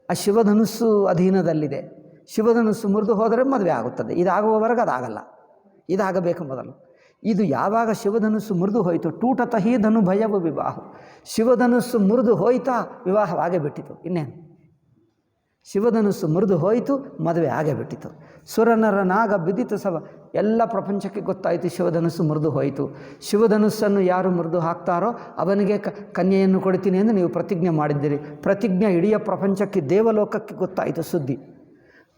ಆ ಶಿವಧನುಸ್ಸು ಅಧೀನದಲ್ಲಿದೆ. ಶಿವಧನುಸ್ಸು ಮುರಿದು ಹೋದರೆ ಮದುವೆ ಆಗುತ್ತದೆ. ಇದಾಗುವವರೆಗೆ ಅದಾಗಲ್ಲ, ಇದಾಗಬೇಕು ಮೊದಲು. ಇದು ಯಾವಾಗ ಶಿವಧನುಸ್ಸು ಮುರಿದು ಹೋಯಿತು, ಟೂಟತಹಿ ಧನು ಭಯವು ವಿವಾಹ. ಶಿವಧನುಸ್ಸು ಮುರಿದು ಹೋಯ್ತಾ ವಿವಾಹವಾಗೇ ಬಿಟ್ಟಿತು. ಇನ್ನೇನು, ಶಿವಧನುಸ್ಸು ಮುರಿದು ಹೋಯಿತು, ಮದುವೆ ಆಗೇ ಬಿಟ್ಟಿತು. ಸುರನರನಾಗ ಬಿದ್ದಿತು ಸಭ. ಎಲ್ಲ ಪ್ರಪಂಚಕ್ಕೆ ಗೊತ್ತಾಯಿತು ಶಿವಧನುಸ್ಸು ಮುರಿದು ಹೋಯಿತು. ಶಿವಧನುಸ್ಸನ್ನು ಯಾರು ಮುರಿದು ಹಾಕ್ತಾರೋ ಅವನಿಗೆ ಕನ್ಯೆಯನ್ನು ಕೊಡ್ತೀನಿ ಎಂದು ನೀವು ಪ್ರತಿಜ್ಞೆ ಮಾಡಿದ್ದೀರಿ. ಪ್ರತಿಜ್ಞೆ ಇಡೀ ಪ್ರಪಂಚಕ್ಕೆ, ದೇವಲೋಕಕ್ಕೆ ಗೊತ್ತಾಯಿತು ಸುದ್ದಿ.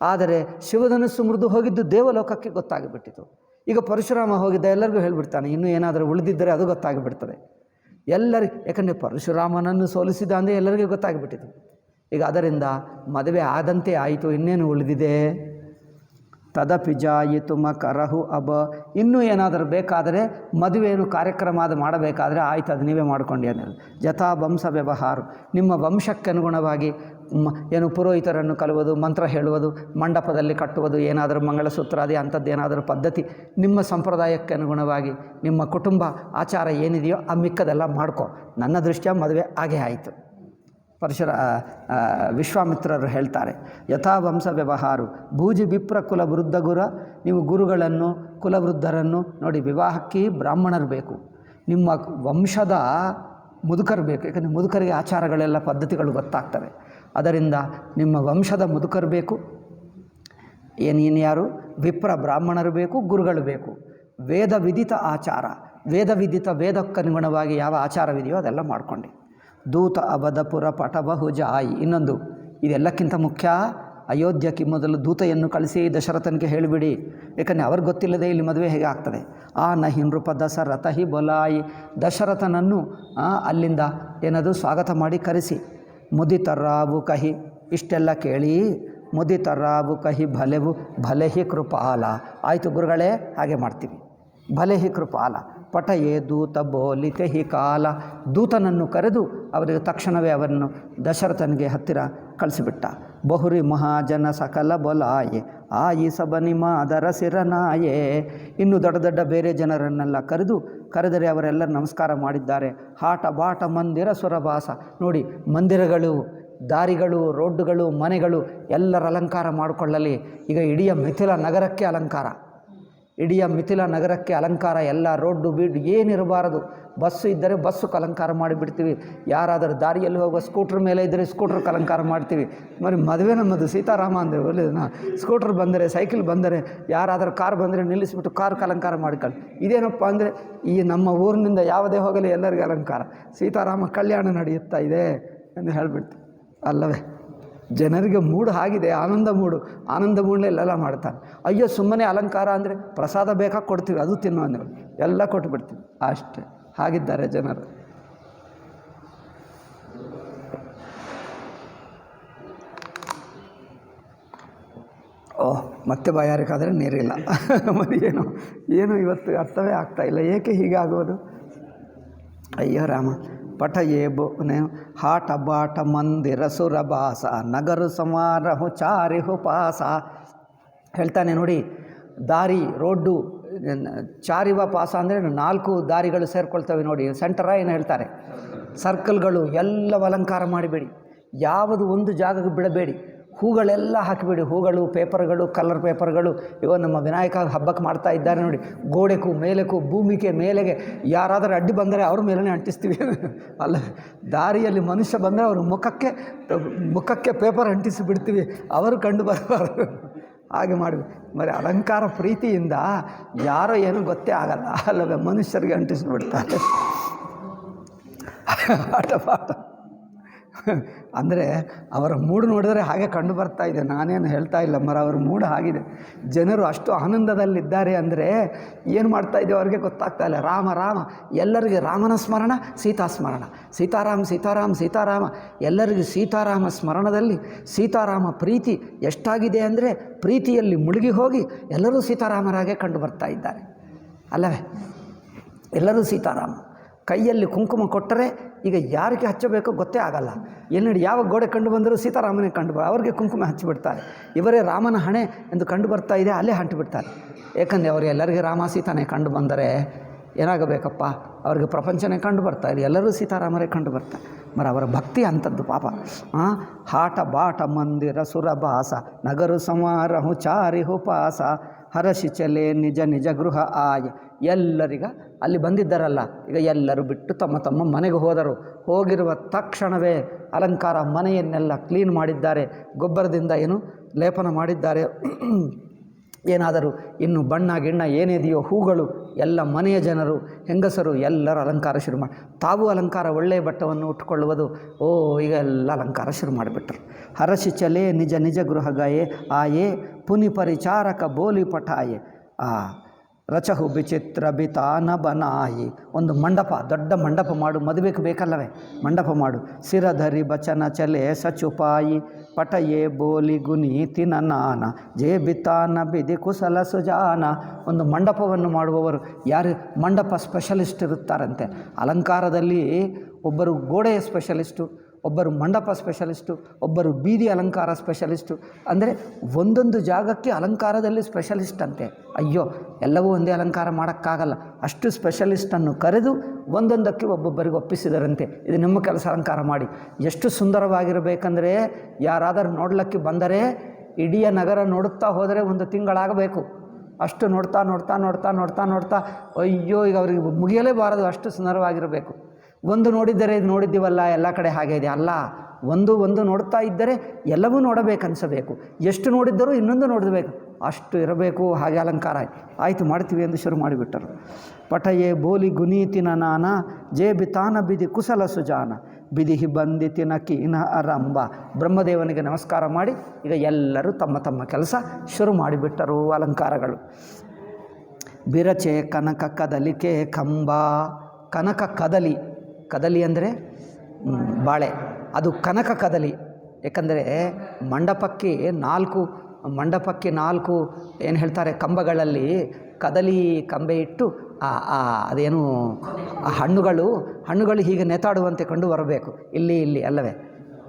ಆದರೆ ಶಿವಧನುಸ್ಸು ಮುರಿದು ಹೋಗಿದ್ದು ದೇವಲೋಕಕ್ಕೆ ಗೊತ್ತಾಗಿಬಿಟ್ಟಿತು. ಈಗ ಪರಶುರಾಮ ಹೋಗಿದ್ದ, ಎಲ್ಲರಿಗೂ ಹೇಳಿಬಿಡ್ತಾನೆ. ಇನ್ನೂ ಏನಾದರೂ ಉಳಿದಿದ್ದರೆ ಅದು ಗೊತ್ತಾಗಿಬಿಡ್ತದೆ ಎಲ್ಲರಿಗೆ. ಯಾಕಂದರೆ ಪರಶುರಾಮನನ್ನು ಸೋಲಿಸಿದ ಅಂದರೆ ಎಲ್ಲರಿಗೂ ಗೊತ್ತಾಗಿಬಿಟ್ಟಿತು. ಈಗ ಅದರಿಂದ ಮದುವೆ ಆದಂತೆ ಆಯಿತು, ಇನ್ನೇನು ಉಳಿದಿದೆ. ತದಪಿ ಜಾಯಿತು ಮಕರಹು ಅಬ. ಇನ್ನೂ ಏನಾದರೂ ಬೇಕಾದರೆ ಮದುವೆಯನ್ನು ಕಾರ್ಯಕ್ರಮ ಮಾಡಬೇಕಾದ್ರೆ ಆಯಿತು, ಅದು ನೀವೇ ಮಾಡಿಕೊಂಡು ಅನ್ನೋದು. ಜಥಾ ವಂಶ ವ್ಯವಹಾರ. ನಿಮ್ಮ ವಂಶಕ್ಕೆ ಅನುಗುಣವಾಗಿ ಏನು ಪುರೋಹಿತರನ್ನು ಕಲುವುದು, ಮಂತ್ರ ಹೇಳುವುದು, ಮಂಟಪದಲ್ಲಿ ಕಟ್ಟುವುದು, ಏನಾದರೂ ಮಂಗಳಸೂತ್ರಾದಿ ಅಂಥದ್ದೇನಾದರೂ ಪದ್ಧತಿ ನಿಮ್ಮ ಸಂಪ್ರದಾಯಕ್ಕೆ ಅನುಗುಣವಾಗಿ ನಿಮ್ಮ ಕುಟುಂಬ ಆಚಾರ ಏನಿದೆಯೋ ಆ ಮಿಕ್ಕದೆಲ್ಲ ಮಾಡ್ಕೊ. ನನ್ನ ದೃಷ್ಟಿಯ ಮದುವೆ ಹಾಗೆ ಆಯಿತು. ವಿಶ್ವಾಮಿತ್ರರು ಹೇಳ್ತಾರೆ, ಯಥಾವಂಶ ವ್ಯವಹಾರ ಭೂಜಿ ವಿಪ್ರ ಕುಲವೃದ್ಧ ಗುರ. ನೀವು ಗುರುಗಳನ್ನು ಕುಲವೃದ್ಧರನ್ನು ನೋಡಿ, ವಿವಾಹಕ್ಕೆ ಬ್ರಾಹ್ಮಣರು ಬೇಕು, ನಿಮ್ಮ ವಂಶದ ಮುದುಕರು ಬೇಕು. ಯಾಕಂದರೆ ಮುದುಕರಿಗೆ ಆಚಾರಗಳೆಲ್ಲ ಪದ್ಧತಿಗಳು ಗೊತ್ತಾಗ್ತವೆ. ಅದರಿಂದ ನಿಮ್ಮ ವಂಶದ ಮುದುಕರು ಬೇಕು. ಯಾರು? ವಿಪ್ರ ಬ್ರಾಹ್ಮಣರು ಬೇಕು, ಗುರುಗಳು ಬೇಕು. ವೇದ ವಿದಿತ ಆಚಾರ, ವೇದಕ್ಕನುಗುಣವಾಗಿ ಯಾವ ಆಚಾರವಿದೆಯೋ ಅದೆಲ್ಲ ಮಾಡಿಕೊಂಡೆ. ದೂತ ಅಬಧಪುರ ಪಟಬಹುಜಾಯಿ. ಇನ್ನೊಂದು, ಇದೆಲ್ಲಕ್ಕಿಂತ ಮುಖ್ಯ, ಅಯೋಧ್ಯಕ್ಕೆ ಮೊದಲು ದೂತೆಯನ್ನು ಕಳಿಸಿ ದಶರಥನಿಗೆ ಹೇಳಿಬಿಡಿ. ಯಾಕಂದರೆ ಅವ್ರಿಗೆ ಗೊತ್ತಿಲ್ಲದೆ ಇಲ್ಲಿ ಮದುವೆ ಹೇಗೆ ಆಗ್ತದೆ. ನಹಿ ನೃಪ ದಶರಥ ಹಿ ಬೊಲಾಯಿ. ದಶರಥನನ್ನು ಅಲ್ಲಿಂದ ಏನದು ಸ್ವಾಗತ ಮಾಡಿ ಕರೆಸಿ. ಮುದಿತರ್ರಾಬು ಕಹಿ. ಇಷ್ಟೆಲ್ಲ ಕೇಳಿ ಮುದಿತರ್ರಾಬು ಕಹಿ ಭಲೆ ಹಿ ಕೃಪಾಲ. ಆಯಿತು ಗುರುಗಳೇ, ಹಾಗೆ ಮಾಡ್ತೀವಿ. ಭಲೆ ಹಿ ಕೃಪಾಲ. ಪಟಯೇ ದೂತ ಬೋಲಿತೆ ಹಿ ಕಾಲ. ದೂತನನ್ನು ಕರೆದು ಅವರಿಗೆ ತಕ್ಷಣವೇ ಅವರನ್ನು ದಶರಥನಿಗೆ ಹತ್ತಿರ ಕಳಿಸಿಬಿಟ್ಟ. ಬಹುರಿ ಮಹಾಜನ ಸಕಲ ಬೊಲಾಯೆ ಆಯಿ ಸಬನಿ ಮಾದರ ಸಿರನಾಯೇ. ಇನ್ನು ದೊಡ್ಡ ದೊಡ್ಡ ಬೇರೆ ಜನರನ್ನೆಲ್ಲ ಕರೆದರೆ ಅವರೆಲ್ಲರೂ ನಮಸ್ಕಾರ ಮಾಡಿದ್ದಾರೆ. ಹಾಟ ಬಾಟ ಮಂದಿರ ಸುರಭಾಸ. ನೋಡಿ, ಮಂದಿರಗಳು, ದಾರಿಗಳು, ರೋಡ್ಡುಗಳು, ಮನೆಗಳು ಎಲ್ಲರ ಅಲಂಕಾರ ಮಾಡಿಕೊಳ್ಳಲಿ. ಈಗ ಇಡೀ ಮಿಥಿಲ ನಗರಕ್ಕೆ ಅಲಂಕಾರ, ಇಡೀ ಮಿಥಿಲಾ ನಗರಕ್ಕೆ ಅಲಂಕಾರ, ಎಲ್ಲ ರೋಡ್ಡು ಬೀಡು ಏನಿರಬಾರದು. ಬಸ್ಸು ಇದ್ದರೆ ಬಸ್ಸುಕ್ಕೆ ಅಲಂಕಾರ ಮಾಡಿಬಿಡ್ತೀವಿ. ಯಾರಾದರೂ ದಾರಿಯಲ್ಲಿ ಹೋಗುವ ಸ್ಕೂಟ್ರ್ ಮೇಲೆ ಇದ್ದರೆ ಸ್ಕೂಟ್ರ್ಗೆ ಅಲಂಕಾರ ಮಾಡ್ತೀವಿ. ಮದುವೆ ನಮ್ಮದು ಸೀತಾರಾಮ ಅಂದರೆ ಒಳ್ಳೆಯದನ್ನ. ಸ್ಕೂಟ್ರ್ ಬಂದರೆ, ಸೈಕಲ್ ಬಂದರೆ, ಯಾರಾದರೂ ಕಾರ್ ಬಂದರೆ ನಿಲ್ಲಿಸಿಬಿಟ್ಟು ಕಾರ್ಗೆ ಅಲಂಕಾರ ಮಾಡ್ಕೊಳ್ಳಿ. ಇದೇನಪ್ಪ ಅಂದರೆ ಈ ನಮ್ಮ ಊರಿನಿಂದ ಯಾವುದೇ ಹೋಗಲಿ ಎಲ್ಲರಿಗೂ ಅಲಂಕಾರ, ಸೀತಾರಾಮ ಕಲ್ಯಾಣ ನಡೆಯುತ್ತಾ ಇದೆ ಎಂದು ಹೇಳಿಬಿಡ್ತೀವಿ ಅಲ್ಲವೇ. ಜನರಿಗೆ ಮೂಡು ಆಗಿದೆ, ಆನಂದ ಮೂಡಲೇ ಎಲ್ಲ ಮಾಡ್ತಾನೆ. ಅಯ್ಯೋ ಸುಮ್ಮನೆ ಅಲಂಕಾರ ಅಂದರೆ ಪ್ರಸಾದ ಬೇಕಾಗಿ ಕೊಡ್ತೀವಿ, ಅದು ತಿನ್ನೋ ಅಂದರೆ ಎಲ್ಲ ಕೊಟ್ಟುಬಿಡ್ತೀವಿ ಅಷ್ಟೇ. ಹಾಗಿದ್ದಾರೆ ಜನರು. ಓಹ್, ಮತ್ತೆ ಬಾಯಾರಿಕಾದರೆ ನೀರಿಲ್ಲ. మరి ಏನು ಇವತ್ತು ಅರ್ಥವೇ ಆಗ್ತಾಯಿಲ್ಲ. ಏಕೆ ಹೀಗಾಗೋದು? ಅಯ್ಯೋ ರಾಮ. ಪಠಯೇ ಹಾಟ ಬಾಟ ಮಂದಿರ ಸುರಭಾಸ ನಗರು ಸಮಾರಹು ಚಾರಿಹು ಪಾಸ. ಹೇಳ್ತಾನೆ ನೋಡಿ, ದಾರಿ ರೋಡ್ಡು ಚಾರಿವ ಪಾಸ ಅಂದರೆ 4 ದಾರಿಗಳು ಸೇರ್ಕೊಳ್ತವೆ ನೋಡಿ. ಸೆಂಟರ ಏನು ಹೇಳ್ತಾರೆ, ಸರ್ಕಲ್ಗಳು ಎಲ್ಲವೂ ಅಲಂಕಾರ ಮಾಡಿಬೇಡಿ, ಯಾವುದು ಒಂದು ಜಾಗಕ್ಕೆ ಬಿಡಬೇಡಿ. ಹೂಗಳೆಲ್ಲ ಹಾಕಿಬಿಡಿ, ಹೂಗಳು, ಪೇಪರ್ಗಳು, ಕಲರ್ ಪೇಪರ್ಗಳು. ಇವಾಗ ನಮ್ಮ ವಿನಾಯಕ ಹಬ್ಬಕ್ಕೆ ಮಾಡ್ತಾ ಇದ್ದಾರೆ ನೋಡಿ, ಗೋಡೆಗೂ ಮೇಲೆಗೂ ಭೂಮಿಗೆ ಮೇಲೆಗೆ ಯಾರಾದರೂ ಅಡ್ಡಿ ಬಂದರೆ ಅವ್ರ ಮೇಲೇ ಅಂಟಿಸ್ತೀವಿ ಅಲ್ಲ. ದಾರಿಯಲ್ಲಿ ಮನುಷ್ಯ ಬಂದರೆ ಅವ್ರ ಮುಖಕ್ಕೆ ಪೇಪರ್ ಅಂಟಿಸಿ ಬಿಡ್ತೀವಿ, ಅವರು ಕಂಡು ಬರಬಾರ್ದು. ಹಾಗೆ ಮಾಡಬೇಕು. మరి ಅಲಂಕಾರ ಪ್ರೀತಿಯಿಂದ ಯಾರೋ ಏನೂ ಗೊತ್ತೇ ಆಗಲ್ಲ ಅಲ್ಲವೇ, ಮನುಷ್ಯರಿಗೆ ಅಂಟಿಸಿಬಿಡ್ತಾರೆ. ಪಾಠ ಅಂದರೆ ಅವರ ಮೂಡು ನೋಡಿದರೆ ಹಾಗೆ ಕಂಡು ಬರ್ತಾ ಇದೆ. ನಾನೇನು ಹೇಳ್ತಾ ಇಲ್ಲ, ಅವರ ಮೂಡು ಆಗಿದೆ. ಜನರು ಅಷ್ಟು ಆನಂದದಲ್ಲಿದ್ದಾರೆ ಅಂದರೆ ಏನು ಮಾಡ್ತಾಯಿದ್ದೇವೆ ಅವ್ರಿಗೆ ಗೊತ್ತಾಗ್ತಾ ಇಲ್ಲ. ರಾಮ ರಾಮ, ಎಲ್ಲರಿಗೆ ರಾಮನ ಸ್ಮರಣ, ಸೀತಾ ಸ್ಮರಣ, ಸೀತಾರಾಮ ಸೀತಾರಾಮ ಸೀತಾರಾಮ. ಎಲ್ಲರಿಗೂ ಸೀತಾರಾಮ ಸ್ಮರಣದಲ್ಲಿ ಸೀತಾರಾಮ ಪ್ರೀತಿ ಎಷ್ಟಾಗಿದೆ ಅಂದರೆ ಪ್ರೀತಿಯಲ್ಲಿ ಮುಳುಗಿ ಹೋಗಿ ಎಲ್ಲರೂ ಸೀತಾರಾಮರಾಗೆ ಕಂಡು ಬರ್ತಾ ಇದ್ದಾರೆ ಅಲ್ಲವೇ. ಎಲ್ಲರೂ ಸೀತಾರಾಮ. ಕೈಯಲ್ಲಿ ಕುಂಕುಮ ಕೊಟ್ಟರೆ ಈಗ ಯಾರಿಗೆ ಹಚ್ಚಬೇಕೋ ಗೊತ್ತೇ ಆಗಲ್ಲ. ಎಲ್ಲಿ ಯಾವ ಗೋಡೆ ಕಂಡು ಬಂದರೂ ಸೀತಾರಾಮನೇ ಕಂಡು ಅವ್ರಿಗೆ ಕುಂಕುಮ ಹಚ್ಚಿಬಿಡ್ತಾರೆ. ಇವರೇ ರಾಮನ ಹಣೆ ಎಂದು ಕಂಡು ಬರ್ತಾ ಇದೆ, ಅಲ್ಲೇ ಹಂಟಿಬಿಡ್ತಾರೆ. ಏಕೆಂದರೆ ಅವರು ಎಲ್ಲರಿಗೆ ರಾಮ ಸೀತಾನೇ ಕಂಡು ಬಂದರೆ ಏನಾಗಬೇಕಪ್ಪ, ಅವ್ರಿಗೆ ಪ್ರಪಂಚನೇ ಕಂಡು ಬರ್ತಾಯಿದೆ, ಎಲ್ಲರೂ ಸೀತಾರಾಮರೇ ಕಂಡು ಬರ್ತಾರೆ. ಅವರ ಭಕ್ತಿ ಅಂಥದ್ದು ಪಾಪ. ಹಾಟ ಬಾಟ ಮಂದಿರ ಸುರಭಾಸ ನಗರು ಸಮಾರಹು ಚಾರಿಹು ಪಾಸ ಹರಷಿ ಚಲೆ ನಿಜ ನಿಜ ಗೃಹ ಆಯ. ಎಲ್ಲರಿಗ ಅಲ್ಲಿ ಬಂದಿದ್ದಾರಲ್ಲ, ಈಗ ಎಲ್ಲರೂ ಬಿಟ್ಟು ತಮ್ಮ ತಮ್ಮ ಮನೆಗೆ ಹೋಗಿರುವ ತಕ್ಷಣವೇ ಅಲಂಕಾರ, ಮನೆಯನ್ನೆಲ್ಲ ಕ್ಲೀನ್ ಮಾಡಿದ್ದಾರೆ, ಗೊಬ್ಬರದಿಂದ ಲೇಪನ ಮಾಡಿದ್ದಾರೆ. ಏನಾದರೂ ಇನ್ನು ಬಣ್ಣ ಗಿಣ್ಣ ಏನಿದೆಯೋ ಹೂಗಳು ಎಲ್ಲ ಮನೆಯ ಜನರು ಹೆಂಗಸರು ಎಲ್ಲರೂ ಅಲಂಕಾರ ಶುರು ಮಾಡಿ, ತಾವು ಅಲಂಕಾರ ಒಳ್ಳೆಯ ಬಟ್ಟವನ್ನು ಉಟ್ಕೊಳ್ಳುವುದು. ಈಗ ಎಲ್ಲ ಅಲಂಕಾರ ಶುರು ಮಾಡಿಬಿಟ್ರು. ಹರಷಿ ಚಲೆ ನಿಜ ನಿಜ ಗೃಹಗಾಯೇ ಆಯೇ ಪುನಿ ಪರಿಚಾರಕ ಬೋಲಿ ಪಠಾಯೆ ರಚಹು ವಿಚಿತ್ರ ಬಿತಾನ ಬನಾಯಿ. ಒಂದು ಮಂಡಪ, ದೊಡ್ಡ ಮಂಡಪ ಮಾಡು, ಮದುವೆಗೆ ಬೇಕಲ್ಲವೇ, ಮಂಡಪ ಮಾಡು. ಸಿರಧರಿ ಬಚನ ಚಲೆ ಸಚುಪಾಯಿ ಪಟಯೇ ಬೋಲಿ ಗುನೀತಿ ನಾನ ಜೇ ಬಿತಾನ ಬಿದಿ ಕುಶಲ ಸುಜಾನ. ಒಂದು ಮಂಡಪವನ್ನು ಮಾಡುವವರು ಯಾರು, ಮಂಡಪ ಸ್ಪೆಷಲಿಸ್ಟ್ ಇರುತ್ತಾರಂತೆ. ಅಲಂಕಾರದಲ್ಲಿ ಒಬ್ಬರು ಗೋಡೆಯ ಸ್ಪೆಷಲಿಸ್ಟು, ಒಬ್ಬರು ಮಂಡಪ ಸ್ಪೆಷಲಿಸ್ಟು, ಒಬ್ಬರು ಬೀದಿ ಅಲಂಕಾರ ಸ್ಪೆಷಲಿಸ್ಟು. ಅಂದರೆ ಒಂದೊಂದು ಜಾಗಕ್ಕೆ ಅಲಂಕಾರದಲ್ಲಿ ಸ್ಪೆಷಲಿಸ್ಟ್ ಅಂತೆ. ಅಯ್ಯೋ, ಎಲ್ಲವೂ ಒಂದೇ ಅಲಂಕಾರ ಮಾಡೋಕ್ಕಾಗಲ್ಲ, ಅಷ್ಟು ಸ್ಪೆಷಲಿಸ್ಟನ್ನು ಕರೆದು ಒಂದೊಂದಕ್ಕೆ ಒಬ್ಬೊಬ್ಬರಿಗೆ ಒಪ್ಪಿಸಿದರಂತೆ. ಇದು ನಿಮ್ಮ ಕೆಲಸ, ಅಲಂಕಾರ ಮಾಡಿ. ಎಷ್ಟು ಸುಂದರವಾಗಿರಬೇಕಂದ್ರೆ ಯಾರಾದರೂ ನೋಡಲಿಕ್ಕೆ ಬಂದರೆ ಇಡೀ ನಗರ ನೋಡುತ್ತಾ ಹೋದರೆ 1 ತಿಂಗಳಾಗಬೇಕು. ಅಷ್ಟು ನೋಡ್ತಾ ನೋಡ್ತಾ ನೋಡ್ತಾ ನೋಡ್ತಾ ನೋಡ್ತಾ ಅಯ್ಯೋ, ಈಗ ಅವರಿಗೆ ಮುಗಿಯಲೇಬಾರದು, ಅಷ್ಟು ಸುಂದರವಾಗಿರಬೇಕು. ಒಂದು ನೋಡಿದ್ದರೆ ಇದು ನೋಡಿದ್ದೀವಲ್ಲ ಎಲ್ಲ ಕಡೆ ಹಾಗೆ ಇದೆ ಅಲ್ಲ, ಒಂದು ನೋಡ್ತಾ ಇದ್ದರೆ ಎಲ್ಲವೂ ನೋಡಬೇಕನ್ನಿಸಬೇಕು. ಎಷ್ಟು ನೋಡಿದ್ದರೂ ಇನ್ನೊಂದು ನೋಡಬೇಕು, ಅಷ್ಟು ಇರಬೇಕು. ಹಾಗೆ ಅಲಂಕಾರ ಆಯಿತು, ಮಾಡ್ತೀವಿ ಎಂದು ಶುರು ಮಾಡಿಬಿಟ್ಟರು. ಪಟಯೇ ಬೋಲಿ ಗುನೀತಿನ ನಾನ ಜೇ ಬಿತಾನ ಬಿದಿ ಕುಶಲ ಸುಜಾನ ಬಿದಿಹಿ ಬಂದಿತಿನ ಕೀನ ಅರಂಬ. ಬ್ರಹ್ಮದೇವನಿಗೆ ನಮಸ್ಕಾರ ಮಾಡಿ ಈಗ ಎಲ್ಲರೂ ತಮ್ಮ ತಮ್ಮ ಕೆಲಸ ಶುರು ಮಾಡಿಬಿಟ್ಟರು. ಅಲಂಕಾರಗಳು ಬಿರಚೆ ಕನಕ ಕದಲಿಕೆ ಕಂಬ. ಕನಕ ಕದಲಿ ಅಂದರೆ ಬಾಳೆ, ಅದು ಕನಕ ಕದಲಿ. ಏಕೆಂದರೆ ಮಂಡಪಕ್ಕೆ 4 ಏನು ಹೇಳ್ತಾರೆ ಕಂಬಗಳಲ್ಲಿ ಕದಲಿ ಕಂಬೆ ಇಟ್ಟು ಅದೇನು ಹಣ್ಣುಗಳು ಹೀಗೆ ನೇತಾಡುವಂತೆ ಕಂಡು ಬರಬೇಕು. ಇಲ್ಲಿ ಅಲ್ಲವೇ.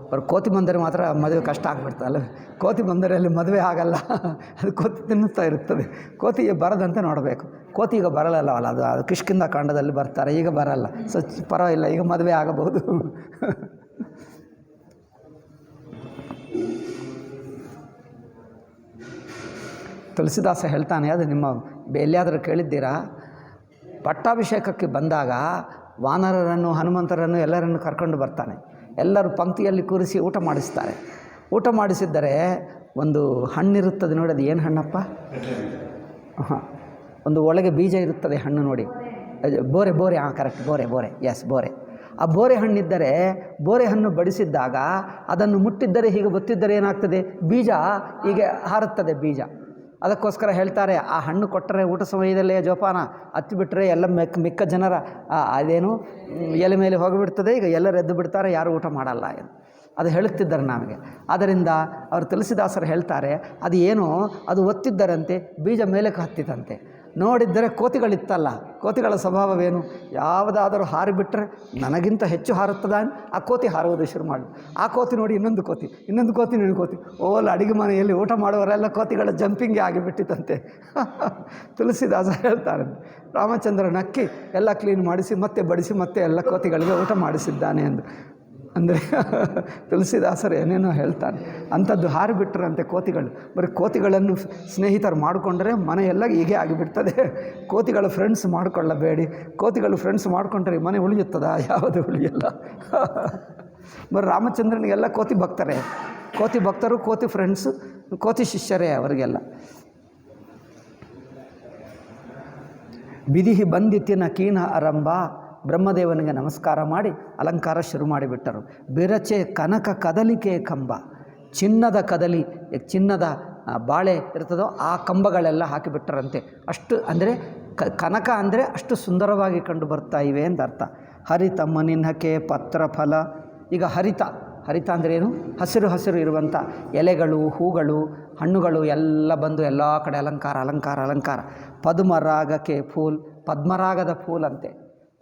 ಅವ್ರು ಕೋತಿ ಬಂದರೆ ಮಾತ್ರ ಮದುವೆ ಕಷ್ಟ ಆಗ್ಬಿಡ್ತದೆ ಅಲ್ಲವೇ. ಕೋತಿ ಬಂದರಲ್ಲಿ ಮದುವೆ ಆಗಲ್ಲ, ಅದು ಕೋತಿ ತಿನ್ನುತ್ತಾ ಇರುತ್ತದೆ. ಕೋತಿಗೆ ಬರದಂತೆ ನೋಡಬೇಕು. ಕೋತಿ ಈಗ ಬರಲ್ಲವಲ್ಲ, ಅದು ಕಿಷ್ಕಿಂಧ ಕಾಂಡದಲ್ಲಿ ಬರ್ತಾರೆ, ಈಗ ಬರಲ್ಲ. ಪರವಾಗಿಲ್ಲ, ಈಗ ಮದುವೆ ಆಗಬಹುದು. ತುಳಸಿದಾಸ ಹೇಳ್ತಾನೆ, ಅದು ನಿಮ್ಮ ಎಲ್ಲಿಯಾದರೂ ಕೇಳಿದ್ದೀರಾ? ಪಟ್ಟಾಭಿಷೇಕಕ್ಕೆ ಬಂದಾಗ ವಾನರರನ್ನು, ಹನುಮಂತರನ್ನು ಎಲ್ಲರನ್ನು ಕರ್ಕೊಂಡು ಬರ್ತಾನೆ. ಎಲ್ಲರೂ ಪಂಕ್ತಿಯಲ್ಲಿ ಕೂರಿಸಿ ಊಟ ಮಾಡಿಸ್ತಾರೆ. ಊಟ ಮಾಡಿಸಿದ್ದರೆ ಒಂದು ಹಣ್ಣಿರುತ್ತದೆ ನೋಡಿ, ಅದು ಏನು ಹಣ್ಣಪ್ಪ? ಹಾಂ, ಒಂದು ಒಳಗೆ ಬೀಜ ಇರುತ್ತದೆ ಹಣ್ಣು ನೋಡಿ, ಬೋರೆ. ಹಾಂ, ಕರೆಕ್ಟ್, ಬೋರೆ. ಎಸ್, ಬೋರೆ. ಆ ಬೋರೆ ಹಣ್ಣಿದ್ದರೆ ಬೋರೆ ಹಣ್ಣು ಬಡಿಸಿದ್ದಾಗ ಅದನ್ನು ಮುಟ್ಟಿದ್ದರೆ, ಹೀಗೆ ಗೊತ್ತಿದ್ದರೆ ಏನಾಗ್ತದೆ? ಬೀಜ ಹೀಗೆ ಹಾರುತ್ತದೆ ಬೀಜ. ಅದಕ್ಕೋಸ್ಕರ ಹೇಳ್ತಾರೆ, ಆ ಹಣ್ಣು ಕೊಟ್ಟರೆ ಊಟ ಸಮಯದಲ್ಲೇ ಜೋಪಾನ, ಹತ್ತಿಬಿಟ್ರೆ ಎಲ್ಲ ಮಿಕ್ಕ ಜನರ ಅದೇನು ಎಲೆ ಮೇಲೆ ಹೋಗಿಬಿಡ್ತದೆ. ಈಗ ಎಲ್ಲರೂ ಎದ್ದು ಬಿಡ್ತಾರೆ, ಯಾರು ಊಟ ಮಾಡಲ್ಲ ಎಂದು ಅದು ಹೇಳುತ್ತಿದ್ದಾರೆ ನಮಗೆ. ಆದ್ದರಿಂದ ಅವರು ತುಳಸಿದಾಸರು ಹೇಳ್ತಾರೆ, ಅದು ಏನೋ ಅದು ಒತ್ತಿದ್ದರಂತೆ, ಬೀಜ ಮೇಲಕ್ಕೆ ಹತ್ತಿತಂತೆ. ನೋಡಿದ್ದರೆ ಕೋತಿಗಳಿತ್ತಲ್ಲ, ಕೋತಿಗಳ ಸ್ವಭಾವವೇನು? ಯಾವುದಾದರೂ ಹಾರಿಬಿಟ್ರೆ ನನಗಿಂತ ಹೆಚ್ಚು ಹಾರುತ್ತದ, ಆ ಕೋತಿ ಹಾರುವುದು ಶುರು ಮಾಡಿ. ಆ ಕೋತಿ ನೋಡಿ ಇನ್ನೊಂದು ಕೋತಿ, ಇನ್ನೊಂದು ಕೋತಿ. ಓಲ್ ಅಡಿಗೆ ಮನೆಯಲ್ಲಿ ಊಟ ಮಾಡುವವರೆಲ್ಲ ಕೋತಿಗಳ ಜಂಪಿಂಗೇ ಆಗಿಬಿಟ್ಟಿತಂತೆ. ತುಳಸಿದಾಸ ಹೇಳ್ತಾರೆ, ರಾಮಚಂದ್ರ ನಕ್ಕಿ ಎಲ್ಲ ಕ್ಲೀನ್ ಮಾಡಿಸಿ ಮತ್ತೆ ಬಡಿಸಿ ಮತ್ತೆ ಎಲ್ಲ ಕೋತಿಗಳಿಗೆ ಊಟ ಮಾಡಿಸಿದ್ದಾನೆ ಎಂದು. ಅಂದರೆ ತುಳಸಿದಾಸರು ಏನೇನೋ ಹೇಳ್ತಾನೆ. ಅಂಥದ್ದು ಹಾರಿಬಿಟ್ರಂತೆ ಕೋತಿಗಳು. ಬರೀ ಕೋತಿಗಳನ್ನು ಸ್ನೇಹಿತರು ಮಾಡಿಕೊಂಡ್ರೆ ಮನೆಯೆಲ್ಲ ಹೀಗೆ ಆಗಿಬಿಡ್ತದೆ. ಕೋತಿಗಳು ಫ್ರೆಂಡ್ಸ್ ಮಾಡಿಕೊಳ್ಳಬೇಡಿ. ಕೋತಿಗಳು ಫ್ರೆಂಡ್ಸ್ ಮಾಡಿಕೊಂಡ್ರೆ ಮನೆ ಉಳಿಯುತ್ತದ? ಯಾವುದು ಉಳಿಯಲ್ಲ. ಬರೀ ರಾಮಚಂದ್ರನಿಗೆಲ್ಲ ಕೋತಿ ಭಕ್ತರೇ, ಕೋತಿ ಭಕ್ತರು, ಕೋತಿ ಫ್ರೆಂಡ್ಸು, ಕೋತಿ ಶಿಷ್ಯರೇ ಅವರಿಗೆಲ್ಲ. ಬಿದಿಹಿ ಬಂದಿತ್ತಿನ ಕೀನ ಅರಂಭ, ಬ್ರಹ್ಮದೇವನಿಗೆ ನಮಸ್ಕಾರ ಮಾಡಿ ಅಲಂಕಾರ ಶುರು ಮಾಡಿಬಿಟ್ಟರು. ಬಿರಚೆ ಕನಕ ಕದಲಿಕೆ ಕಂಬ, ಚಿನ್ನದ ಕದಲಿ, ಚಿನ್ನದ ಬಾಳೆ ಇರ್ತದೋ ಆ ಕಂಬಗಳೆಲ್ಲ ಹಾಕಿಬಿಟ್ಟರಂತೆ. ಅಷ್ಟು ಅಂದರೆ ಕನಕ ಅಂದರೆ ಅಷ್ಟು ಸುಂದರವಾಗಿ ಕಂಡು ಬರ್ತಾ ಇವೆ ಅಂತ ಅರ್ಥ. ಹರಿತ ಮನಿನ್ಹಕೆ ಪತ್ರ ಫಲ. ಈಗ ಹರಿತ ಅಂದರೆ ಏನು? ಹಸಿರು ಇರುವಂಥ ಎಲೆಗಳು, ಹೂಗಳು, ಹಣ್ಣುಗಳು ಎಲ್ಲ ಬಂದು ಎಲ್ಲ ಕಡೆ ಅಲಂಕಾರ. ಪದ್ಮರಾಗಕ್ಕೆ ಫೂಲ್, ಪದ್ಮರಾಗದ ಫೂಲ್ ಅಂತೆ.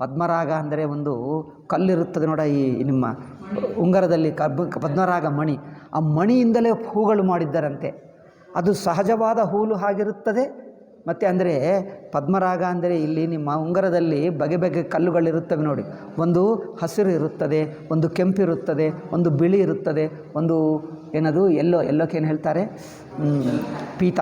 ಪದ್ಮರಾಗ ಅಂದರೆ ಒಂದು ಕಲ್ಲಿರುತ್ತದೆ ನೋಡ, ಈ ನಿಮ್ಮ ಉಂಗರದಲ್ಲಿ ಪದ್ಮರಾಗ ಮಣಿ, ಆ ಮಣಿಯಿಂದಲೇ ಹೂಗಳು ಮಾಡಿದ್ದಾರಂತೆ. ಅದು ಸಹಜವಾದ ಹೂಲು ಆಗಿರುತ್ತದೆ. ಮತ್ತು ಅಂದರೆ ಪದ್ಮರಾಗ ಅಂದರೆ ಇಲ್ಲಿ ನಿಮ್ಮ ಉಂಗರದಲ್ಲಿ ಬಗೆ ಕಲ್ಲುಗಳಿರುತ್ತವೆ ನೋಡಿ. ಒಂದು ಹಸಿರು ಇರುತ್ತದೆ, ಒಂದು ಕೆಂಪಿರುತ್ತದೆ, ಒಂದು ಬಿಳಿ ಇರುತ್ತದೆ, ಒಂದು ಏನದು ಎಲ್ಲೋಕ್ಕೇನು ಹೇಳ್ತಾರೆ, ಪೀತ,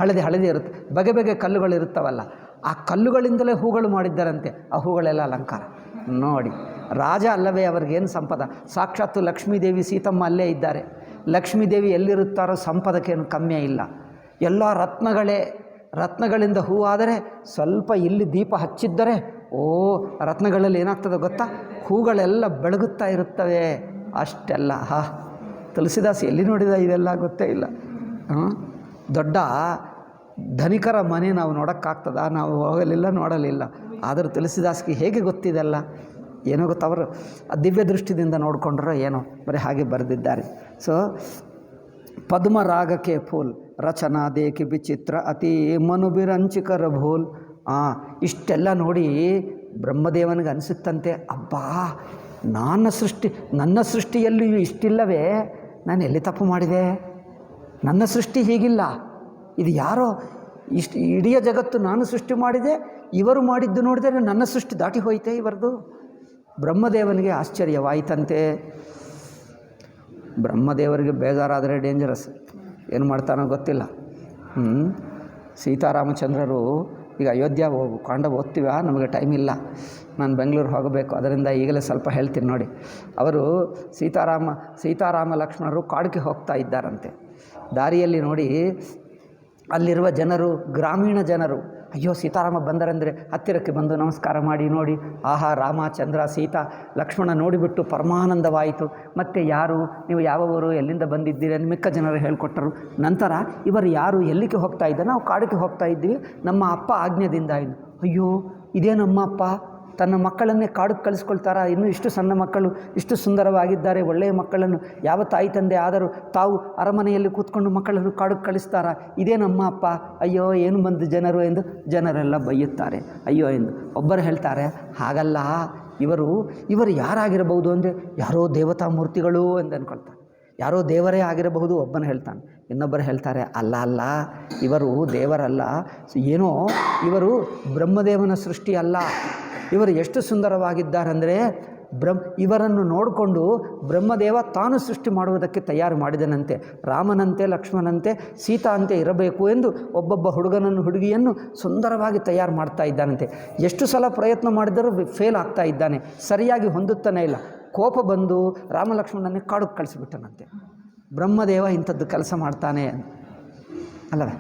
ಹಳದಿ ಇರುತ್ತೆ. ಬಗೆ ಕಲ್ಲುಗಳಿರುತ್ತವಲ್ಲ, ಆ ಕಲ್ಲುಗಳಿಂದಲೇ ಹೂಗಳು ಮಾಡಿದ್ದಾರಂತೆ. ಆ ಹೂಗಳೆಲ್ಲ ಅಲಂಕಾರ ನೋಡಿ. ರಾಜ ಅಲ್ಲವೇ, ಅವ್ರಿಗೇನು ಸಂಪದ? ಸಾಕ್ಷಾತ್ತು ಲಕ್ಷ್ಮೀದೇವಿ ಸೀತಮ್ಮ ಅಲ್ಲೇ ಇದ್ದಾರೆ. ಲಕ್ಷ್ಮೀದೇವಿ ಎಲ್ಲಿರುತ್ತಾರೋ ಸಂಪದಕ್ಕೇನು ಕಮ್ಮಿ ಇಲ್ಲ. ಎಲ್ಲ ರತ್ನಗಳಿಂದ ಹೂವಾದರೆ ಸ್ವಲ್ಪ ಇಲ್ಲಿ ದೀಪ ಹಚ್ಚಿದ್ದರೆ ರತ್ನಗಳಲ್ಲಿ ಏನಾಗ್ತದೆ ಗೊತ್ತಾ? ಹೂಗಳೆಲ್ಲ ಬೆಳಗುತ್ತಾ ಇರುತ್ತವೆ. ಅಷ್ಟೆಲ್ಲ ತುಳಸಿದಾಸ್ ಎಲ್ಲಿ ನೋಡಿದ ಇದೆಲ್ಲ ಗೊತ್ತೇ ಇಲ್ಲ. ದೊಡ್ಡ ಧನಿಕರ ಮನೆ ನಾವು ನೋಡೋಕ್ಕಾಗ್ತದ? ನಾವು ಹೋಗಲಿಲ್ಲ, ನೋಡಲಿಲ್ಲ. ಆದರೂ ತುಳಸಿದಾಸ್ಗೆ ಹೇಗೆ ಗೊತ್ತಿದೆಲ್ಲ? ಏನೋ ಗೊತ್ತು, ಅವರು ದಿವ್ಯ ದೃಷ್ಟಿದಿಂದ ನೋಡಿಕೊಂಡ್ರೋ ಏನೋ, ಬರೀ ಹಾಗೆ ಬರೆದಿದ್ದಾರೆ. ಸೊ ಪದ್ಮರಾಗಕ್ಕೆ ಫೂಲ್, ರಚನಾ ದೇಕಿ ವಿಚಿತ್ರ ಅತಿ ಮನುಬಿರಂಚಿಕರ ಭೂಲ್. ಇಷ್ಟೆಲ್ಲ ನೋಡಿ ಬ್ರಹ್ಮದೇವನಿಗೆ ಅನಿಸುತ್ತಂತೆ, ಅಬ್ಬಾ ನನ್ನ ಸೃಷ್ಟಿಯಲ್ಲಿಯೂ ಇಷ್ಟಿಲ್ಲವೇ? ನಾನು ಎಲ್ಲಿ ತಪ್ಪು ಮಾಡಿದೆ? ನನ್ನ ಸೃಷ್ಟಿ ಹೀಗಿಲ್ಲ. ಇದು ಯಾರೋ ಇಡೀ ಜಗತ್ತು ನಾನು ಸೃಷ್ಟಿ ಮಾಡಿದೆ, ಇವರು ಮಾಡಿದ್ದು ನೋಡಿದರೆ ನನ್ನ ಸೃಷ್ಟಿ ದಾಟಿ ಹೋಯಿತೆ ಇವರದು. ಬ್ರಹ್ಮದೇವನಿಗೆ ಆಶ್ಚರ್ಯವಾಯಿತಂತೆ. ಬ್ರಹ್ಮದೇವರಿಗೆ ಬೇಜಾರಾದರೆ ಡೇಂಜರಸ್, ಏನು ಮಾಡ್ತಾನೋ ಗೊತ್ತಿಲ್ಲ. ಸೀತಾರಾಮಚಂದ್ರರು ಈಗ ಅಯೋಧ್ಯ ಕಾಂಡ ಓದ್ತೀವ, ನಮಗೆ ಟೈಮ್ ಇಲ್ಲ, ನಾನು ಬೆಂಗಳೂರು ಹೋಗಬೇಕು, ಅದರಿಂದ ಈಗಲೇ ಸ್ವಲ್ಪ ಹೇಳ್ತೀನಿ ನೋಡಿ. ಅವರು ಸೀತಾರಾಮ ಲಕ್ಷ್ಮಣರು ಕಾಡಿಗೆ ಹೋಗ್ತಾ ಇದ್ದಾರಂತೆ. ದಾರಿಯಲ್ಲಿ ನೋಡಿ ಅಲ್ಲಿರುವ ಜನರು, ಗ್ರಾಮೀಣ ಜನರು, ಅಯ್ಯೋ ಸೀತಾರಾಮ ಬಂದರಂದರೆ ಹತ್ತಿರಕ್ಕೆ ಬಂದು ನಮಸ್ಕಾರ ಮಾಡಿ ನೋಡಿ, ಆಹಾ ರಾಮ, ಚಂದ್ರ, ಸೀತಾ, ಲಕ್ಷ್ಮಣ ನೋಡಿಬಿಟ್ಟು ಪರಮಾನಂದವಾಯಿತು. ಮತ್ತು ಯಾರು ನೀವು, ಯಾವ ಊರು, ಎಲ್ಲಿಂದ ಬಂದಿದ್ದೀರಿ ಅಂತ ಮಿಕ್ಕ ಜನರು ಹೇಳಿಕೊಟ್ಟರು. ನಂತರ ಇವರು ಯಾರು, ಎಲ್ಲಿಗೆ ಹೋಗ್ತಾ ಇದ್ದಾರೆ? ನಾವು ಕಾಡಿಗೆ ಹೋಗ್ತಾ ಇದ್ದೀವಿ, ನಮ್ಮ ಅಪ್ಪ ಆಜ್ಞೆದಿಂದ ಇದು. ಅಯ್ಯೋ ಇದೇ ನಮ್ಮ ಅಪ್ಪ ತನ್ನ ಮಕ್ಕಳನ್ನೇ ಕಾಡಿಗೆ ಕಳಿಸ್ಕೊಳ್ತಾರಾ? ಇನ್ನೂ ಇಷ್ಟು ಸಣ್ಣ ಮಕ್ಕಳು ಇಷ್ಟು ಸುಂದರವಾಗಿದ್ದಾರೆ, ಒಳ್ಳೆಯ ಮಕ್ಕಳನ್ನು ಯಾವ ತಾಯಿ ತಂದೆ ಆದರೂ ತಾವು ಅರಮನೆಯಲ್ಲಿ ಕೂತ್ಕೊಂಡು ಮಕ್ಕಳನ್ನು ಕಾಡಿಗೆ ಕಳಿಸ್ತಾರಾ? ಇದೇ ನಮ್ಮ ಅಪ್ಪ. ಅಯ್ಯೋ ಏನು ಬಂದು ಜನರು ಎಂದು ಜನರೆಲ್ಲ ಬೈಯುತ್ತಾರೆ, ಅಯ್ಯೋ ಎಂದು. ಒಬ್ಬರು ಹೇಳ್ತಾರೆ, ಹಾಗಲ್ಲ, ಇವರು ಯಾರಾಗಿರಬಹುದು ಅಂದರೆ ಯಾರೋ ದೇವತಾ ಮೂರ್ತಿಗಳು ಎಂದು ಅಂದ್ಕೊಳ್ತಾರೆ, ಯಾರೋ ದೇವರೇ ಆಗಿರಬಹುದು. ಒಬ್ಬನು ಹೇಳ್ತಾನೆ, ಇನ್ನೊಬ್ಬರು ಹೇಳ್ತಾರೆ, ಅಲ್ಲ ಇವರು ದೇವರಲ್ಲ, ಏನೋ ಇವರು ಬ್ರಹ್ಮದೇವನ ಸೃಷ್ಟಿ ಅಲ್ಲ. ಇವರು ಎಷ್ಟು ಸುಂದರವಾಗಿದ್ದಾರೆಂದರೆ ಇವರನ್ನು ನೋಡಿಕೊಂಡು ಬ್ರಹ್ಮದೇವ ತಾನು ಸೃಷ್ಟಿ ಮಾಡುವುದಕ್ಕೆ ತಯಾರು ಮಾಡಿದನಂತೆ. ರಾಮನಂತೆ ಲಕ್ಷ್ಮಣನಂತೆ ಸೀತಾ ಅಂತೆ ಇರಬೇಕು ಎಂದು ಒಬ್ಬೊಬ್ಬ ಹುಡುಗಿಯನ್ನು ಸುಂದರವಾಗಿ ತಯಾರು ಮಾಡ್ತಾ ಇದ್ದಾನಂತೆ. ಎಷ್ಟು ಸಲ ಪ್ರಯತ್ನ ಮಾಡಿದರೂ ಫೇಲ್ ಆಗ್ತಾ ಇದ್ದಾನೆ, ಸರಿಯಾಗಿ ಹೊಂದುತ್ತಾನೆ ಇಲ್ಲ. ಕೋಪ ಬಂದು ರಾಮ ಲಕ್ಷ್ಮಣನೇ ಕಾಡುಗೆ ಕಳಿಸಿಬಿಟ್ಟನಂತೆ. ಬ್ರಹ್ಮದೇವ ಇಂಥದ್ದು ಕೆಲಸ ಮಾಡ್ತಾನೆ ಅಲ್ಲವೇ?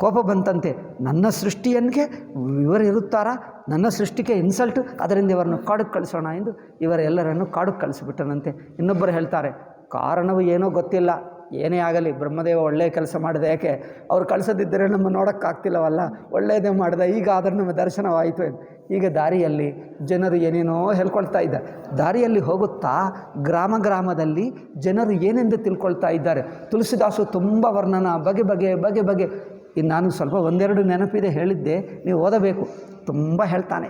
ಕೋಪ ಬಂತಂತೆ, ನನ್ನ ಸೃಷ್ಟಿಯನ್ಗೆ ಇವರಿರುತ್ತಾರಾ, ನನ್ನ ಸೃಷ್ಟಿಗೆ ಇನ್ಸಲ್ಟು, ಅದರಿಂದ ಇವರನ್ನು ಕಾಡುಗೆ ಕಳಿಸೋಣ ಎಂದು ಇವರೆಲ್ಲರನ್ನು ಕಾಡುಗೆ ಕಳಿಸಿಬಿಟ್ಟನಂತೆ. ಇನ್ನೊಬ್ಬರು ಹೇಳ್ತಾರೆ, ಕಾರಣವು ಏನೋ ಗೊತ್ತಿಲ್ಲ, ಏನೇ ಆಗಲಿ ಬ್ರಹ್ಮದೇವ ಒಳ್ಳೆಯ ಕೆಲಸ ಮಾಡಿದೆ. ಯಾಕೆ ಅವ್ರು ಕಳಿಸದಿದ್ದರೆ ನಮ್ಮ ನೋಡೋಕ್ಕಾಗ್ತಿಲ್ಲವಲ್ಲ, ಒಳ್ಳೆಯದೇ ಮಾಡಿದೆ, ಈಗ ಆದರೂ ನಮ್ಮ ದರ್ಶನವಾಯಿತು. ಈಗ ದಾರಿಯಲ್ಲಿ ಜನರು ಏನೇನೋ ಹೇಳ್ಕೊಳ್ತಾ ಇದ್ದಾರೆ. ದಾರಿಯಲ್ಲಿ ಹೋಗುತ್ತಾ ಗ್ರಾಮದಲ್ಲಿ ಜನರು ಏನೆಂದು ತಿಳ್ಕೊಳ್ತಾ ಇದ್ದಾರೆ. ತುಳಸಿದಾಸು ತುಂಬ ವರ್ಣನ, ಬಗೆ ಬಗೆ ನಾನು ಸ್ವಲ್ಪ ಒಂದೆರಡು ನೆನಪಿದೆ ಹೇಳಿದ್ದೆ, ನೀವು ಓದಬೇಕು. ತುಂಬ ಹೇಳ್ತಾನೆ.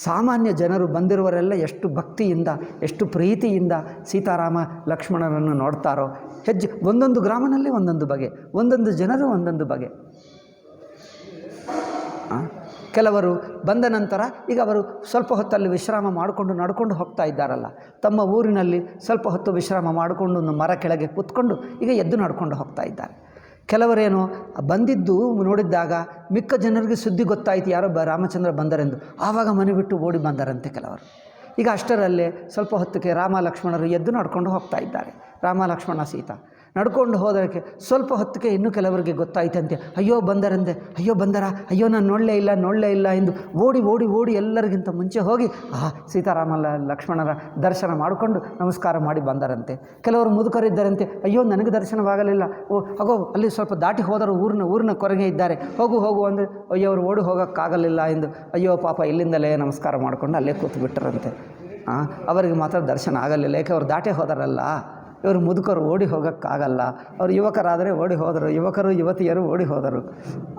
ಸಾಮಾನ್ಯ ಜನರು ಬಂದಿರುವರೆಲ್ಲ ಎಷ್ಟು ಭಕ್ತಿಯಿಂದ ಎಷ್ಟು ಪ್ರೀತಿಯಿಂದ ಸೀತಾರಾಮ ಲಕ್ಷ್ಮಣರನ್ನು ನೋಡ್ತಾರೋ. ಒಂದೊಂದು ಗ್ರಾಮನಲ್ಲಿ ಒಂದೊಂದು ಬಗೆ, ಒಂದೊಂದು ಜನರು ಒಂದೊಂದು ಬಗೆ. ಕೆಲವರು ಬಂದ ನಂತರ ಈಗ ಅವರು ಸ್ವಲ್ಪ ಹೊತ್ತಲ್ಲಿ ವಿಶ್ರಾಮ ಮಾಡಿಕೊಂಡು ನಡ್ಕೊಂಡು ಹೋಗ್ತಾ ಇದ್ದಾರಲ್ಲ, ತಮ್ಮ ಊರಿನಲ್ಲಿ ಸ್ವಲ್ಪ ಹೊತ್ತು ವಿಶ್ರಾಮ ಮಾಡಿಕೊಂಡು ಒಂದು ಮರ ಕೆಳಗೆ ಕೂತ್ಕೊಂಡು ಈಗ ಎದ್ದು ನಡ್ಕೊಂಡು ಹೋಗ್ತಾ ಇದ್ದಾರೆ. ಕೆಲವರೇನು ಬಂದಿದ್ದು ನೋಡಿದ್ದಾಗ ಮಿಕ್ಕ ಜನರಿಗೆ ಸುದ್ದಿ ಗೊತ್ತಾಯಿತು, ಯಾರೋ ರಾಮಚಂದ್ರ ಬಂದರೆಂದು, ಆವಾಗ ಮನೆ ಬಿಟ್ಟು ಓಡಿ ಬಂದರಂತೆ ಕೆಲವರು. ಈಗ ಅಷ್ಟರಲ್ಲೇ ಸ್ವಲ್ಪ ಹೊತ್ತಿಗೆ ರಾಮ ಲಕ್ಷ್ಮಣರು ಎದ್ದು ನಡ್ಕೊಂಡು ಹೋಗ್ತಾ ಇದ್ದಾರೆ. ರಾಮ ಲಕ್ಷ್ಮಣ ಸೀತಾ ನಡ್ಕೊಂಡು ಹೋದಕ್ಕೆ ಸ್ವಲ್ಪ ಹೊತ್ತಿಗೆ ಇನ್ನೂ ಕೆಲವರಿಗೆ ಗೊತ್ತಾಯ್ತಂತೆ, ಅಯ್ಯೋ ಬಂದರಂತೆ, ಅಯ್ಯೋ ಬಂದರ, ಅಯ್ಯೋ ನಾನು ನೋಡಲೇ ಇಲ್ಲ ಎಂದು ಓಡಿ ಎಲ್ಲರಿಗಿಂತ ಮುಂಚೆ ಹೋಗಿ ಸೀತಾರಾಮ ಲಕ್ಷ್ಮಣರ ದರ್ಶನ ಮಾಡಿಕೊಂಡು ನಮಸ್ಕಾರ ಮಾಡಿ ಬಂದರಂತೆ. ಕೆಲವರು ಮುದುಕರಿದ್ದರಂತೆ, ಅಯ್ಯೋ ನನಗೆ ದರ್ಶನವಾಗಲಿಲ್ಲ, ಹಾಗೋ ಅಲ್ಲಿ ಸ್ವಲ್ಪ ದಾಟಿ ಹೋದರು, ಊರಿನ ಕೊರಗೆ ಇದ್ದಾರೆ, ಹೋಗು ಅಂದರೆ ಅಯ್ಯೋ ಅವರು ಓಡಿ ಹೋಗೋಕ್ಕಾಗಲಿಲ್ಲ ಎಂದು ಅಯ್ಯೋ ಪಾಪ ಇಲ್ಲಿಂದಲೇ ನಮಸ್ಕಾರ ಮಾಡಿಕೊಂಡು ಅಲ್ಲೇ ಕೂತು ಬಿಟ್ಟರಂತೆ. ಅವರಿಗೆ ಮಾತ್ರ ದರ್ಶನ ಆಗಲಿಲ್ಲ, ಯಾಕೆ ಅವರು ದಾಟೇ ಹೋದರಲ್ಲ. ಇವರು ಮುದುಕರು ಓಡಿ ಹೋಗೋಕ್ಕಾಗಲ್ಲ, ಅವರು ಯುವಕರಾದರೆ ಓಡಿ ಹೋದರು, ಯುವತಿಯರು ಓಡಿ ಹೋದರು.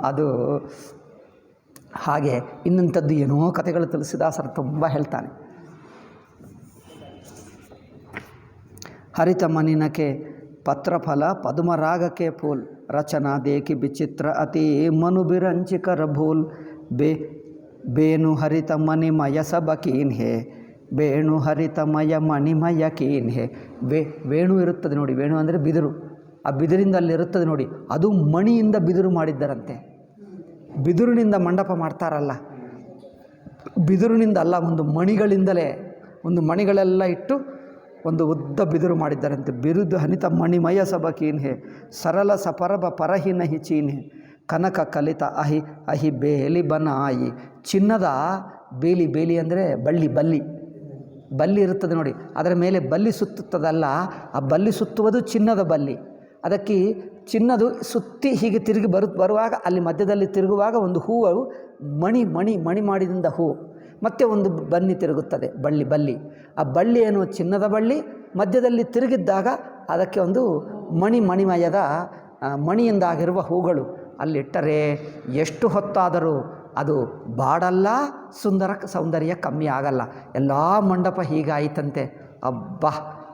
ಅದು ಹಾಗೆ ಇನ್ನಂಥದ್ದು ಏನೋ ಕಥೆಗಳು ತುಳಸಿದಾಸರು ತುಂಬ ಹೇಳ್ತಾನೆ. ಹರಿತ ಮನಿನಕೆ ಪತ್ರಫಲ ಪದ್ಮರಾಗಕ್ಕೆ ಫೂಲ್ ರಚನಾ ದೇಕಿ ವಿಚಿತ್ರ ಅತಿ ಮನು ಬಿರಂಚಿಕರ ಭೂಲ್ ಬೇನು ಹರಿತ ಮನಿಮಯ ಸಬಕೀನ್ ಹೇ ಬೇಣು ಹರಿತಮಯ ಮಣಿಮಯ ಕೀನ್ ಹೇ. ವೇಣು ಇರುತ್ತದೆ ನೋಡಿ, ವೇಣು ಅಂದರೆ ಬಿದಿರು, ಆ ಬಿದಿರಿಂದ ಅಲ್ಲಿರುತ್ತದೆ ನೋಡಿ, ಅದು ಮಣಿಯಿಂದ ಬಿದಿರು ಮಾಡಿದ್ದರಂತೆ. ಬಿದಿರಿನಿಂದ ಮಂಟಪ ಮಾಡ್ತಾರಲ್ಲ, ಬಿದಿರಿನಿಂದ ಅಲ್ಲ, ಒಂದು ಮಣಿಗಳಿಂದಲೇ, ಒಂದು ಮಣಿಗಳೆಲ್ಲ ಇಟ್ಟು ಒಂದು ಉದ್ದ ಬಿದಿರು ಮಾಡಿದ್ದಾರಂತೆ. ಬಿರುದು ಹನಿತ ಮಣಿಮಯ ಸಬಕೀನ್ ಹೇ ಸರಳ ಸಪರಬ ಪರಹಿನ ಹಿ ಚೀನ್ ಹೇ ಕನಕ ಕಲಿತ ಅಹಿ ಬೇಲಿ ಬನಾಯಿ. ಚಿನ್ನದ ಬೇಲಿ ಅಂದರೆ ಬಲ್ಲಿ ಇರುತ್ತದೆ ನೋಡಿ, ಅದರ ಮೇಲೆ ಬಲ್ಲಿ ಸುತ್ತುತ್ತದಲ್ಲ, ಆ ಬಲ್ಲಿ ಸುತ್ತುವುದು ಚಿನ್ನದ ಬಲ್ಲಿ. ಅದಕ್ಕೆ ಚಿನ್ನದು ಸುತ್ತಿ ಹೀಗೆ ತಿರುಗಿ ಬರುವಾಗ ಅಲ್ಲಿ ಮಧ್ಯದಲ್ಲಿ ತಿರುಗುವಾಗ ಒಂದು ಹೂವು ಮಣಿ ಮಾಡಿದಿಂದ ಹೂವು, ಮತ್ತು ಒಂದು ಬನ್ನಿ ತಿರುಗುತ್ತದೆ, ಬಳ್ಳಿ. ಆ ಬಳ್ಳಿ ಏನು ಚಿನ್ನದ ಬಳ್ಳಿ, ಮಧ್ಯದಲ್ಲಿ ತಿರುಗಿದ್ದಾಗ ಅದಕ್ಕೆ ಒಂದು ಮಣಿಮಯದ ಮಣಿಯಿಂದಾಗಿರುವ ಹೂಗಳು ಅಲ್ಲಿಟ್ಟರೆ ಎಷ್ಟು ಹೊತ್ತಾದರೂ ಅದು ಬಾಡಲ್ಲ, ಸೌಂದರ್ಯ ಕಮ್ಮಿ ಆಗಲ್ಲ. ಎಲ್ಲ ಮಂಟಪ ಹೀಗಾಯಿತಂತೆ. ಅಬ್ಬಾ,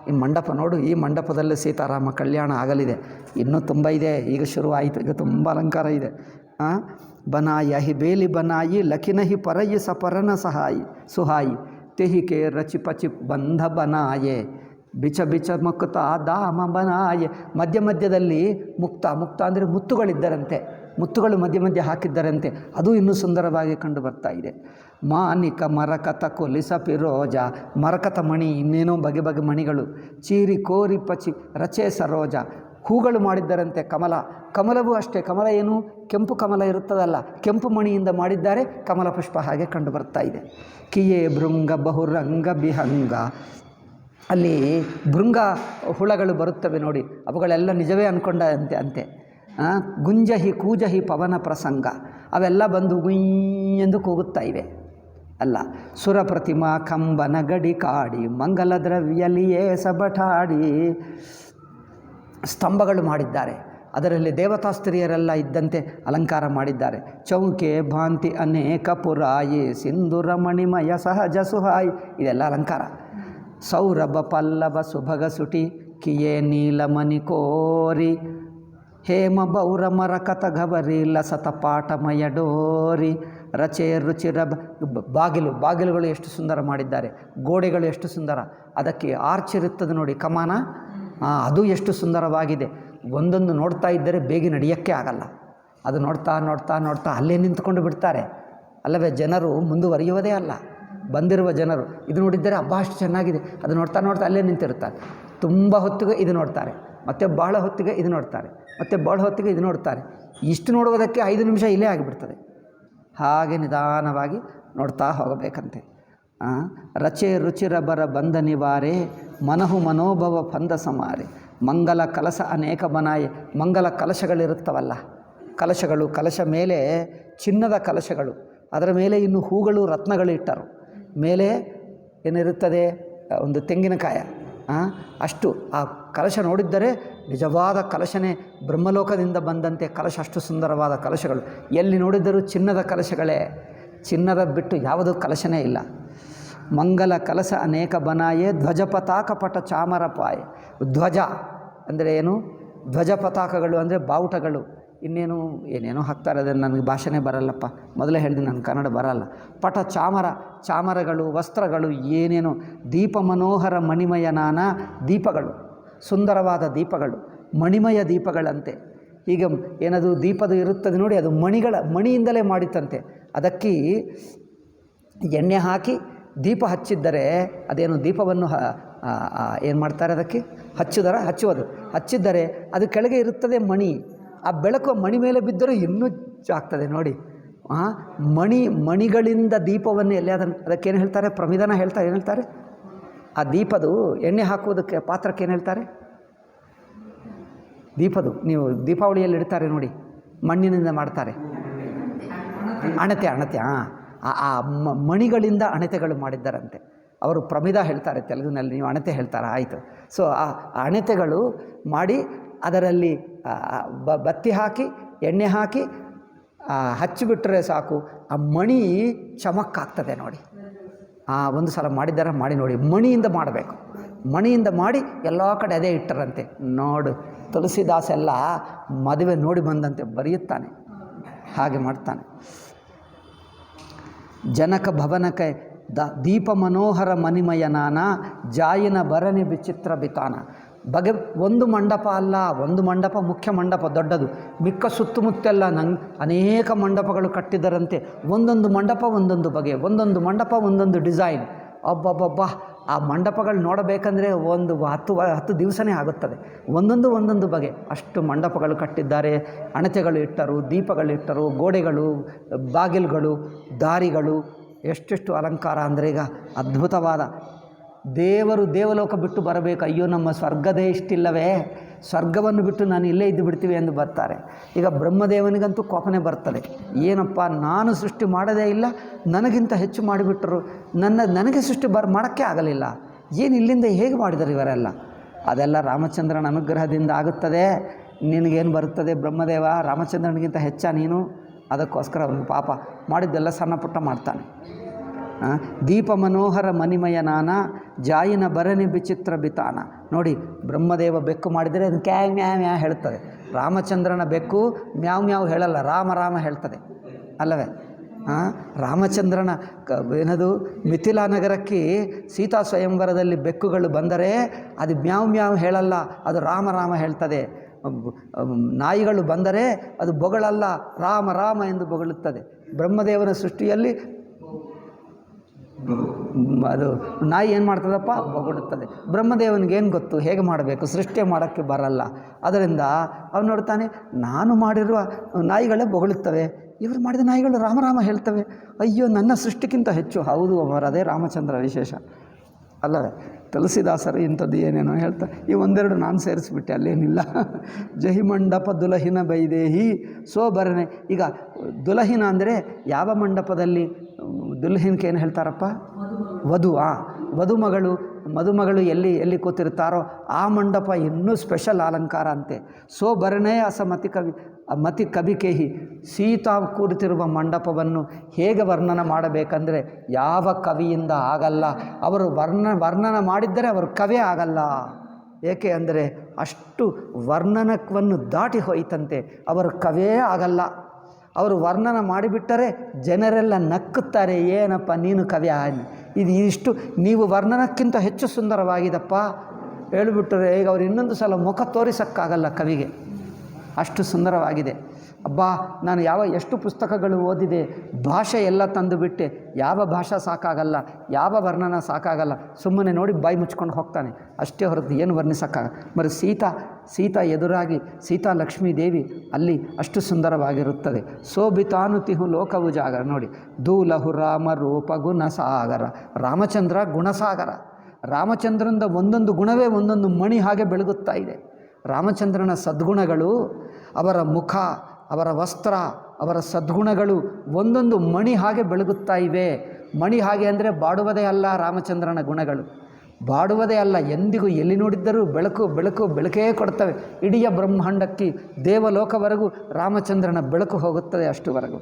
ಈ ಮಂಟಪ ನೋಡು, ಈ ಮಂಟಪದಲ್ಲಿ ಸೀತಾರಾಮ ಕಲ್ಯಾಣ ಆಗಲಿದೆ, ಇನ್ನೂ ತುಂಬ ಇದೆ, ಈಗ ಶುರುವಾಯಿತು, ಈಗ ತುಂಬ ಅಲಂಕಾರ ಇದೆ. ಬನಾಯ ಹಿ ಬೇಲಿ ಬನಾಯಿ ಲಖಿನಹಿ ಪರಯಿ ಸಪರನ ಸುಹಾಯಿ ತೆಹಿಕೆ ರಚಿ ಪಚಿ ಬಂಧ ಬನಾಯೆ ಬಿಚ ಮುಕ್ತ ದಾಮ ಬನಾಯೆ. ಮಧ್ಯದಲ್ಲಿ ಮುಕ್ತ ಅಂದರೆ ಮುತ್ತುಗಳಿದ್ದರಂತೆ, ಮುತ್ತುಗಳು ಮಧ್ಯೆ ಹಾಕಿದ್ದರಂತೆ, ಅದು ಇನ್ನೂ ಸುಂದರವಾಗಿ ಕಂಡು ಬರ್ತಾ ಇದೆ. ಮಾನಿಕ ಮರಕತ ಕೊಲಿಸ ಪಿರೋಜ, ಮರಕತ ಮಣಿ, ಇನ್ನೇನೋ ಬಗೆ ಮಣಿಗಳು, ಚೀರಿ ಕೋರಿ ಪಚಿ ರಚೆ ಸರೋಜ, ಹೂಗಳು ಮಾಡಿದ್ದರಂತೆ. ಕಮಲವೂ ಅಷ್ಟೇ, ಕಮಲ ಏನು ಕೆಂಪು ಕಮಲ ಇರುತ್ತದಲ್ಲ, ಕೆಂಪು ಮಣಿಯಿಂದ ಮಾಡಿದ್ದಾರೆ, ಕಮಲ ಪುಷ್ಪ ಹಾಗೆ ಕಂಡು ಬರ್ತಾ ಇದೆ. ಕಿಯೇ ಭೃಂಗ ಬಹುರಂಗ ಬಿಹಂಗ, ಅಲ್ಲಿ ಭೃಂಗ ಹುಳಗಳು ಬರುತ್ತವೆ ನೋಡಿ, ಅವುಗಳೆಲ್ಲ ನಿಜವೇ ಅಂತೆ. ಗುಂಜಹಿ ಕೂಜಹಿ ಪವನ ಪ್ರಸಂಗ, ಅವೆಲ್ಲ ಬಂದು ಎಂದು ಕೂಗುತ್ತಾ ಇವೆ ಅಲ್ಲ. ಸುರ ಪ್ರತಿಮಾ ಕಂಬನ ಗಡಿ ಕಾಡಿ ಮಂಗಲ ದ್ರವ್ಯಲಿಯೇ ಸಬಠಾಡಿ, ಸ್ತಂಭಗಳು ಮಾಡಿದ್ದಾರೆ, ಅದರಲ್ಲಿ ದೇವತಾ ಸ್ತ್ರೀಯರೆಲ್ಲ ಇದ್ದಂತೆ ಅಲಂಕಾರ ಮಾಡಿದ್ದಾರೆ. ಚೌಕೆ ಭಾಂತಿ ಅನೇಕ ಪುರಾಯಿ ಸಿಂಧುರ ಮಣಿಮಯ ಸಹಜ ಸುಹಾಯಿ, ಇದೆಲ್ಲ ಅಲಂಕಾರ. ಸೌರಭ ಪಲ್ಲವ ಸುಭಗ ಸುಟಿ ಕಿಯೇ ನೀಲಮಣಿ ಕೋರಿ ಹೇಮ ಬೌರ ಮರಕತ ಗಬರಿ ಲಸತ ಪಾಠಮಯ ಡೋರಿ ರಚೆ ರುಚಿರ ಬಾಗಿಲುಗಳು ಎಷ್ಟು ಸುಂದರ ಮಾಡಿದ್ದಾರೆ, ಗೋಡೆಗಳು ಎಷ್ಟು ಸುಂದರ, ಅದಕ್ಕೆ ಆರ್ಚ್ ಇರುತ್ತದೆ ನೋಡಿ, ಕಮಾನ, ಅದು ಎಷ್ಟು ಸುಂದರವಾಗಿದೆ. ಒಂದೊಂದು ನೋಡ್ತಾ ಇದ್ದರೆ ಬೇಗ ನಡೆಯೋಕ್ಕೆ ಆಗಲ್ಲ. ಅದು ನೋಡ್ತಾ ನೋಡ್ತಾ ನೋಡ್ತಾ ಅಲ್ಲೇ ನಿಂತ್ಕೊಂಡು ಬಿಡ್ತಾರೆ ಅಲ್ಲವೇ. ಜನರು ಮುಂದುವರಿಯುವುದೇ ಅಲ್ಲ. ಬಂದಿರುವ ಜನರು ಇದು ನೋಡಿದ್ದರೆ ಹಬ್ಬ ಅಷ್ಟು ಚೆನ್ನಾಗಿದೆ, ಅದು ನೋಡ್ತಾ ನೋಡ್ತಾ ಅಲ್ಲೇ ನಿಂತಿರ್ತಾರೆ. ತುಂಬ ಹೊತ್ತಿಗೆ ಇದು ನೋಡ್ತಾರೆ, ಮತ್ತು ಬಹಳ ಹೊತ್ತಿಗೆ ಇದು ನೋಡ್ತಾರೆ, ಮತ್ತು ಬಹಳ ಹೊತ್ತಿಗೆ ಇದು ನೋಡ್ತಾರೆ. ಇಷ್ಟು ನೋಡುವುದಕ್ಕೆ 5 ನಿಮಿಷ ಇಲ್ಲೇ ಆಗಿಬಿಡ್ತದೆ. ಹಾಗೆ ನಿಧಾನವಾಗಿ ನೋಡ್ತಾ ಹೋಗಬೇಕಂತೆ. ರಚೆ ರುಚಿರಬರ ಬಂದ ನಿವಾರೆ ಮನಹು ಮನೋಭವ ಫಂದ ಸಮಾರೆ ಮಂಗಲ ಕಲಶ ಅನೇಕ ಬನಾಯೆ. ಮಂಗಲ ಕಲಶಗಳಿರುತ್ತವಲ್ಲ, ಕಲಶ ಮೇಲೆ ಚಿನ್ನದ ಕಲಶಗಳು, ಅದರ ಮೇಲೆ ಇನ್ನು ಹೂಗಳು ರತ್ನಗಳು ಇಟ್ಟರು. ಮೇಲೆ ಏನಿರುತ್ತದೆ, ಒಂದು ತೆಂಗಿನಕಾಯ ಅಷ್ಟು. ಆ ಕಲಶ ನೋಡಿದ್ದರೆ ನಿಜವಾದ ಕಲಶನೇ, ಬ್ರಹ್ಮಲೋಕದಿಂದ ಬಂದಂತೆ ಕಲಶ, ಅಷ್ಟು ಸುಂದರವಾದ ಕಲಶಗಳು. ಎಲ್ಲಿ ನೋಡಿದರೂ ಚಿನ್ನದ ಕಲಶಗಳೇ, ಚಿನ್ನದ ಬಿಟ್ಟು ಯಾವುದೂ ಕಲಶನೇ ಇಲ್ಲ. ಮಂಗಲ ಕಲಶ ಅನೇಕ ಬನಾಯೆ ಧ್ವಜ ಪತಾಕ ಪಟ ಚಾಮರ ಪಾಯೆ. ಧ್ವಜ ಅಂದರೆ ಏನು? ಧ್ವಜ ಪತಾಕಗಳು ಅಂದರೆ ಬಾವುಟಗಳು. ಇನ್ನೇನು ಏನೇನೋ ಹಾಕ್ತಾರೆ, ಅದನ್ನು ನನಗೆ ಭಾಷೆನೇ ಬರಲ್ಲಪ್ಪ, ಮೊದಲೇ ಹೇಳಿದೆ ನನಗೆ ಕನ್ನಡ ಬರಲ್ಲ. ಪಟ ಚಾಮರಗಳು, ವಸ್ತ್ರಗಳು, ಏನೇನು. ದೀಪ ಮನೋಹರ ಮಣಿಮಯ ನಾನಾ ದೀಪಗಳು, ಸುಂದರವಾದ ದೀಪಗಳು, ಮಣಿಮಯ ದೀಪಗಳಂತೆ. ಈಗ ಏನದು ದೀಪದ ಇರುತ್ತದೆ ನೋಡಿ, ಅದು ಮಣಿಯಿಂದಲೇ ಮಾಡಿತ್ತಂತೆ. ಅದಕ್ಕೆ ಎಣ್ಣೆ ಹಾಕಿ ದೀಪ ಹಚ್ಚಿದ್ದರೆ ಅದೇನು ದೀಪವನ್ನು ಏನು ಮಾಡ್ತಾರೆ, ಅದಕ್ಕೆ ಹಚ್ಚಿದ್ದರೆ ಅದು ಕೆಳಗೆ ಇರುತ್ತದೆ ಮಣಿ. ಆ ಬೆಳಕು ಮಣಿ ಮೇಲೆ ಬಿದ್ದರೂ ಇನ್ನೂ ಆಗ್ತದೆ ನೋಡಿ. ಮಣಿಗಳಿಂದ ದೀಪವನ್ನು ಅದಕ್ಕೇನು ಹೇಳ್ತಾರೆ, ಪ್ರಮಿದನ ಹೇಳ್ತಾರೆ. ಏನು ಹೇಳ್ತಾರೆ? ಆ ದೀಪದು ಎಣ್ಣೆ ಹಾಕುವುದಕ್ಕೆ ಪಾತ್ರಕ್ಕೆ ಏನು ಹೇಳ್ತಾರೆ? ದೀಪದು ನೀವು ದೀಪಾವಳಿಯಲ್ಲಿ ಇಡ್ತಾರೆ ನೋಡಿ, ಮಣ್ಣಿನಿಂದ ಮಾಡ್ತಾರೆ, ಅಣತೆ. ಆ ಮಣಿಗಳಿಂದ ಅಣತೆಗಳು ಮಾಡಿದ್ದಾರಂತೆ. ಅವರು ಪ್ರಮಿದ ಹೇಳ್ತಾರೆ ತೆಲುಗಿನಲ್ಲಿ, ನೀವು ಅಣತೆ ಹೇಳ್ತಾರೆ, ಆಯಿತು. ಸೊ ಆ ಅಣತೆಗಳು ಮಾಡಿ ಅದರಲ್ಲಿ ಬತ್ತಿ ಹಾಕಿ ಎಣ್ಣೆ ಹಾಕಿ ಹಚ್ಚಿಬಿಟ್ರೆ ಸಾಕು, ಆ ಮಣಿ ಚಮಕ್ಕಾಗ್ತದೆ ನೋಡಿ. ಒಂದು ಸಲ ಮಾಡಿದ್ದಾರೆ, ಮಾಡಿ ನೋಡಿ. ಮಣಿಯಿಂದ ಮಾಡಬೇಕು, ಮಣಿಯಿಂದ ಮಾಡಿ ಎಲ್ಲ ಕಡೆ ಅದೇ ಇಟ್ಟರಂತೆ. ನೋಡು, ತುಳಸಿದಾಸ ಎಲ್ಲ ಮದುವೆ ನೋಡಿ ಬಂದಂತೆ ಬರೆಯುತ್ತಾನೆ, ಹಾಗೆ ಮಾಡ್ತಾನೆ. ಜನಕ ಭವನಕ್ಕೆ ದೀಪ ಮನೋಹರ ಮಣಿಮಯ ನಾನ ಜಾಯಿನ ಭರಣಿ ವಿಚಿತ್ರ ಬಿತಾನ. ಒಂದು ಮಂಟಪ ಅಲ್ಲ, ಒಂದು ಮಂಟಪ, ಮುಖ್ಯ ಮಂಟಪ ದೊಡ್ಡದು, ಮಿಕ್ಕ ಸುತ್ತಮುತ್ತೆಲ್ಲ ಅನೇಕ ಮಂಟಪಗಳು ಕಟ್ಟಿದರಂತೆ. ಒಂದೊಂದು ಮಂಟಪ ಒಂದೊಂದು ಬಗೆ, ಒಂದೊಂದು ಮಂಟಪ ಒಂದೊಂದು ಡಿಸೈನ್. ಅಬ್ಬಬ್ಬಬ್ಬ, ಆ ಮಂಟಪಗಳು ನೋಡಬೇಕಂದ್ರೆ ಒಂದು 10 ದಿವಸನೇ ಆಗುತ್ತದೆ. ಒಂದೊಂದು ಬಗೆ, ಅಷ್ಟು ಮಂಟಪಗಳು ಕಟ್ಟಿದ್ದಾರೆ. ಅಣತೆಗಳು ಇಟ್ಟರು, ದೀಪಗಳಿಟ್ಟರು, ಗೋಡೆಗಳು, ಬಾಗಿಲುಗಳು, ದಾರಿಗಳು, ಎಷ್ಟೆಷ್ಟು ಅಲಂಕಾರ ಅಂದರೆ ಈಗ ಅದ್ಭುತವಾದ. ದೇವಲೋಕ ಬಿಟ್ಟು ಬರಬೇಕು, ಅಯ್ಯೋ ನಮ್ಮ ಸ್ವರ್ಗದೇ ಇಷ್ಟಿಲ್ಲವೇ, ಸ್ವರ್ಗವನ್ನು ಬಿಟ್ಟು ನಾನು ಇಲ್ಲೇ ಇದ್ದು ಬಿಡ್ತೀವಿ ಎಂದು ಬರ್ತಾರೆ. ಈಗ ಬ್ರಹ್ಮದೇವನಿಗಂತೂ ಕೋಪನೆ ಬರ್ತದೆ, ಏನಪ್ಪ ನಾನು ಸೃಷ್ಟಿ ಮಾಡೋದೇ ಇಲ್ಲ, ನನಗಿಂತ ಹೆಚ್ಚು ಮಾಡಿಬಿಟ್ಟರು, ನನಗೆ ಸೃಷ್ಟಿ ಮಾಡೋಕ್ಕೆ ಆಗಲಿಲ್ಲ, ಏನು ಇಲ್ಲಿಂದ ಹೇಗೆ ಮಾಡಿದರು ಇವರೆಲ್ಲ. ಅದೆಲ್ಲ ರಾಮಚಂದ್ರನ ಅನುಗ್ರಹದಿಂದ ಆಗುತ್ತದೆ. ನಿನಗೇನು ಬರುತ್ತದೆ ಬ್ರಹ್ಮದೇವ, ರಾಮಚಂದ್ರನಿಗಿಂತ ಹೆಚ್ಚ ನೀನು? ಅದಕ್ಕೋಸ್ಕರ ಅವನು ಪಾಪ ಮಾಡಿದ್ದೆಲ್ಲ ಸಣ್ಣ ಪುಟ್ಟ ಮಾಡ್ತಾನೆ. ದೀಪ ಮನೋಹರ ಮಣಿಮಯ ನಾನ ಜಾಯಿನ ಭರಣಿ ವಿಚಿತ್ರ ಬಿತಾನ. ನೋಡಿ, ಬ್ರಹ್ಮದೇವ ಬೆಕ್ಕು ಮಾಡಿದರೆ ಅದು ಕ್ಯಾ ಮ್ಯಾ ಹೇಳ್ತದೆ. ರಾಮಚಂದ್ರನ ಬೆಕ್ಕು ಮ್ಯಾವ್ ಹೇಳಲ್ಲ, ರಾಮ ಹೇಳ್ತದೆ ಅಲ್ಲವೇ. ರಾಮಚಂದ್ರನ ಏನದು ಮಿಥಿಲಾ ನಗರಕ್ಕೆ ಸೀತಾ ಸ್ವಯಂವರದಲ್ಲಿ ಬೆಕ್ಕುಗಳು ಬಂದರೆ ಅದು ಮ್ಯಾವ್ ಹೇಳಲ್ಲ, ಅದು ರಾಮ ಹೇಳ್ತದೆ. ನಾಯಿಗಳು ಬಂದರೆ ಅದು ಬೊಗಳಲ್ಲ, ರಾಮ ಎಂದು ಬೊಗಳುತ್ತದೆ. ಬ್ರಹ್ಮದೇವನ ಸೃಷ್ಟಿಯಲ್ಲಿ ಅದು ನಾಯಿ ಏನು ಮಾಡ್ತದಪ್ಪ, ಬೊಗಳುತ್ತದೆ. ಬ್ರಹ್ಮದೇವನಿಗೇನು ಗೊತ್ತು ಹೇಗೆ ಮಾಡಬೇಕು, ಸೃಷ್ಟಿ ಮಾಡೋಕ್ಕೆ ಬರಲ್ಲ. ಅದರಿಂದ ಅವನು ನೋಡ್ತಾನೆ, ನಾನು ಮಾಡಿರುವ ನಾಯಿಗಳೇ ಬೊಗಳುತ್ತವೆ, ಇವರು ಮಾಡಿದ ನಾಯಿಗಳು ರಾಮ ಹೇಳ್ತವೆ, ಅಯ್ಯೋ ನನ್ನ ಸೃಷ್ಟಿಗಿಂತ ಹೆಚ್ಚು. ಹೌದು ಅದೇ ರಾಮಚಂದ್ರ ವಿಶೇಷ ಅಲ್ಲವೇ. ತುಳಸಿದಾಸರು ಇಂಥದ್ದು ಏನೇನೋ ಹೇಳ್ತಾರೆ. ಈ ಒಂದೆರಡು ನಾನು ಸೇರಿಸ್ಬಿಟ್ಟೆ, ಅಲ್ಲೇನಿಲ್ಲ. ಜಹಿಮಂಡಪ ದುಲಹಿನ ಬೈದೇಹಿ ಸೋಬರನೆ. ಈಗ ದುಲಹಿನ ಅಂದರೆ ಯಾವ ಮಂಡಪದಲ್ಲಿ ದುಲ್ಹಿನ್ಗೆ ಏನು ಹೇಳ್ತಾರಪ್ಪ, ಮದುಮಗಳು ಎಲ್ಲಿ ಕೂತಿರ್ತಾರೋ ಆ ಮಂಡಪ ಇನ್ನೂ ಸ್ಪೆಷಲ್ ಅಲಂಕಾರ ಅಂತೆ. ಸೋಬರಣೆ ಮತಿ ಕವಿಕೇಹಿ. ಸೀತಾ ಕೂರುತ್ತಿರುವ ಮಂಡಪವನ್ನು ಹೇಗೆ ವರ್ಣನ ಮಾಡಬೇಕಂದ್ರೆ ಯಾವ ಕವಿಯಿಂದ ಆಗಲ್ಲ. ಅವರು ವರ್ಣನ ಮಾಡಿದ್ದರೆ ಅವರು ಕವಿ ಆಗಲ್ಲ. ಏಕೆ ಅಂದರೆ ಅಷ್ಟು ವರ್ಣನವನ್ನು ದಾಟಿ ಹೋಯಿತಂತೆ. ಅವರು ಕವೇ ಆಗಲ್ಲ. ಅವರು ವರ್ಣನ ಮಾಡಿಬಿಟ್ಟರೆ ಜನರೆಲ್ಲ ನಕ್ಕುತ್ತಾರೆ, ಏನಪ್ಪ ನೀನು ಕವಿ ಇದು ಇಷ್ಟು ನೀವು ವರ್ಣನಕ್ಕಿಂತ ಹೆಚ್ಚು ಸುಂದರವಾಗಿದಪ್ಪ ಹೇಳಿಬಿಟ್ಟರೆ ಈಗ ಅವ್ರು ಇನ್ನೊಂದು ಸಲ ಮುಖ ತೋರಿಸೋಕ್ಕಾಗಲ್ಲ ಕವಿಗೆ, ಅಷ್ಟು ಸುಂದರವಾಗಿದೆ. ಅಬ್ಬಾ ನಾನು ಎಷ್ಟು ಪುಸ್ತಕಗಳು ಓದಿದೆ, ಭಾಷೆ ಎಲ್ಲ ತಂದು ಬಿಟ್ಟೆ, ಯಾವ ಭಾಷೆ ಸಾಕಾಗಲ್ಲ, ಯಾವ ವರ್ಣನ ಸಾಕಾಗಲ್ಲ, ಸುಮ್ಮನೆ ನೋಡಿ ಬಾಯಿ ಮುಚ್ಕೊಂಡು ಹೋಗ್ತಾನೆ ಅಷ್ಟೇ ಹೊರತು ಏನು ವರ್ಣಿಸೋಕ್ಕಾಗಲ್ಲ. మరి ಸೀತಾ ಎದುರಾಗಿ ಸೀತಾ ಲಕ್ಷ್ಮೀ ದೇವಿ ಅಲ್ಲಿ ಅಷ್ಟು ಸುಂದರವಾಗಿರುತ್ತದೆ. ಶೋಭಿತಾನುತಿಹು ಲೋಕವು ಜಾಗರ. ನೋಡಿ, ದೂಲಹು ರಾಮ ರೂಪ ಗುಣಸಾಗರ. ರಾಮಚಂದ್ರ ಗುಣಸಾಗರ. ರಾಮಚಂದ್ರನ ಒಂದೊಂದು ಗುಣವೇ ಒಂದೊಂದು ಮಣಿ ಹಾಗೆ ಬೆಳಗುತ್ತಾ ಇದೆ. ರಾಮಚಂದ್ರನ ಸದ್ಗುಣಗಳು, ಅವರ ಮುಖ, ಅವರ ವಸ್ತ್ರ, ಅವರ ಸದ್ಗುಣಗಳು ಒಂದೊಂದು ಮಣಿ ಹಾಗೆ ಬೆಳಗುತ್ತಾ ಇವೆ. ಮಣಿ ಹಾಗೆ ಅಂದರೆ ಬಾಡುವುದೇ ಅಲ್ಲ, ರಾಮಚಂದ್ರನ ಗುಣಗಳು ಬಾಡುವುದೇ ಅಲ್ಲ, ಎಂದಿಗೂ ಎಲ್ಲಿ ನೋಡಿದ್ದರೂ ಬೆಳಕು ಬೆಳಕು ಬೆಳಕೇ ಕೊಡ್ತವೆ. ಇಡೀ ಬ್ರಹ್ಮಾಂಡಕ್ಕೆ ದೇವಲೋಕವರೆಗೂ ರಾಮಚಂದ್ರನ ಬೆಳಕು ಹೋಗುತ್ತದೆ ಅಷ್ಟುವರೆಗೂ.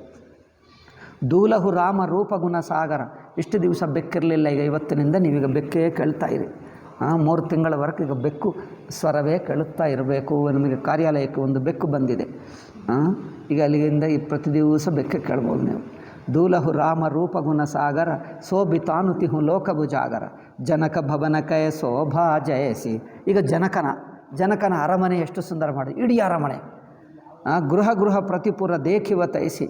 ದೂಲಹು ರಾಮ ರೂಪ ಗುಣ ಸಾಗರ. ಇಷ್ಟು ದಿವಸ ಬೆಕ್ಕಿರಲಿಲ್ಲ, ಈಗ ಇವತ್ತಿನಿಂದ ನೀವೀಗ ಬೆಕ್ಕೇ ಕೇಳ್ತಾ ಇರಿ. 3 ತಿಂಗಳವರೆಗೆ ಈಗ ಬೆಕ್ಕು ಸ್ವರವೇ ಕೇಳುತ್ತಾ ಇರಬೇಕು. ನಮಗೆ ಕಾರ್ಯಾಲಯಕ್ಕೆ ಒಂದು ಬೆಕ್ಕು ಬಂದಿದೆ. ಈಗ ಅಲ್ಲಿಗಿಂದ ಪ್ರತಿ ದಿವಸ ಬೆಕ್ಕೆ ಕೇಳ್ಬೋದು ನೀವು. ದೂಲಹು ರಾಮ ರೂಪ ಗುಣ ಸಾಗರ ಶೋಭಿತಾನುತಿಹು ಲೋಕಭು ಜಾಗರ. ಜನಕ ಭವನ ಕಯ ಶೋಭಾ ಜಯಸಿ. ಈಗ ಜನಕನ ಅರಮನೆ ಎಷ್ಟು ಸುಂದರ ಮಾಡಿ, ಇಡೀ ಅರಮನೆ ಗೃಹ ಪ್ರತಿಪುರ ದೇಖಿವ ತೈಸಿ.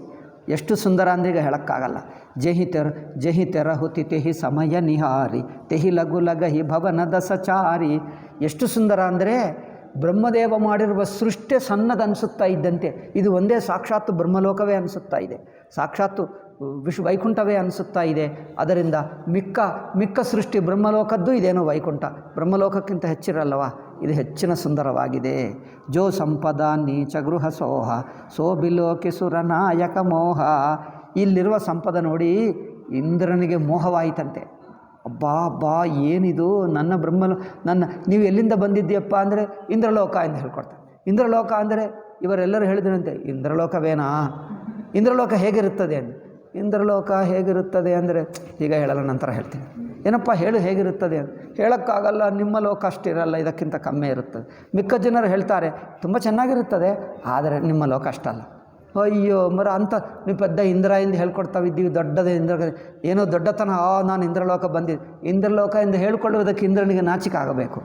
ಎಷ್ಟು ಸುಂದರ ಅಂದರೆ ಈಗ ಹೇಳೋಕ್ಕಾಗಲ್ಲ. ಜಹಿ ತೆರಹುತಿ ತೆಹಿ ಸಮಯ ನಿಹಾರಿ ತೆಹಿ ಲಘು ಲಗಹಿ ಭವನದ ಸಚಾರಿ. ಎಷ್ಟು ಸುಂದರ ಅಂದರೆ ಬ್ರಹ್ಮದೇವ ಮಾಡಿರುವ ಸೃಷ್ಟಿ ಸಣ್ಣದನಿಸುತ್ತಾ ಇದ್ದಂತೆ ಇದು ಒಂದೇ ಸಾಕ್ಷಾತ್ತು ಬ್ರಹ್ಮಲೋಕವೇ ಅನಿಸುತ್ತಾ ಇದೆ, ಸಾಕ್ಷಾತ್ತು ವೈಕುಂಠವೇ ಅನಿಸುತ್ತಾ ಇದೆ. ಅದರಿಂದ ಮಿಕ್ಕ ಸೃಷ್ಟಿ ಬ್ರಹ್ಮಲೋಕದ್ದು ಇದೇನೋ ವೈಕುಂಠ, ಬ್ರಹ್ಮಲೋಕಕ್ಕಿಂತ ಹೆಚ್ಚಿರಲ್ಲವಾ, ಇದು ಹೆಚ್ಚಿನ ಸುಂದರವಾಗಿದೆ. ಜೋ ಸಂಪದ ನೀಚ ಗೃಹ ಸೋಹ ಸೋಬಿಲೋಕಿ ಸುರನಾಯಕ ಮೋಹ. ಇಲ್ಲಿರುವ ಸಂಪದ ನೋಡಿ ಇಂದ್ರನಿಗೆ ಮೋಹವಾಯಿತಂತೆ. ಅಬ್ಬಾ ಏನಿದು, ನೀವು ಎಲ್ಲಿಂದ ಬಂದಿದ್ದೀಯಪ್ಪ ಅಂದರೆ ಇಂದ್ರಲೋಕ ಎಂದು ಹೇಳ್ಕೊಡ್ತಾರೆ. ಇಂದ್ರಲೋಕ ಅಂದರೆ ಇವರೆಲ್ಲರೂ ಹೇಳಿದ್ರಂತೆ ಇಂದ್ರಲೋಕವೇನಾ, ಇಂದ್ರಲೋಕ ಹೇಗಿರುತ್ತದೆ ಅಂತ. ಇಂದ್ರಲೋಕ ಹೇಗಿರುತ್ತದೆ ಅಂದರೆ ಈಗ ಹೇಳಲ್ಲ, ನಂತರ ಹೇಳ್ತೀನಿ. ಏನಪ್ಪ ಹೇಳು ಹೇಗಿರುತ್ತದೆ ಅಂತ. ಹೇಳೋಕ್ಕಾಗಲ್ಲ, ನಿಮ್ಮ ಲೋಕ ಅಷ್ಟಿರಲ್ಲ, ಇದಕ್ಕಿಂತ ಕಮ್ಮಿ ಇರುತ್ತದೆ. ಮಿಕ್ಕ ಜನರು ಹೇಳ್ತಾರೆ ತುಂಬ ಚೆನ್ನಾಗಿರುತ್ತದೆ, ಆದರೆ ನಿಮ್ಮ ಲೋಕ ಅಷ್ಟಲ್ಲ. ಅಯ್ಯೋ ಅಂತ ನೀವು ಪೆದ್ದ ಇಂದ್ರ ಎಂದು ಹೇಳ್ಕೊಡ್ತಾವಿದ್ದೀವಿ, ದೊಡ್ಡದೇ ಇಂದ್ರ ಏನೋ ದೊಡ್ಡತನ, ನಾನು ಇಂದ್ರಲೋಕ ಬಂದಿದ್ದೆ. ಇಂದ್ರಲೋಕ ಎಂದು ಹೇಳಿಕೊಳ್ಳುವುದಕ್ಕೆ ಇಂದ್ರನಿಗೆ ನಾಚಿಕೆ ಆಗಬೇಕು.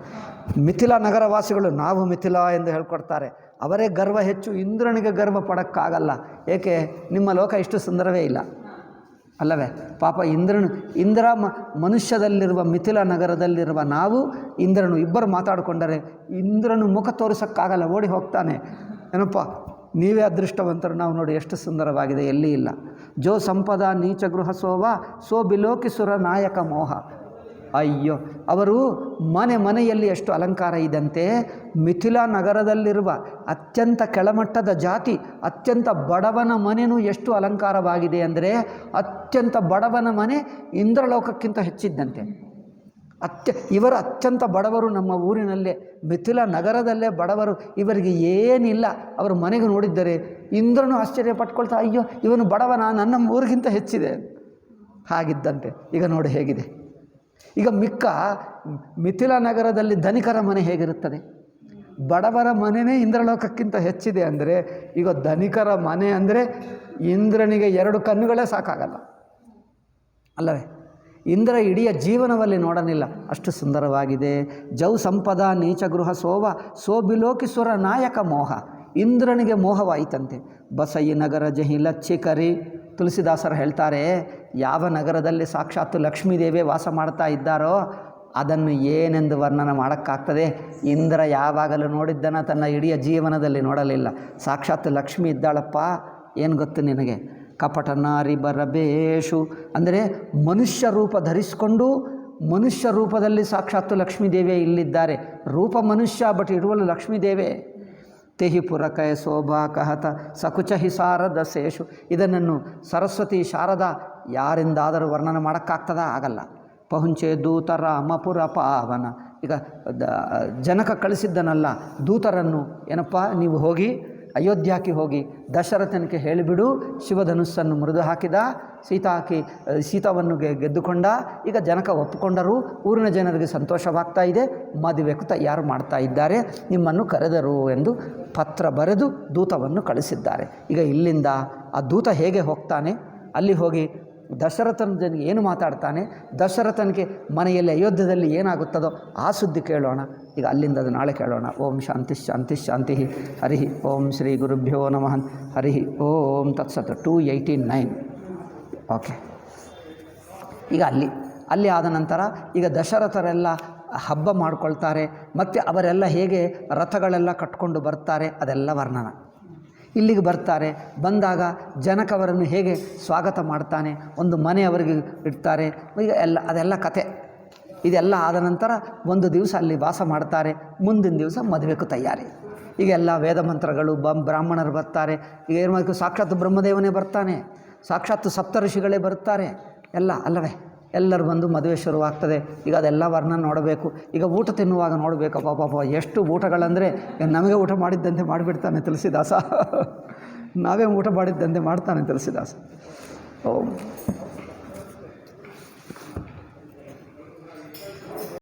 ಮಿಥಿಲಾ ನಗರವಾಸಿಗಳು ನಾವು ಮಿಥಿಲಾ ಎಂದು ಹೇಳ್ಕೊಡ್ತಾರೆ, ಅವರೇ ಗರ್ವ ಹೆಚ್ಚು, ಇಂದ್ರನಿಗೆ ಗರ್ವ ಪಡೋಕ್ಕಾಗಲ್ಲ. ಏಕೆ, ನಿಮ್ಮ ಲೋಕ ಇಷ್ಟು ಸುಂದರವೇ ಇಲ್ಲ ಅಲ್ಲವೇ. ಪಾಪ ಇಂದ್ರ ಮನುಷ್ಯದಲ್ಲಿರುವ ಮಿಥಿಲಾ ನಗರದಲ್ಲಿರುವ ನಾವು ಇಂದ್ರನು ಇಬ್ಬರು ಮಾತಾಡಿಕೊಂಡರೆ ಇಂದ್ರನು ಮುಖ ತೋರಿಸೋಕ್ಕಾಗಲ್ಲ, ಓಡಿ ಹೋಗ್ತಾನೆ. ಏನಪ್ಪ ನೀವೇ ಅದೃಷ್ಟವಂತರು, ನಾವು ನೋಡಿ ಎಷ್ಟು ಸುಂದರವಾಗಿದೆ, ಎಲ್ಲಿ ಇಲ್ಲ. ಜೋ ಸಂಪದ ನೀಚ ಗೃಹ ಸೋ ಬಿಲೋಕಿ ಸುರ ನಾಯಕ ಮೋಹ. ಅಯ್ಯೋ, ಅವರು ಮನೆಯಲ್ಲಿ ಎಷ್ಟು ಅಲಂಕಾರ ಇದಂತೆ, ಮಿಥಿಲಾ ನಗರದಲ್ಲಿರುವ ಅತ್ಯಂತ ಕೆಳಮಟ್ಟದ ಜಾತಿ, ಅತ್ಯಂತ ಬಡವನ ಮನೆಯೂ ಎಷ್ಟು ಅಲಂಕಾರವಾಗಿದೆ ಅಂದರೆ ಅತ್ಯಂತ ಬಡವನ ಮನೆ ಇಂದ್ರಲೋಕಕ್ಕಿಂತ ಹೆಚ್ಚಿದ್ದಂತೆ. ಇವರು ಅತ್ಯಂತ ಬಡವರು, ನಮ್ಮ ಊರಿನಲ್ಲೇ ಮಿಥಿಲಾ ನಗರದಲ್ಲೇ ಬಡವರು, ಇವರಿಗೆ ಏನಿಲ್ಲ. ಅವರು ಮನೆಗೆ ನೋಡಿದ್ದರೆ ಇಂದ್ರನು ಆಶ್ಚರ್ಯ ಪಟ್ಕೊಳ್ತಾ, ಅಯ್ಯೋ ಇವನು ಬಡವನ, ನನ್ನ ಊರಿಗಿಂತ ಹೆಚ್ಚಿದೆ ಹಾಗಿದ್ದಂತೆ. ಈಗ ನೋಡಿ ಹೇಗಿದೆ. ಈಗ ಮಿಥಿಲಾ ನಗರದಲ್ಲಿ ಧನಿಕರ ಮನೆ ಹೇಗಿರುತ್ತದೆ, ಬಡವರ ಮನೆಯೇ ಇಂದ್ರಲೋಕಕ್ಕಿಂತ ಹೆಚ್ಚಿದೆ ಅಂದರೆ ಈಗ ಧನಿಕರ ಮನೆ ಅಂದರೆ ಇಂದ್ರನಿಗೆ 2 ಕಣ್ಣುಗಳೇ ಸಾಕಾಗಲ್ಲ ಅಲ್ಲವೇ. ಇಂದ್ರ ಇಡೀ ಜೀವನದಲ್ಲಿ ನೋಡಲಿಲ್ಲ, ಅಷ್ಟು ಸುಂದರವಾಗಿದೆ. ಜೌ ಸಂಪದ ನೀಚ ಗೃಹ ಸೋಬಿಲೋಕಿ ಸುರ ನಾಯಕ ಮೋಹ. ಇಂದ್ರನಿಗೆ ಮೋಹವಾಯಿತಂತೆ. ಬಸಯಿ ನಗರ ಜಹಿ ಲಚ್ಚಿಕರಿ. ತುಳಸಿದಾಸರು ಹೇಳ್ತಾರೆ, ಯಾವ ನಗರದಲ್ಲಿ ಸಾಕ್ಷಾತ್ತು ಲಕ್ಷ್ಮೀದೇವಿ ವಾಸ ಮಾಡ್ತಾ ಇದ್ದಾರೋ ಅದನ್ನು ಏನೆಂದು ವರ್ಣನ ಮಾಡೋಕ್ಕಾಗ್ತದೆ. ಇಂದ್ರ ಯಾವಾಗಲೂ ನೋಡಿದ್ದನ್ನು ತನ್ನ ಇಡೀ ಜೀವನದಲ್ಲಿ ನೋಡಲಿಲ್ಲ. ಸಾಕ್ಷಾತ್ತು ಲಕ್ಷ್ಮಿ ಇದ್ದಾಳಪ್ಪ, ಏನು ಗೊತ್ತು ನಿನಗೆ. ಕಪಟ ನಾರಿ ಬರಬೇಷು ಅಂದರೆ ಮನುಷ್ಯ ರೂಪ ಧರಿಸಿಕೊಂಡು ಮನುಷ್ಯ ರೂಪದಲ್ಲಿ ಸಾಕ್ಷಾತ್ತು ಲಕ್ಷ್ಮೀದೇವಿಯೇ ಇಲ್ಲಿದ್ದಾರೆ. ರೂಪ ಮನುಷ್ಯ, ಬಟ್ ಇರುವಲು ಲಕ್ಷ್ಮೀದೇವೇ. ತೆಹಿ ಪುರಕಯ ಶೋಭಾ ಕಹತ ಸಕುಚಹಿ ಶಾರದ ಶೇಷು. ಇದನ್ನು ಸರಸ್ವತಿ ಶಾರದ ಯಾರಿಂದಾದರೂ ವರ್ಣನ ಮಾಡೋಕ್ಕಾಗ್ತದ, ಆಗಲ್ಲ. ಪಹುಂಚೆ ದೂತ ರಾಮಪುರ ಪಾವನ. ಈಗ ಜನಕ ಕಳಿಸಿದ್ದನಲ್ಲ ದೂತರನ್ನು, ಏನಪ್ಪ ನೀವು ಹೋಗಿ ಅಯೋಧ್ಯಕ್ಕೆ ಹೋಗಿ ದಶರಥನಿಗೆ ಹೇಳಿಬಿಡು, ಶಿವಧನುಸ್ಸನ್ನು ಮುರಿದು ಹಾಕಿದ, ಸೀತಾವನ್ನು ಗೆದ್ದುಕೊಂಡ. ಈಗ ಜನಕ ಒಪ್ಪಿಕೊಂಡರು, ಊರಿನ ಜನರಿಗೆ ಸಂತೋಷವಾಗ್ತಾ ಇದೆ, ಮದುವೆಗೂ ತಯಾರು ಮಾಡ್ತಾ ಇದ್ದಾರೆ, ನಿಮ್ಮನ್ನು ಕರೆದರು ಎಂದು ಪತ್ರ ಬರೆದು ದೂತವನ್ನು ಕಳಿಸಿದ್ದಾರೆ. ಈಗ ಇಲ್ಲಿಂದ ಆ ದೂತ ಹೇಗೆ ಹೋಗ್ತಾನೆ, ಅಲ್ಲಿ ಹೋಗಿ ದಶರಥನ ಜನಿಗೆ ಏನು ಮಾತಾಡ್ತಾನೆ, ದಶರಥನಿಗೆ ಮನೆಯಲ್ಲಿ ಅಯೋಧ್ಯದಲ್ಲಿ ಏನಾಗುತ್ತದೋ ಆ ಸುದ್ದಿ ಕೇಳೋಣ. ಈಗ ಅಲ್ಲಿಂದ ಅದು ನಾಳೆ ಕೇಳೋಣ. ಓಂ ಶಾಂತಿ ಶಾಂತಿ ಶಾಂತಿ. ಹರಿ ಓಂ ಶ್ರೀ ಗುರುಭ್ಯೋ ನಮಃ. ಹರಿ ಓಂ ತತ್ಸತ್. 289. ಓಕೆ. ಈಗ ಅಲ್ಲಿ ಆದ ನಂತರ ಈಗ ದಶರಥರೆಲ್ಲ ಹಬ್ಬ ಮಾಡ್ಕೊಳ್ತಾರೆ, ಮತ್ತು ಅವರೆಲ್ಲ ಹೇಗೆ ರಥಗಳೆಲ್ಲ ಕಟ್ಕೊಂಡು ಬರ್ತಾರೆ ಅದೆಲ್ಲ ವರ್ಣನ. ಇಲ್ಲಿಗೆ ಬರ್ತಾರೆ, ಬಂದಾಗ ಜನಕವರನ್ನು ಹೇಗೆ ಸ್ವಾಗತ ಮಾಡ್ತಾನೆ, ಒಂದು ಮನೆ ಅವರಿಗೆ ಇಡ್ತಾರೆ, ಈಗ ಅದೆಲ್ಲ ಕತೆ. ಇದೆಲ್ಲ ಆದ ನಂತರ ಒಂದು ದಿವಸ ಅಲ್ಲಿ ವಾಸ ಮಾಡ್ತಾರೆ, ಮುಂದಿನ ದಿವಸ ಮದುವೆಗೂ ತಯಾರಿ. ಈಗ ಎಲ್ಲ ವೇದ ಮಂತ್ರಗಳು, ಬ್ರಾಹ್ಮಣರು ಬರ್ತಾರೆ. ಈಗ ಏನು ಮಾಡಬೇಕು, ಸಾಕ್ಷಾತ್ ಬ್ರಹ್ಮದೇವನೇ ಬರ್ತಾನೆ, ಸಾಕ್ಷಾತ್ ಸಪ್ತಋಷಿಗಳೇ ಬರ್ತಾರೆ, ಎಲ್ಲ ಅಲ್ಲವೇ, ಎಲ್ಲರೂ ಬಂದು ಮದುವೆ ಶುರುವಾಗ್ತದೆ. ಈಗ ಅದೆಲ್ಲ ವರ್ಣನೆ ನೋಡಬೇಕು. ಈಗ ಊಟ ತಿನ್ನುವಾಗ ನೋಡಬೇಕು, ಪಾಪ ಎಷ್ಟು ಊಟಗಳಂದರೆ ನಮಗೆ ಊಟ ಮಾಡಿದ್ದಂತೆ ಮಾಡಿಬಿಡ್ತಾನೆ ತುಳಸಿದಾಸ, ನಾವೇ ಊಟ ಮಾಡಿದ್ದಂತೆ ಮಾಡ್ತಾನೆ ತುಳಸಿದಾಸ. ಓಂ